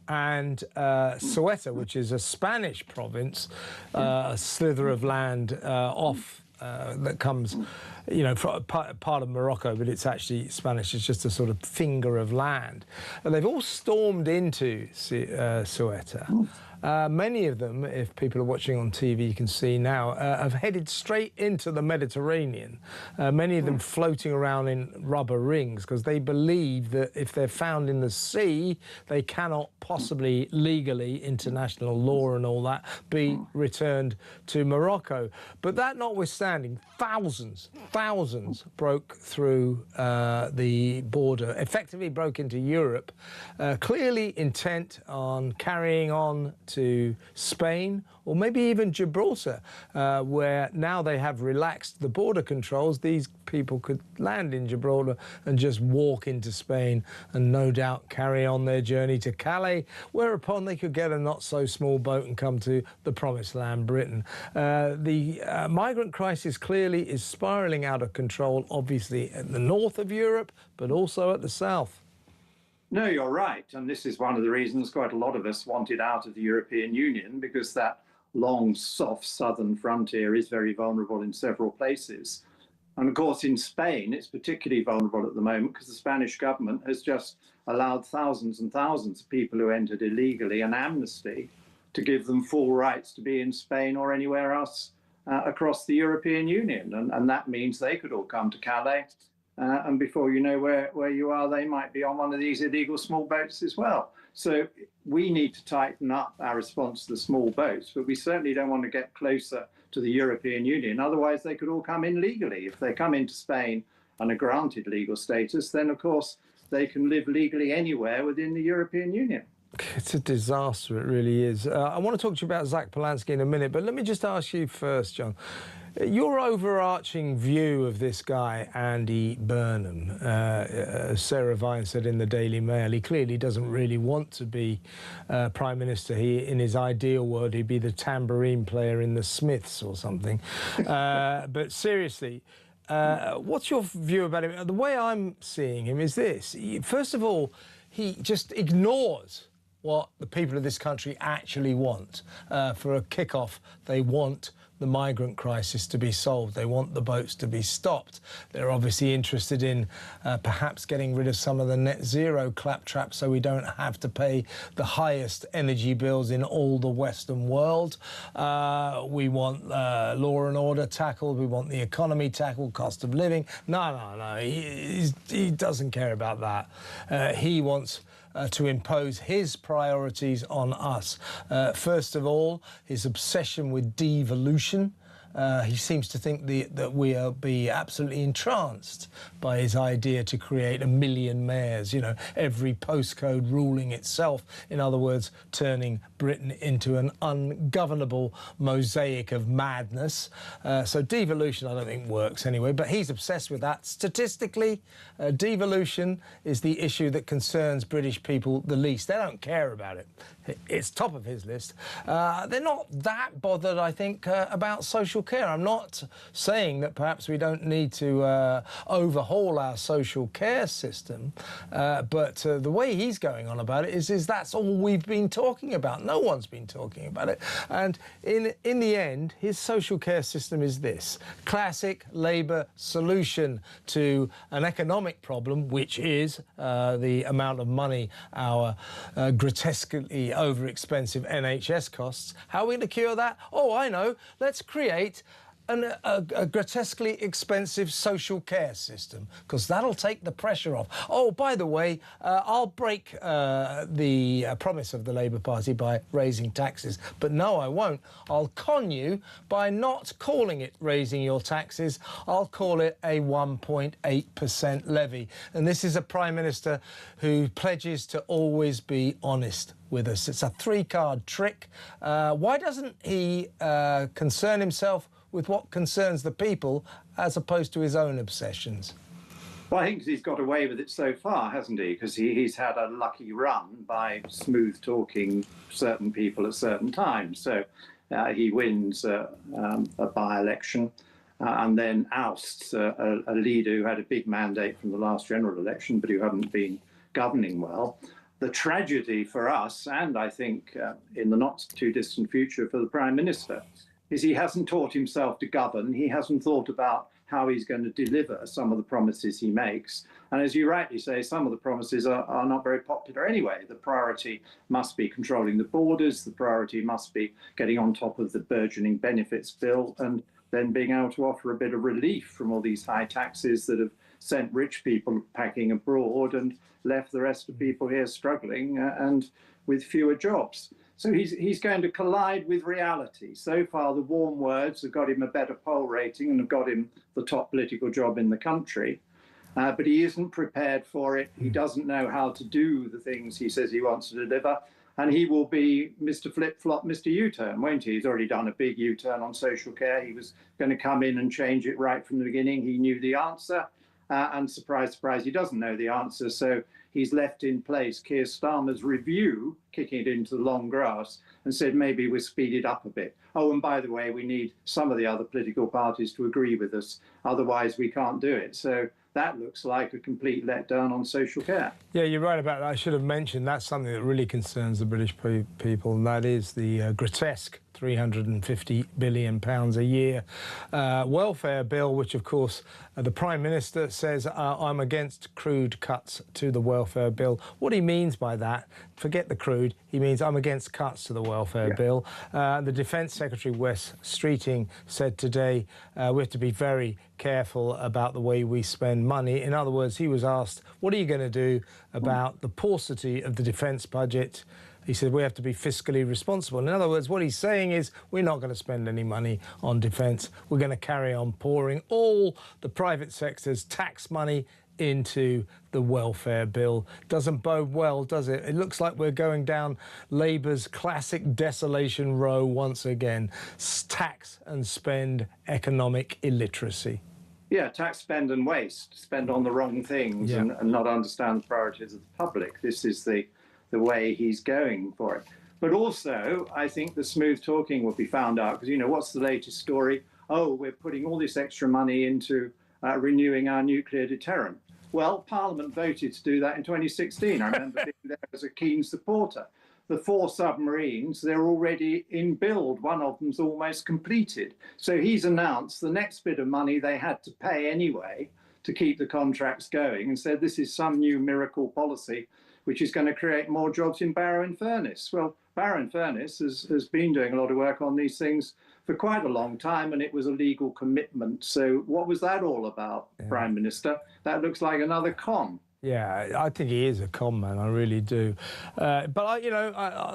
and Ceuta, which is a Spanish province, a slither of land off that comes, you know, from part of Morocco, but it's actually Spanish. It's just a sort of finger of land. And they've all stormed into Ceuta. Many of them, if people are watching on TV, you can see now, have headed straight into the Mediterranean. Many of them floating around in rubber rings because they believe that if they're found in the sea, they cannot possibly legally, international law and all that, be returned to Morocco. But that notwithstanding, thousands broke through the border, effectively broke into Europe, clearly intent on carrying on to Spain or maybe even Gibraltar, where now they have relaxed the border controls. These people could land in Gibraltar and just walk into Spain and no doubt carry on their journey to Calais, whereupon they could get a not-so-small boat and come to the promised land, Britain. The migrant crisis clearly is spiralling out of control, obviously at the north of Europe, but also at the south. No, you're right. And this is one of the reasons quite a lot of us wanted out of the European Union, because that long, soft southern frontier is very vulnerable in several places. And of course, in Spain, it's particularly vulnerable at the moment because the Spanish government has just allowed thousands and thousands of people who entered illegally an amnesty to give them full rights to be in Spain or anywhere else across the European Union. And that means they could all come to Calais. And before you know where you are, they might be on one of these illegal small boats as well. So we need to tighten up our response to the small boats, but we certainly don't want to get closer to the European Union. Otherwise, they could all come in legally. If they come into Spain and are granted legal status, then, of course, they can live legally anywhere within the European Union. It's a disaster, it really is. I want to talk to you about Zach Polanski in a minute, but let me just ask you first, John. Your overarching view of this guy, Andy Burnham, as Sarah Vine said in the Daily Mail, he clearly doesn't really want to be Prime Minister. In his ideal world, he'd be the tambourine player in the Smiths or something. But seriously, what's your view about him? The way I'm seeing him is this. First of all, he just ignores what the people of this country actually want. For a kick-off, they want the migrant crisis to be solved. They want the boats to be stopped. They're obviously interested in perhaps getting rid of some of the net zero claptrap so we don't have to pay the highest energy bills in all the Western world. We want law and order tackled. We want the economy tackled, cost of living. No. He doesn't care about that. He wants to impose his priorities on us. First of all, his obsession with devolution. He seems to think that we'll be absolutely entranced by his idea to create 1 million mayors, you know, every postcode ruling itself. In other words, turning Britain into an ungovernable mosaic of madness. So devolution, I don't think works anyway, but he's obsessed with that. Statistically, devolution is the issue that concerns British people the least. They don't care about it. It's top of his list. They're not that bothered, I think, about social care. I'm not saying that perhaps we don't need to overhaul our social care system, but the way he's going on about it is that's all we've been talking about. No one's been talking about it. And in the end, his social care system is this: classic Labour solution to an economic problem, which is the amount of money our grotesquely over-expensive NHS costs. How are we going to cure that? Oh, I know. Let's create a grotesquely expensive social care system, because that'll take the pressure off. Oh, by the way, I'll break the promise of the Labour Party by raising taxes. But no, I won't. I'll con you by not calling it raising your taxes. I'll call it a 1.8% levy. And this is a Prime Minister who pledges to always be honest with us. It's a three-card trick. Why doesn't he concern himself with what concerns the people as opposed to his own obsessions? Well, I think he's got away with it so far, hasn't he? Because he's had a lucky run by smooth-talking certain people at certain times. So he wins a by-election and then ousts a leader who had a big mandate from the last general election, but who hadn't been governing well. The tragedy for us, and I think in the not-too-distant future for the Prime Minister, is he hasn't taught himself to govern. He hasn't thought about how he's going to deliver some of the promises he makes. And as you rightly say, some of the promises are not very popular anyway. The priority must be controlling the borders. The priority must be getting on top of the burgeoning benefits bill and then being able to offer a bit of relief from all these high taxes that have sent rich people packing abroad and left the rest of people here struggling and with fewer jobs. So he's going to collide with reality. So far, the warm words have got him a better poll rating and have got him the top political job in the country. But he isn't prepared for it. He doesn't know how to do the things he says he wants to deliver. And he will be Mr. Flip-Flop, Mr. U-turn, won't he? He's already done a big U-turn on social care. He was going to come in and change it right from the beginning. He knew the answer. And surprise, surprise, he doesn't know the answer. So he's left in place Keir Starmer's review, kicking it into the long grass, and said maybe we'll speed it up a bit. Oh, and by the way, we need some of the other political parties to agree with us. Otherwise, we can't do it. So that looks like a complete letdown on social care. Yeah, you're right about that. I should have mentioned that's something that really concerns the British people, and that is the grotesque £350 billion a year welfare bill, which, of course, the Prime Minister says, I'm against crude cuts to the welfare bill. What he means by that, forget the crude, he means I'm against cuts to the welfare bill. The Defence Secretary, Wes Streeting, said today we have to be very careful about the way we spend money. In other words, he was asked, what are you going to do about the paucity of the defence budget? He said we have to be fiscally responsible. In other words, what he's saying is we're not going to spend any money on defence. We're going to carry on pouring all the private sector's tax money into the welfare bill. Doesn't bode well, does it? It looks like we're going down Labour's classic desolation row once again. Tax and spend, economic illiteracy. Yeah, tax, spend and waste. Spend on the wrong things and not understand the priorities of the public. This is the way he's going for it. But also, I think the smooth talking will be found out because, you know, what's the latest story? Oh, we're putting all this extra money into renewing our nuclear deterrent. Well, Parliament voted to do that in 2016. I remember being there as a keen supporter. The 4 submarines, they're already in build. One of them's almost completed. So he's announced the next bit of money they had to pay anyway to keep the contracts going and said this is some new miracle policy which is going to create more jobs in Barrow-in-Furness. Well, Barrow-in-Furness has been doing a lot of work on these things for quite a long time, and it was a legal commitment. So what was that all about, Prime Minister? That looks like another con. Yeah, I think he is a con man, I really do. But,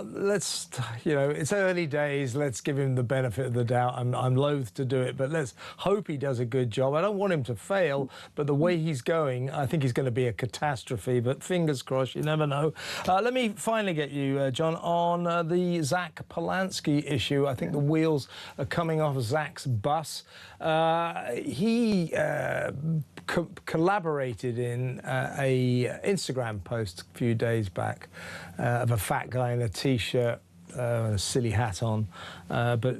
let's, it's early days. Let's give him the benefit of the doubt. I'm loath to do it, but let's hope he does a good job. I don't want him to fail, but the way he's going, I think he's going to be a catastrophe. But fingers crossed, you never know. Let me finally get you, John, on the Zach Polanski issue. I think the wheels are coming off Zach's bus. He collaborated in a Instagram post a few days back of a fat guy in a T-shirt, a silly hat on, but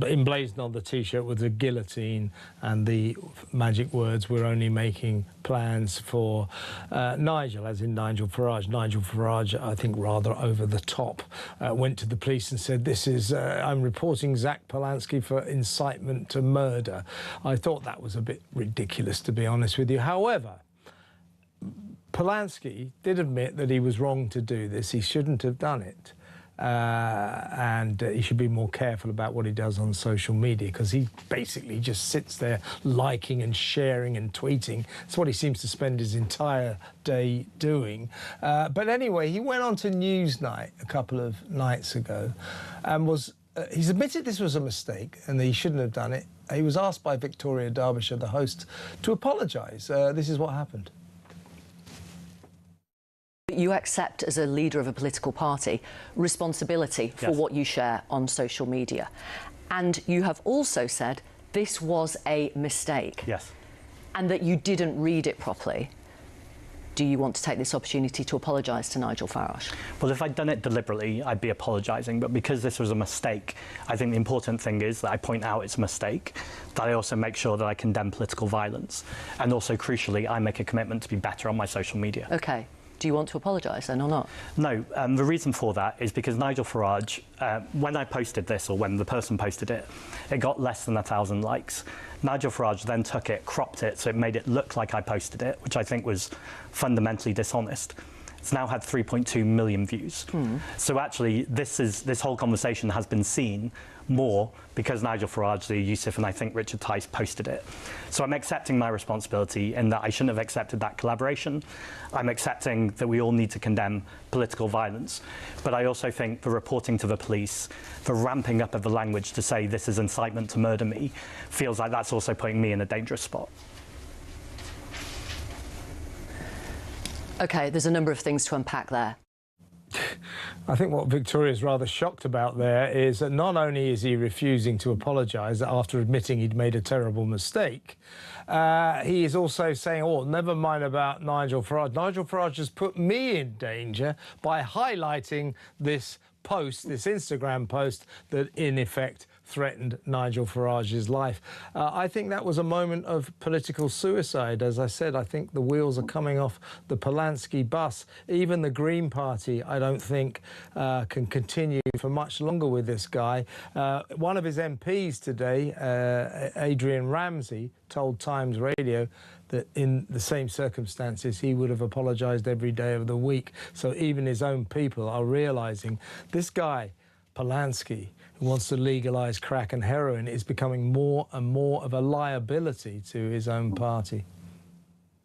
emblazoned on the T-shirt was a guillotine and the magic words, "We're only making plans for Nigel," as in Nigel Farage. Nigel Farage, I think rather over the top, went to the police and said, "This is, I'm reporting Zach Polanski for incitement to murder." I thought that was a bit ridiculous, to be honest with you. However, Polanski did admit that he was wrong to do this. He shouldn't have done it. And he should be more careful about what he does on social media because he basically just sits there liking and sharing and tweeting. It's what he seems to spend his entire day doing. But anyway, he went on to Newsnight a couple of nights ago and he's admitted this was a mistake and that he shouldn't have done it. He was asked by Victoria Derbyshire, the host, to apologise. This is what happened. You accept, as a leader of a political party, responsibility for what you share on social media. And you have also said this was a mistake. Yes. And that you didn't read it properly. Do you want to take this opportunity to apologise to Nigel Farage? Well, if I'd done it deliberately, I'd be apologising. But because this was a mistake, I think the important thing is that I point out it's a mistake, that I also make sure that I condemn political violence. And also, crucially, I make a commitment to be better on my social media. OK. Do you want to apologise then or not? No, the reason for that is because Nigel Farage, when I posted this, or when the person posted it, it got less than 1,000 likes. Nigel Farage then took it, cropped it, so it made it look like I posted it, which I think was fundamentally dishonest. It's now had 3.2 million views. So actually, this whole conversation has been seen more because Nigel Farage, Lee Youssef, and I think Richard Tice posted it. So I'm accepting my responsibility in that I shouldn't have accepted that collaboration. I'm accepting that we all need to condemn political violence. But I also think the reporting to the police, the ramping up of the language to say this is incitement to murder me, feels like that's also putting me in a dangerous spot. OK, there's a number of things to unpack there. I think what Victoria's rather shocked about there is that not only is he refusing to apologise after admitting he'd made a terrible mistake, he is also saying, oh, never mind about Nigel Farage. Nigel Farage has put me in danger by highlighting this post, this Instagram post that in effect threatened Nigel Farage's life. I think that was a moment of political suicide. As I said, I think the wheels are coming off the Polanski bus. Even the Green Party, I don't think, can continue for much longer with this guy. One of his MPs today, Adrian Ramsey, told Times Radio that in the same circumstances he would have apologised every day of the week. So even his own people are realising this guy, Polanski, who wants to legalise crack and heroin, is becoming more and more of a liability to his own party.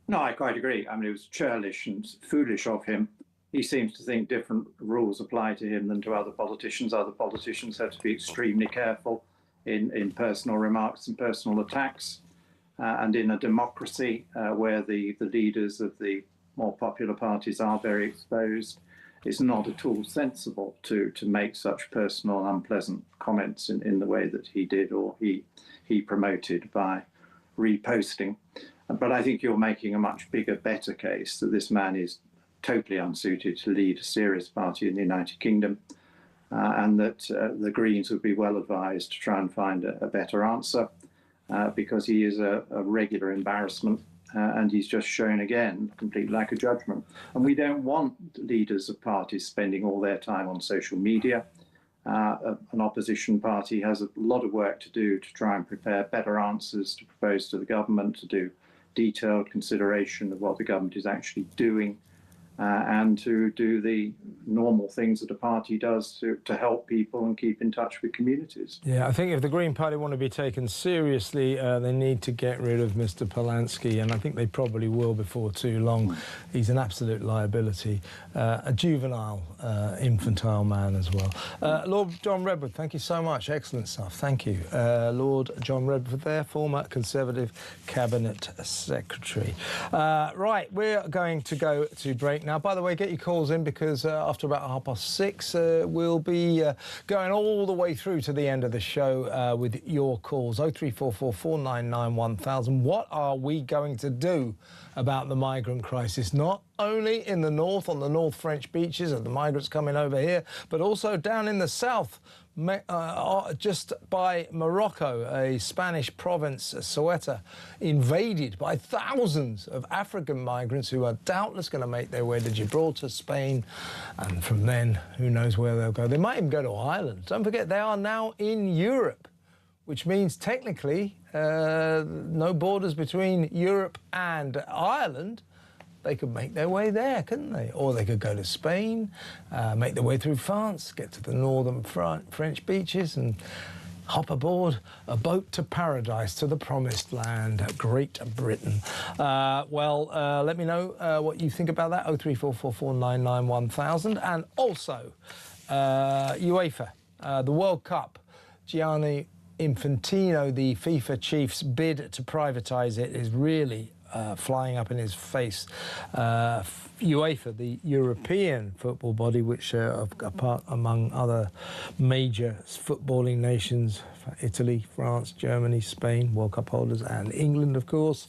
No, I quite agree. I mean, it was churlish and foolish of him. He seems to think different rules apply to him than to other politicians. Other politicians have to be extremely careful in personal remarks and personal attacks. And in a democracy where the leaders of the more popular parties are very exposed, it's not at all sensible to make such personal unpleasant comments in the way that he did, or he promoted by reposting. But I think you're making a much bigger, better case that this man is totally unsuited to lead a serious party in the United Kingdom, and that the Greens would be well advised to try and find a better answer, because he is a regular embarrassment, and he's just shown again complete lack of judgment. And we don't want leaders of parties spending all their time on social media. An opposition party has a lot of work to do to try and prepare better answers to propose to the government, to do detailed consideration of what the government is actually doing, and to do the normal things that a party does to help people and keep in touch with communities. Yeah, I think if the Green Party want to be taken seriously, they need to get rid of Mr. Polanski, and I think they probably will before too long. He's an absolute liability, a juvenile, infantile man as well. Lord John Redwood, thank you so much. Excellent stuff. Thank you. Lord John Redwood there, former Conservative Cabinet Secretary. Right, we're going to go to break now. By the way, get your calls in, because after about 6:30, we'll be going all the way through to the end of the show with your calls. 0344 499 1000. What are we going to do about the migrant crisis? Not only in the north, on the North French beaches, of the migrants coming over here, but also down in the south, just by Morocco, a Spanish province, Ceuta, invaded by thousands of African migrants who are doubtless going to make their way to Gibraltar, Spain, and from then, who knows where they'll go. They might even go to Ireland. Don't forget, they are now in Europe, which means technically no borders between Europe and Ireland. They could make their way there, couldn't they? Or they could go to Spain, make their way through France, get to the northern French beaches and hop aboard a boat to paradise, to the promised land, Great Britain. Let me know what you think about that, 0344 499 1000. And also, UEFA, the World Cup, Gianni Infantino, the FIFA chief's bid to privatise it is really flying up in his face. UEFA, the European football body, which apart among other major footballing nations, Italy, France, Germany, Spain, World Cup holders, and England, of course,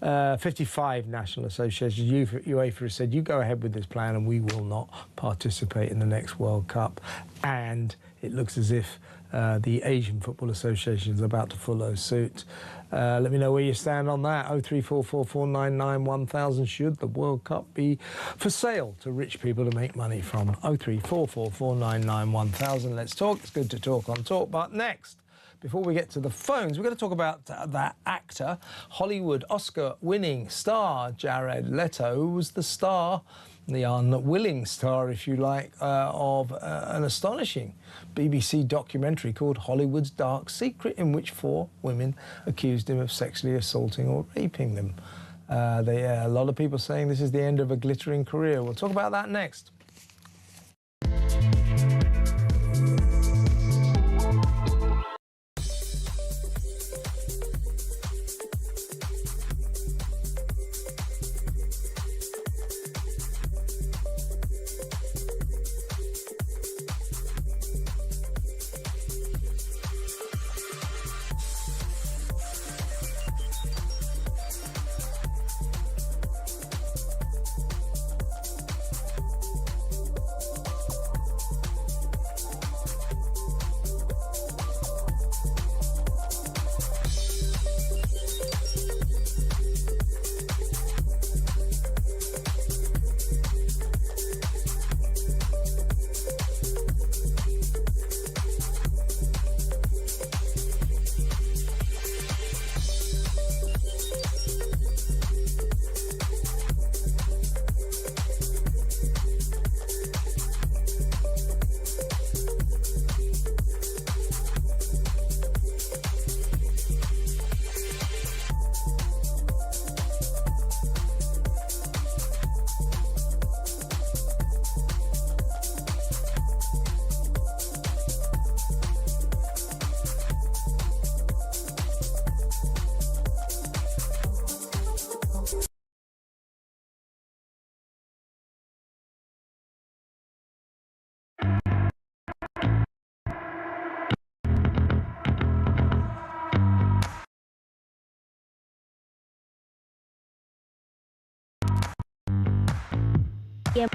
55 national associations. UEFA has said, you go ahead with this plan and we will not participate in the next World Cup. And it looks as if the Asian Football Association is about to follow suit. Let me know where you stand on that. 0344 499 1000. Should the World Cup be for sale to rich people to make money from? 0344 499 1000. Let's talk. It's good to talk on Talk. But next, before we get to the phones, we're going to talk about that actor, Hollywood Oscar-winning star Jared Leto, who was the star, the unwilling star, if you like, of an astonishing BBC documentary called Hollywood's Dark Secret, in which 4 women accused him of sexually assaulting or raping them. A lot of people saying this is the end of a glittering career. We'll talk about that next. game.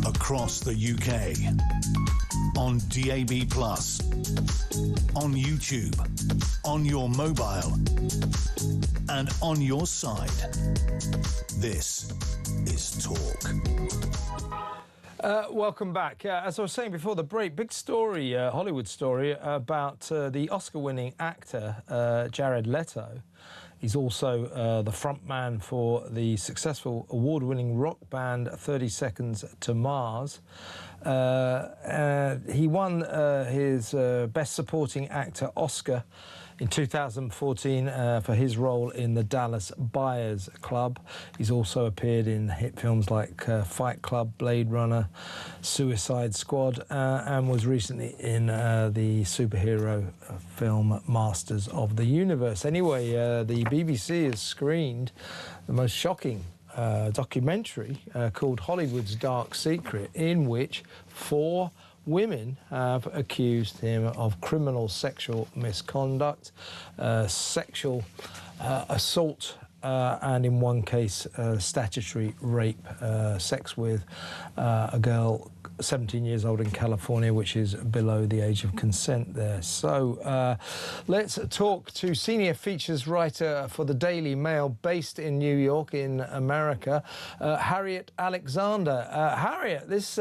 Across the UK, on DAB+, on YouTube, on your mobile, and on your side. This is Talk. Welcome back. As I was saying before the break, big story, Hollywood story, about the Oscar-winning actor Jared Leto. He's also the frontman for the successful award-winning rock band 30 Seconds to Mars. He won his Best Supporting Actor Oscar in 2014 for his role in the Dallas Buyers Club. He's also appeared in hit films like Fight Club, Blade Runner, Suicide Squad, and was recently in the superhero film Masters of the Universe. Anyway, the BBC has screened the most shocking documentary called Hollywood's Dark Secret, in which 4 women have accused him of criminal sexual misconduct, sexual assault, and in one case, statutory rape, sex with a girl 17 years old in California, which is below the age of consent there. So let's talk to senior features writer for the Daily Mail based in New York in America, Harriet Alexander. Harriet, this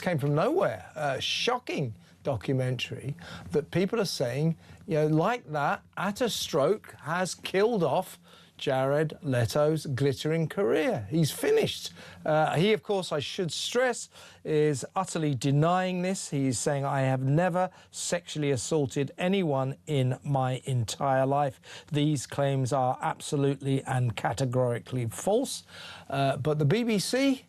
came from nowhere. Shocking documentary that people are saying, like that, at a stroke, has killed off Jared Leto's glittering career. He's finished. He, of course, I should stress, is utterly denying this. He's saying, I have never sexually assaulted anyone in my entire life. These claims are absolutely and categorically false. But the BBC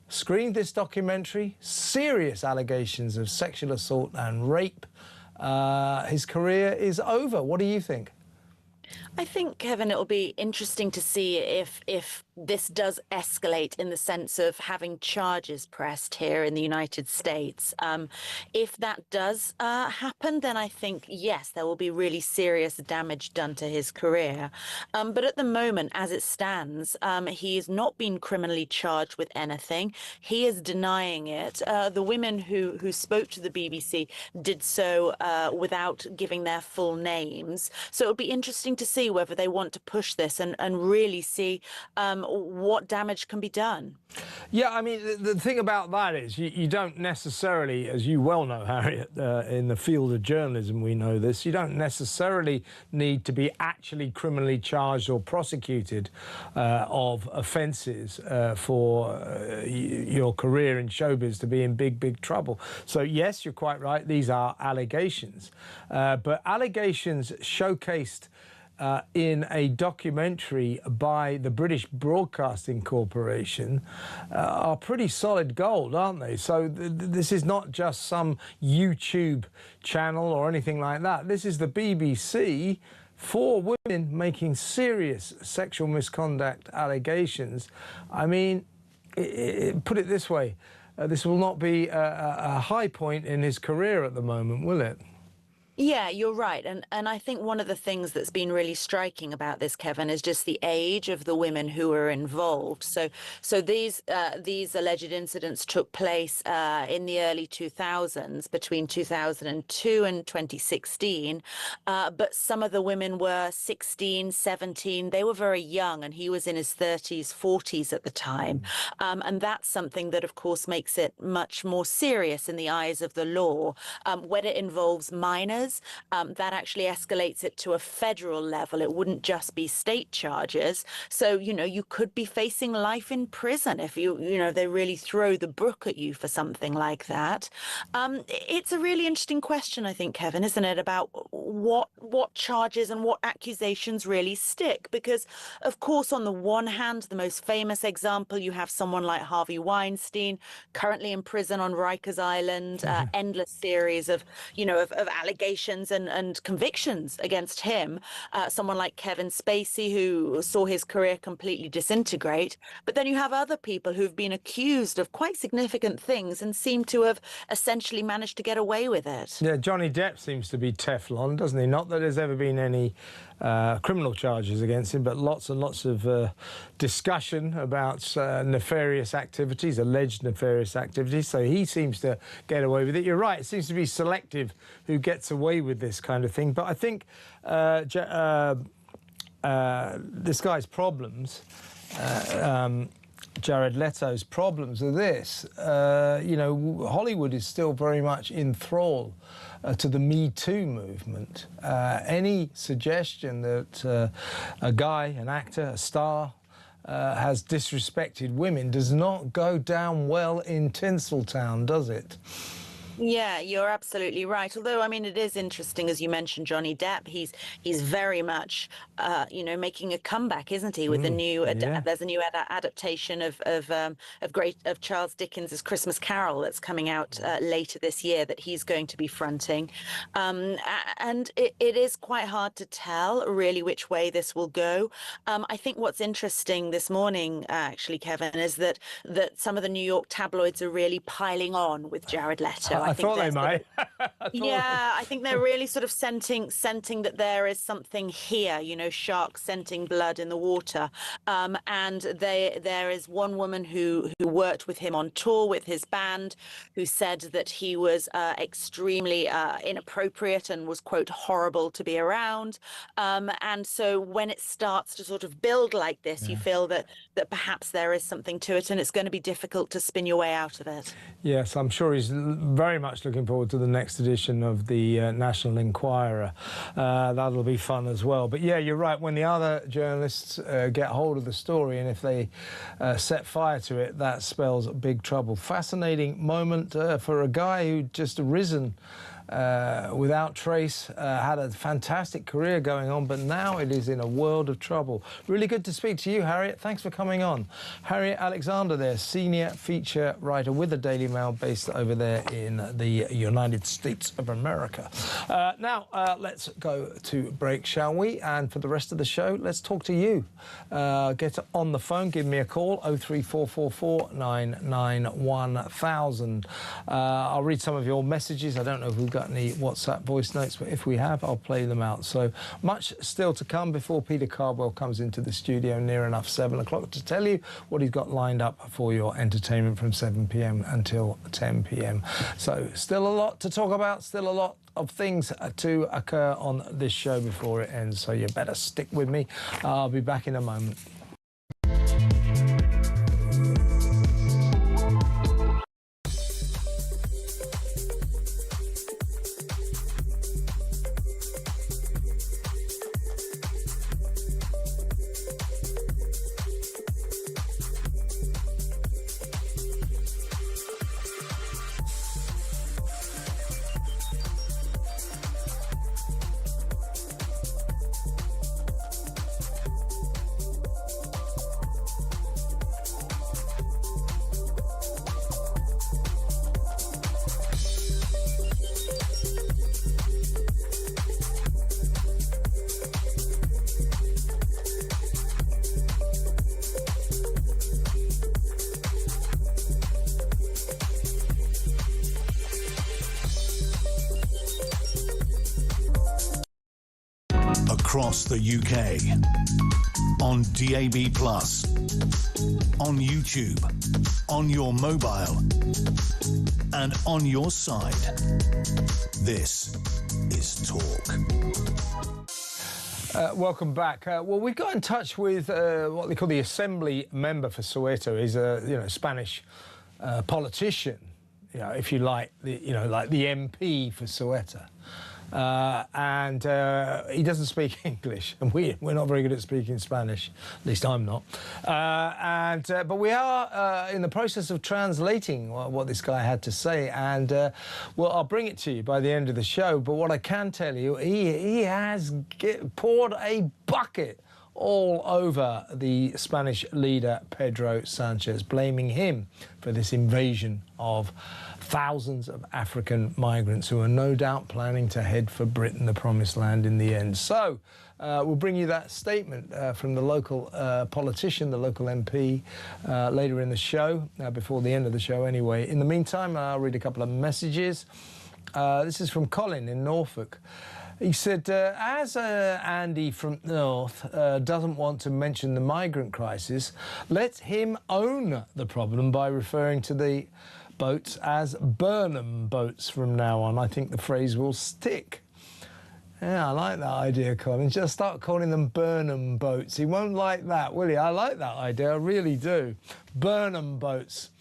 screened this documentary, serious allegations of sexual assault and rape. His career is over. What do you think? I think, Kevin, it'll be interesting to see if this does escalate in the sense of having charges pressed here in the United States. If that does happen, then I think, yes, there will be really serious damage done to his career. But at the moment, as it stands, he has not been criminally charged with anything. He is denying it. The women who spoke to the BBC did so without giving their full names. So it'll be interesting to see whether they want to push this and really see what damage can be done. Yeah, I mean, the thing about that is you don't necessarily, as you well know, Harriet, in the field of journalism, we know this, you don't necessarily need to be actually criminally charged or prosecuted of offences for your career in showbiz to be in big trouble. So, yes, you're quite right, these are allegations. But allegations showcased in a documentary by the British Broadcasting Corporation are pretty solid gold, aren't they? So this is not just some YouTube channel or anything like that. This is the BBC, 4 women making serious sexual misconduct allegations. I mean, put it this way, this will not be a high point in his career at the moment, will it? Yeah, you're right. And I think one of the things that's been really striking about this, Kevin, is just the age of the women who were involved. So these alleged incidents took place in the early 2000s, between 2002 and 2016. But some of the women were 16, 17. They were very young, and he was in his 30s, 40s at the time. And that's something that, of course, makes it much more serious in the eyes of the law when it involves minors. charges. That actually escalates it to a federal level. It wouldn't just be state charges. So, you know, you could be facing life in prison if they really throw the book at you for something like that. It's a really interesting question, I think, Kevin, isn't it, about what charges and what accusations really stick? Because, of course, on the one hand, the most famous example, you have someone like Harvey Weinstein, currently in prison on Rikers Island, endless series of allegations and convictions against him. Someone like Kevin Spacey, who saw his career completely disintegrate. But then you have other people who've been accused of quite significant things and seem to have essentially managed to get away with it. Yeah, Johnny Depp seems to be Teflon, doesn't he? Not that there's ever been any criminal charges against him, but lots and lots of discussion about nefarious activities, alleged nefarious activities. So he seems to get away with it. You're right, it seems to be selective who gets away with this kind of thing. But I think this guy's problems, Jared Leto's problems are this. Hollywood is still very much in thrall to the Me Too movement. Any suggestion that a guy, an actor, a star, has disrespected women does not go down well in Tinseltown, does it? Yeah, you're absolutely right. Although, I mean, it is interesting, as you mentioned, Johnny Depp. He's very much, making a comeback, isn't he? With the new, there's a new adaptation of Charles Dickens's Christmas Carol that's coming out later this year that he's going to be fronting, and it is quite hard to tell really which way this will go. I think what's interesting this morning, actually, Kevin, is that some of the New York tabloids are really piling on with Jared Leto. I thought they might. I think they're really sort of scenting that there is something here, sharks scenting blood in the water. And there is one woman who worked with him on tour with his band who said that he was extremely inappropriate and was, quote, horrible to be around. And so when it starts to sort of build like this, you feel that perhaps there is something to it and it's going to be difficult to spin your way out of it. Yes, I'm sure he's very much looking forward to the next edition of the National Enquirer. That'll be fun as well. But yeah, you're right. When the other journalists get hold of the story and if they set fire to it, that spells big trouble. Fascinating moment for a guy who just risen without trace, had a fantastic career going on, but now it is in a world of trouble. Really good to speak to you, Harriet. Thanks for coming on. Harriet Alexander there, senior feature writer with the Daily Mail based over there in the United States of America. Now, let's go to break, shall we? And for the rest of the show, let's talk to you. Get on the phone, give me a call, 03444 991 I'll read some of your messages. I don't know if we've got any WhatsApp voice notes, but if we have, I'll play them out. So much still to come before Peter Cardwell comes into the studio near enough 7 o'clock to tell you what he's got lined up for your entertainment from 7 p.m. until 10 p.m. So still a lot to talk about, still a lot of things to occur on this show before it ends, so you better stick with me. I'll be back in a moment. Across the UK, on DAB+, on YouTube, on your mobile, and on your side. This is Talk. Welcome back. Well, we got in touch with what they call the Assembly member for Ceuta. He's a Spanish politician, if you like, like the MP for Ceuta. and he doesn't speak English, and we're not very good at speaking Spanish. At least I'm not. But we are in the process of translating what this guy had to say, and well, I'll bring it to you by the end of the show. But what I can tell you, he has poured a bucket all over the Spanish leader Pedro Sanchez, blaming him for this invasion of thousands of African migrants who are no doubt planning to head for Britain, the promised land, in the end. So we'll bring you that statement from the local politician, the local MP, later in the show, before the end of the show anyway. In the meantime, I'll read a couple of messages. This is from Colin in Norfolk. He said, as Andy from North doesn't want to mention the migrant crisis, let him own the problem by referring to the boats as Burnham boats from now on. I think the phrase will stick. Yeah, I like that idea, Colin. Just start calling them Burnham boats. He won't like that, will he? I like that idea, I really do. Burnham boats.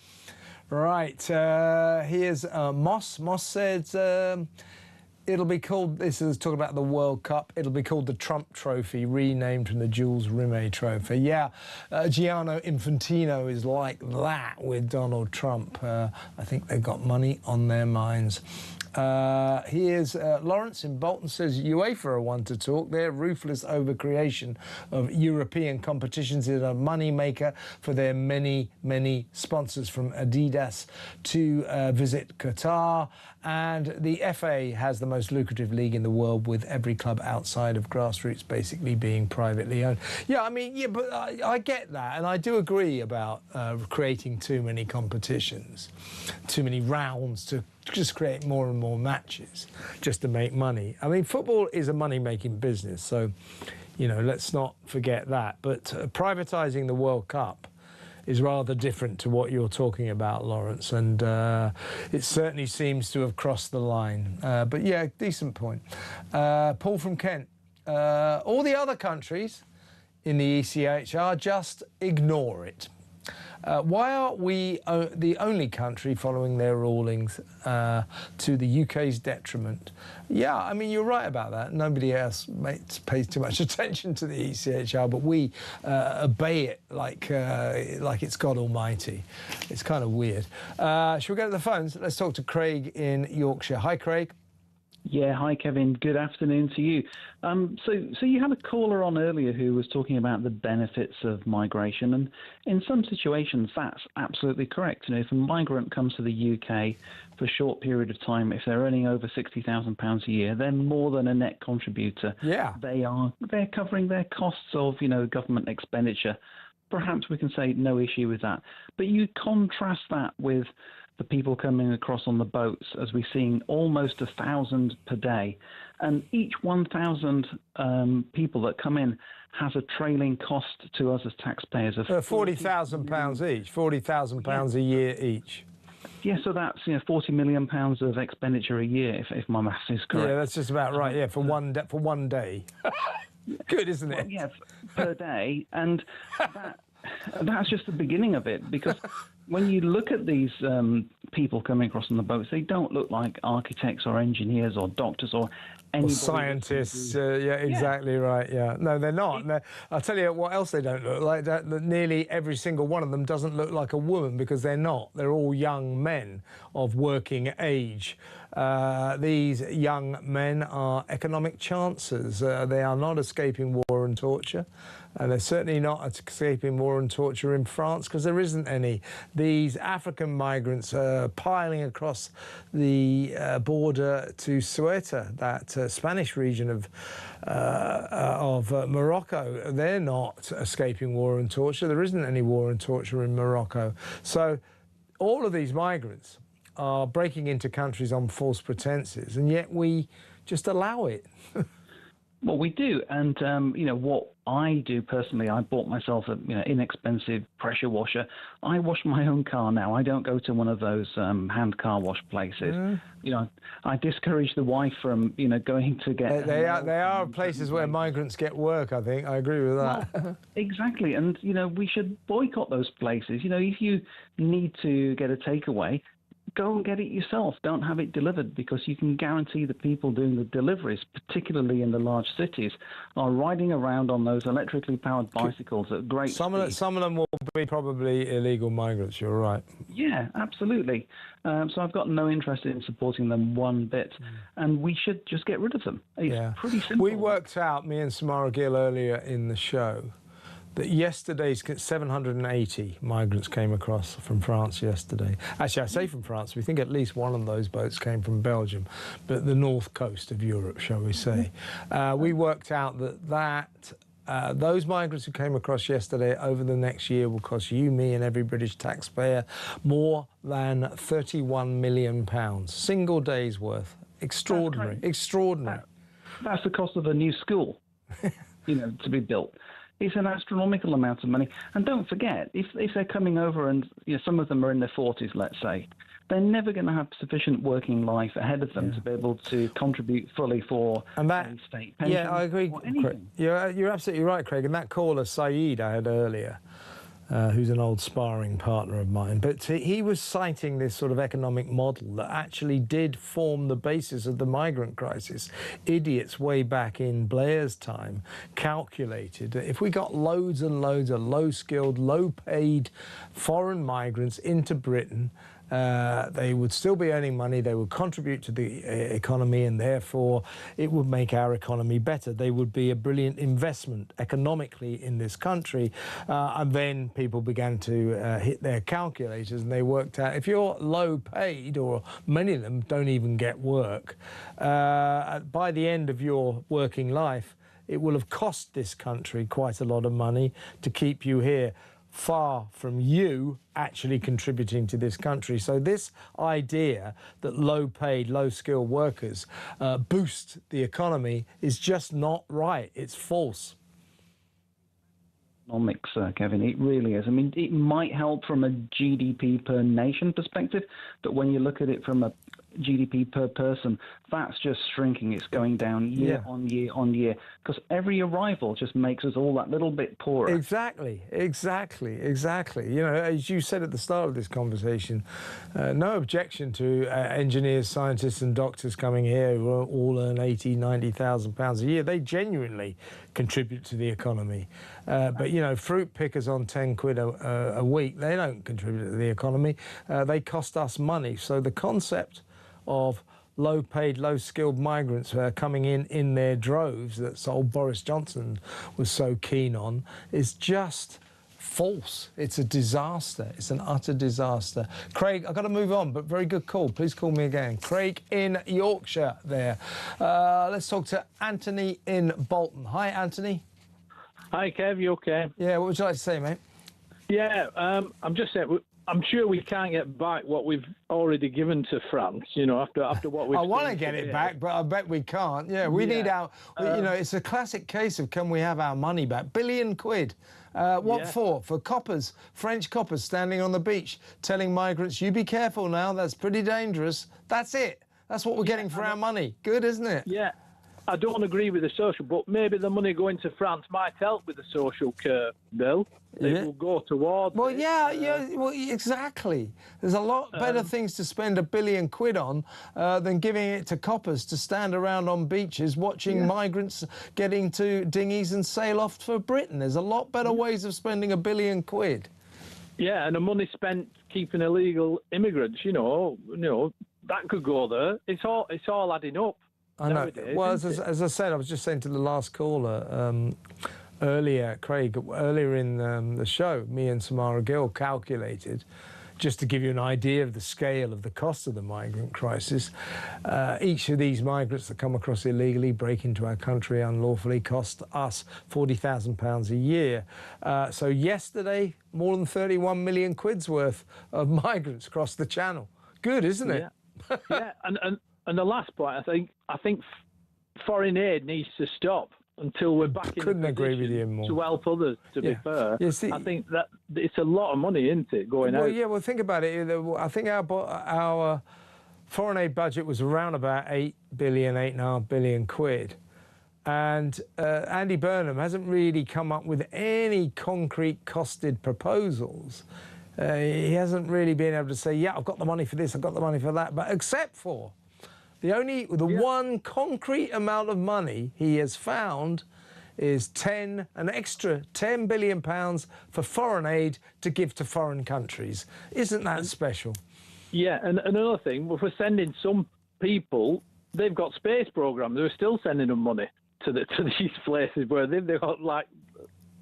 Right, here's Moss. Moss said... it'll be called, this is talking about the World Cup, it'll be called the Trump Trophy, renamed from the Jules Rimet Trophy. Yeah, Gianni Infantino is like that with Donald Trump. I think they've got money on their minds. Here's Lawrence in Bolton says, UEFA are one to talk. Their ruthless overcreation of European competitions is a money maker for their many, many sponsors, from Adidas to Visit Qatar. And the FA has the most lucrative league in the world, with every club outside of grassroots basically being privately owned. Yeah, I mean, yeah, but I get that, and I do agree about creating too many competitions, too many rounds to just create more and more matches just to make money. I mean, football is a money-making business, so, you know, let's not forget that. But privatising the World Cup is rather different to what you're talking about, Lawrence, and it certainly seems to have crossed the line. But yeah, decent point. Paul from Kent. All the other countries in the ECHR just ignore it. Why are we the only country following their rulings to the UK's detriment? Yeah, I mean, you're right about that. Nobody else pays too much attention to the ECHR, but we obey it like it's God Almighty. It's kind of weird. Shall we go to the phones? Let's talk to Craig in Yorkshire. Hi, Craig. Yeah, hi, Kevin. Good afternoon to you. So you had a caller on earlier who was talking about the benefits of migration, and in some situations that's absolutely correct. You know, if a migrant comes to the UK for a short period of time, if they're earning over £60,000 a year, they're more than a net contributor. Yeah, they're covering their costs of, you know, government expenditure. Perhaps we can say no issue with that, but you contrast that with the people coming across on the boats, as we're seeing almost 1,000 per day. And each 1,000 people that come in has a trailing cost to us as taxpayers of £40,000 each, £40,000 a year each. Yeah, so that's, you know, £40 million of expenditure a year, if my maths is correct. Yeah, that's just about right. Yeah, for one day. Good, isn't it? Well, yeah, per day, and that's just the beginning of it, because when you look at these people coming across on the boats, they don't look like architects or engineers or doctors or anybody. Or scientists. Yeah, exactly right. Yeah, no, they're not. I'll tell you what else they don't look like. That nearly every single one of them doesn't look like a woman, because they're not. They're all young men of working age. These young men are economic chancers. They are not escaping war and torture. And they're certainly not escaping war and torture in France, because there isn't any. These African migrants are piling across the border to Ceuta, that Spanish region of Morocco. They're not escaping war and torture. There isn't any war and torture in Morocco. So all of these migrants are breaking into countries on false pretenses, and yet we just allow it. Well, we do, and you know what I do personally. I bought myself a inexpensive pressure washer. I wash my own car now. I don't go to one of those hand car wash places. You know, I discourage the wife from going to get. They are places where migrants get work. I think I agree with that. Well, exactly, and we should boycott those places. If you need to get a takeaway, go and get it yourself. Don't have it delivered, because you can guarantee the people doing the deliveries, particularly in the large cities, are riding around on those electrically powered bicycles at great speed. Some of them will be probably illegal migrants, you're right. Yeah, absolutely. So I've got no interest in supporting them one bit, and we should just get rid of them. It's pretty simple. We worked out, me and Samara Gill earlier in the show, that yesterday's 780 migrants came across from France yesterday. Actually, I say from France, we think at least one of those boats came from Belgium, but the north coast of Europe, shall we say. We worked out that those migrants who came across yesterday over the next year will cost you, me and every British taxpayer more than £31 million. Single day's worth. Extraordinary. Extraordinary. That's the cost of a new school, to be built. It's an astronomical amount of money. And don't forget, if they're coming over and some of them are in their 40s, let's say, they're never going to have sufficient working life ahead of them to be able to contribute fully for a state pension. Yeah, I agree. You're absolutely right, Craig. And that caller, Saeed, I had earlier, who's an old sparring partner of mine, but he was citing this sort of economic model that actually did form the basis of the migrant crisis. Idiots way back in Blair's time calculated that if we got loads and loads of low-skilled, low-paid foreign migrants into Britain, they would still be earning money, they would contribute to the economy, and therefore it would make our economy better. They would be a brilliant investment economically in this country. And then people began to hit their calculators, and they worked out if you're low paid, or many of them don't even get work, by the end of your working life, it will have cost this country quite a lot of money to keep you here, far from you actually contributing to this country. So this idea that low-paid, low-skilled workers boost the economy is just not right. It's false. Economics, Kevin, it really is. I mean, it might help from a GDP per nation perspective, but when you look at it from a GDP per person, that's just shrinking. It's going down year on year on year, because every arrival just makes us all that little bit poorer. Exactly. As you said at the start of this conversation, no objection to engineers, scientists and doctors coming here who all earn £80,000, £90,000 a year. They genuinely contribute to the economy. But, fruit pickers on 10 quid a week, they don't contribute to the economy. They cost us money. So the concept of low-paid, low-skilled migrants coming in their droves that old Boris Johnson was so keen on is just false. It's a disaster. It's an utter disaster. Craig, I've got to move on, but very good call. Please call me again. Craig in Yorkshire there. Let's talk to Anthony in Bolton. Hi, Anthony. Hi, Kev. You okay? Yeah, what would you like to say, mate? Yeah, I'm just saying, I'm sure we can't get back what we've already given to France, after what we've I want to get it back, but I bet we can't. Yeah, we need our, it's a classic case of can we have our money back? £1 billion. What for? For coppers, French coppers standing on the beach telling migrants, you be careful now, that's pretty dangerous. That's it. That's what we're getting for our money. Good, isn't it? Yeah. I don't agree with the social, but maybe the money going to France might help with the social curve, Bill. It will go towards. Well, exactly. There's a lot better things to spend £1 billion on than giving it to coppers to stand around on beaches watching migrants get into dinghies and sail off for Britain. There's a lot better ways of spending £1 billion. Yeah, and the money spent keeping illegal immigrants, that could go there. It's all adding up. I know. Nowadays, well, as I said, I was just saying to the last caller earlier, Craig, earlier in the show, me and Samara Gill calculated, just to give you an idea of the scale of the cost of the migrant crisis, each of these migrants that come across illegally, break into our country unlawfully, cost us £40,000 a year. So yesterday, more than 31 million quid's worth of migrants crossed the channel. Good, isn't it? Yeah, and the last point, I think foreign aid needs to stop until we're back in Couldn't agree with you more. To help others, to be fair. Yeah, see, I think that it's a lot of money, isn't it, going out? Well, yeah, well, think about it. I think our foreign aid budget was around about 8.5 billion quid. And Andy Burnham hasn't really come up with any concrete costed proposals. he hasn't really been able to say, yeah, I've got the money for this, I've got the money for that, but except for the one concrete amount of money he has found is an extra £10 billion for foreign aid to give to foreign countries. Isn't that special? Yeah, and another thing, if we're sending some people, they've got space programs. They're still sending them money to these places where they've got, like,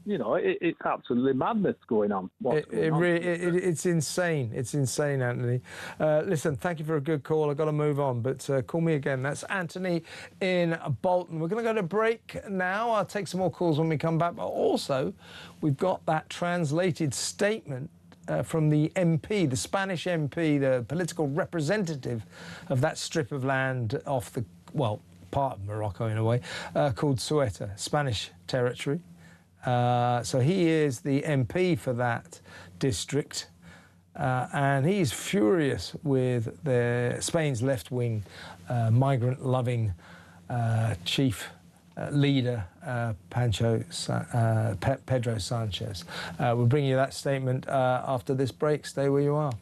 you know, it's absolutely madness going on. It's insane. It's insane, Anthony. Listen, thank you for a good call. I've got to move on, but call me again. That's Anthony in Bolton. We're going to go to break now. I'll take some more calls when we come back. But also, we've got that translated statement from the MP, the Spanish MP, the political representative of that strip of land off the, well, part of Morocco in a way, called Ceuta, Spanish territory. So he is the MP for that district, and he's furious with Spain's left-wing, migrant-loving chief leader, Pedro Sanchez. We'll bring you that statement after this break. Stay where you are.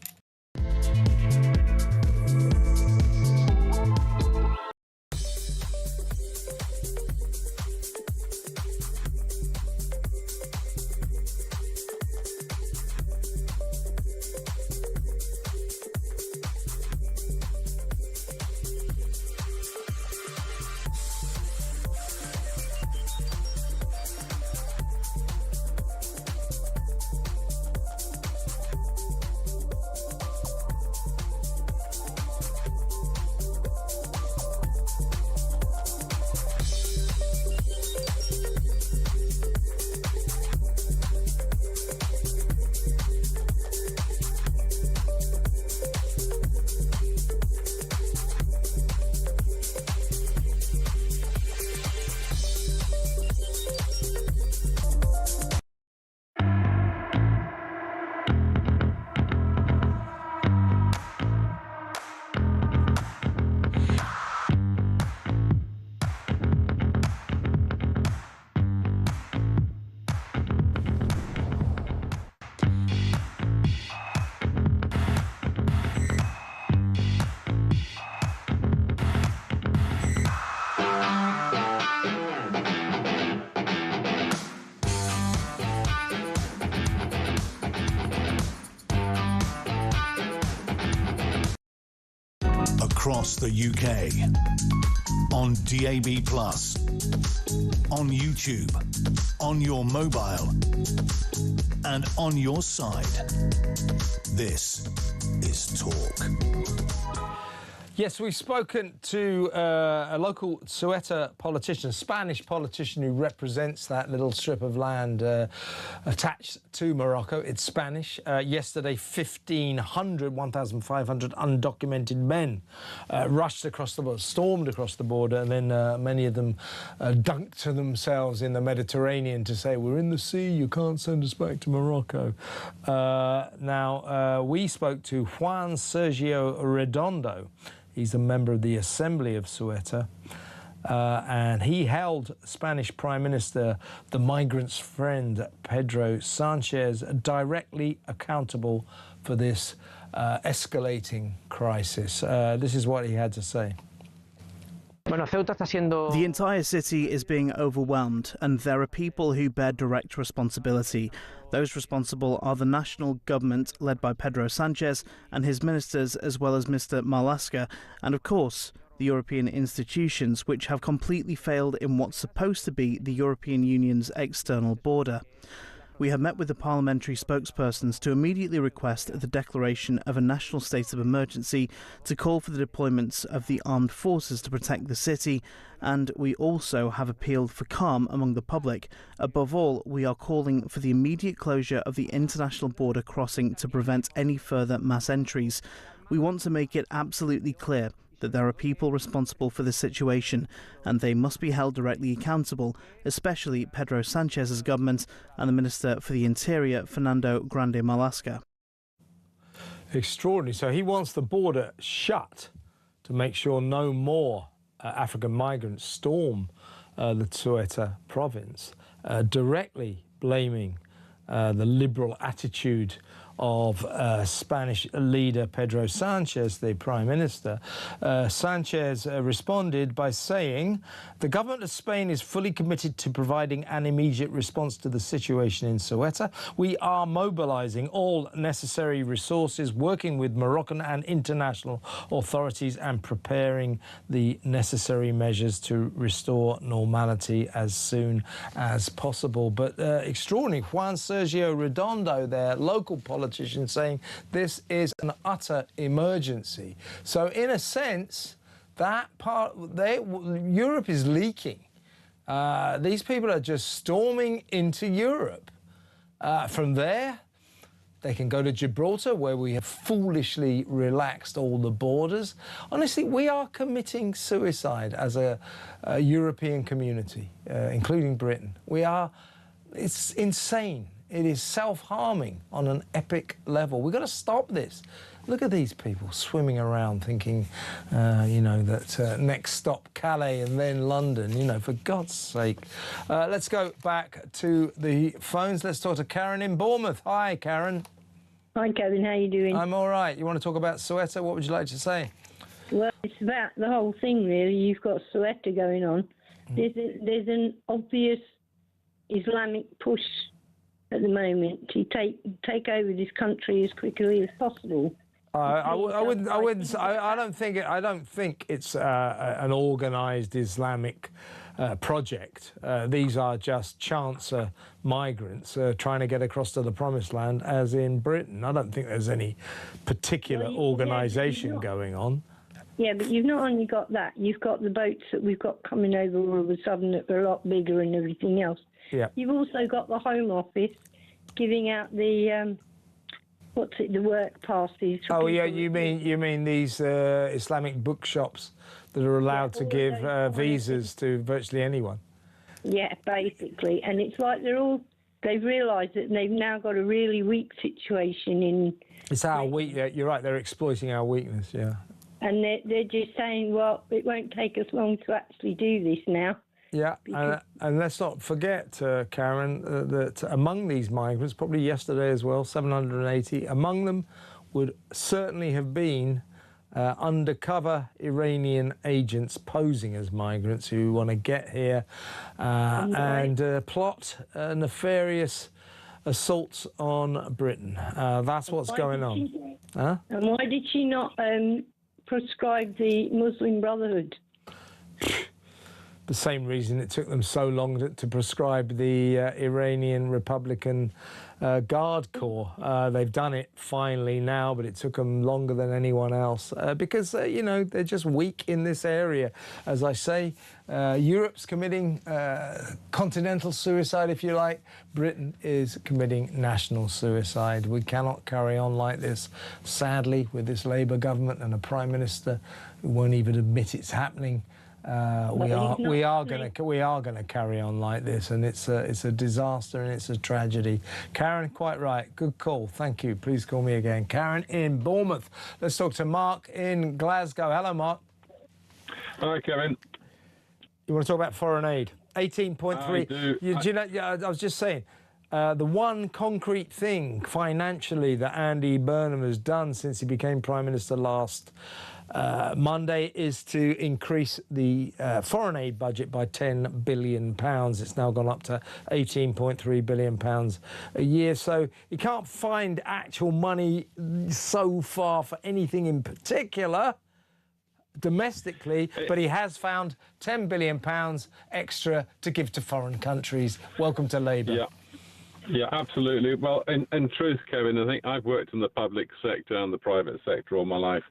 Across the UK, on DAB+, on YouTube, on your mobile, and on your side. This is Talk. Yes, we've spoken to a local Ceuta politician, a Spanish politician who represents that little strip of land attached to Morocco. It's Spanish. Yesterday, 1,500 undocumented men rushed across the border, stormed across the border, and then many of them dunked themselves in the Mediterranean to say, we're in the sea, you can't send us back to Morocco. Now, we spoke to Juan Sergio Redondo. He's a member of the Assembly of Ceuta, and he held Spanish Prime Minister, the migrant's friend, Pedro Sanchez, directly accountable for this escalating crisis. This is what he had to say. The entire city is being overwhelmed, and there are people who bear direct responsibility. Those responsible are the national government, led by Pedro Sanchez and his ministers, as well as Mr. Marlaska, and of course, the European institutions, which have completely failed in what's supposed to be the European Union's external border. We have met with the parliamentary spokespersons to immediately request the declaration of a national state of emergency to call for the deployments of the armed forces to protect the city, and we also have appealed for calm among the public. Above all, we are calling for the immediate closure of the international border crossing to prevent any further mass entries. We want to make it absolutely clear that there are people responsible for this situation, and they must be held directly accountable, especially Pedro Sanchez's government and the Minister for the Interior, Fernando Grande Marlaska. Extraordinary. So he wants the border shut to make sure no more African migrants storm the Ceuta province, directly blaming the liberal attitude of Spanish leader Pedro Sanchez, the Prime Minister. Sanchez responded by saying, "The government of Spain is fully committed to providing an immediate response to the situation in Ceuta. We are mobilising all necessary resources, working with Moroccan and international authorities and preparing the necessary measures to restore normality as soon as possible." But extraordinary, Juan Sergio Redondo, their local politician, saying this is an utter emergency. So in a sense, that part, Europe is leaking. These people are just storming into Europe. From there, they can go to Gibraltar, where we have foolishly relaxed all the borders. Honestly, we are committing suicide as a European community, including Britain. It's insane. It is self-harming on an epic level. We've got to stop this. Look at these people swimming around thinking, that next stop Calais and then London, for God's sake. Let's go back to the phones. Let's talk to Karen in Bournemouth. Hi, Karen. Hi, Kevin. How are you doing? I'm all right. You want to talk about Ceuta? What would you like to say? Well, it's about the whole thing, really. You've got Ceuta going on. There's an obvious Islamic push at the moment to take over this country as quickly as possible. I don't think it's an organised Islamic project. These are just chancer migrants trying to get across to the promised land, as in Britain. I don't think there's any particular organisation going on. Yeah, but you've not only got that, you've got the boats that we've got coming over all of a sudden that are a lot bigger and everything else. Yeah. You've also got the Home Office giving out the the work passes. Oh yeah, you mean these Islamic bookshops that are allowed to give visas to virtually anyone? Yeah, basically, and it's like they've realised that they've now got a really weak situation in. It's our weak. Yeah, you're right. They're exploiting our weakness. Yeah. And they're just saying, well, it won't take us long to actually do this now. Yeah, and let's not forget, Karen, that among these migrants, probably yesterday as well, 780, among them would certainly have been undercover Iranian agents posing as migrants who want to get here and plot nefarious assaults on Britain. That's what's going on. And why did she not proscribe the Muslim Brotherhood? The same reason it took them so long to prescribe the Iranian Republican Guard Corps. They've done it finally now, but it took them longer than anyone else because, they're just weak in this area. As I say, Europe's committing continental suicide, if you like. Britain is committing national suicide. We cannot carry on like this, sadly, with this Labour government and a Prime Minister who won't even admit it's happening. We are going to carry on like this, and it's a disaster and it's a tragedy. Karen, quite right. Good call. Thank you. Please call me again. Karen in Bournemouth. Let's talk to Mark in Glasgow. Hello, Mark. Hi, Kevin. You want to talk about foreign aid? 18.3. I was just saying. The one concrete thing financially that Andy Burnham has done since he became Prime Minister last Monday is to increase the foreign aid budget by £10 billion. It's now gone up to £18.3 billion a year. So you can't find actual money so far for anything in particular domestically, but he has found £10 billion extra to give to foreign countries. Welcome to Labour. Yeah. Yeah, absolutely. Well, in truth, Kevin, I think I've worked in the public sector and the private sector all my life.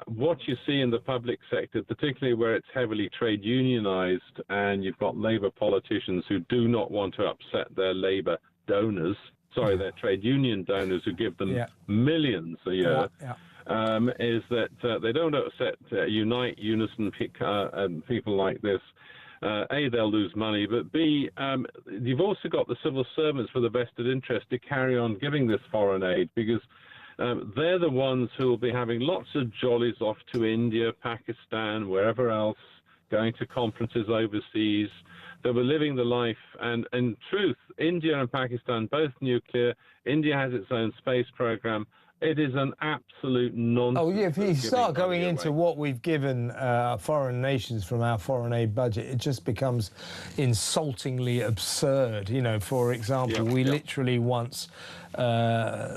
What you see in the public sector, particularly where it's heavily trade unionised and you've got Labour politicians who do not want to upset their Labour donors, their trade union donors who give them millions a year, is that they don't upset unison people like this. A, they'll lose money, but B, you've also got the civil servants with a vested interest to carry on giving this foreign aid because they're the ones who will be having lots of jollies off to India, Pakistan, wherever else, going to conferences overseas. that were living the life. And in truth, India and Pakistan, both nuclear. India has its own space program. It is an absolute nonsense. Oh, yeah, if you start going into away. what we've given foreign nations from our foreign aid budget, it just becomes insultingly absurd. You know, for example, we literally once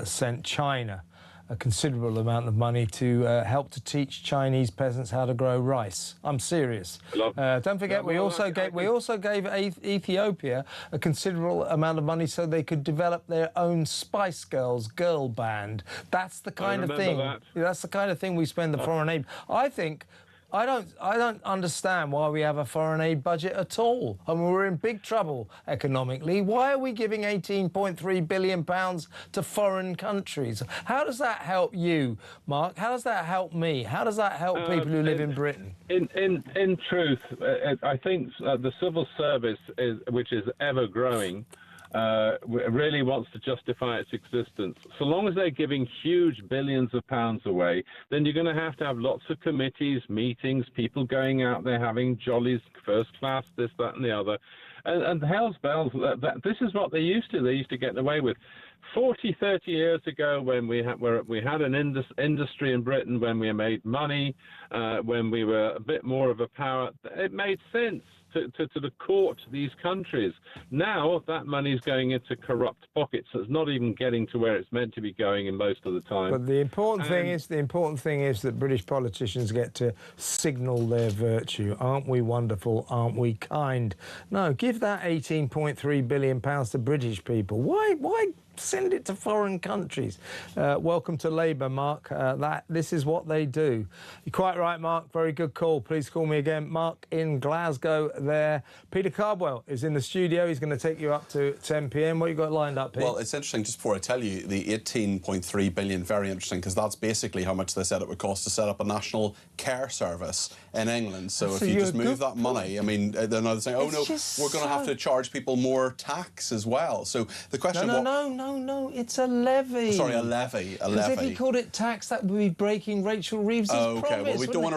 sent China a considerable amount of money to help to teach Chinese peasants how to grow rice. I'm serious. Don't forget, we also gave Ethiopia a considerable amount of money so they could develop their own Spice Girls girl band. That's the kind of thing. That's the kind of thing we spend the foreign aid. I don't understand why we have a foreign aid budget at all. I mean, we're in big trouble economically. Why are we giving £18.3 billion to foreign countries? How does that help you, Mark? How does that help me? How does that help people who live in Britain? In truth, I think the civil service, which is ever growing, really wants to justify its existence. So long as they're giving huge billions of pounds away, then you're going to have lots of committees, meetings, people going out there having jollies, first class, this, that, and the other. And hell's bells, this is what they used to. They used to get away with. 40, 30 years ago, when we had an industry in Britain, when we made money, when we were a bit more of a power, it made sense to the court these countries. Now that money's going into corrupt pockets. So it's not even getting to where it's meant to be going in most of the time. But the important thing is that British politicians get to signal their virtue. Aren't we wonderful? Aren't we kind? No, give that £18.3 billion to British people. Why send it to foreign countries? Welcome to Labour, Mark. This is what they do. You're quite right, Mark. Very good call. Please call me again. Mark in Glasgow there. Peter Cardwell is in the studio. He's going to take you up to 10 p.m. What you got lined up, Pete? Well, it's interesting, just before I tell you, the 18.3 billion, very interesting, because that's basically how much they said it would cost to set up a national care service in England. So if you just move that money, I mean, they're now saying, oh no, we're going to have to charge people more tax as well. So the question... No, it's a levy. Sorry, a levy. Because if he called it tax, that would be breaking Rachel Reeves's promise. Well, we don't want to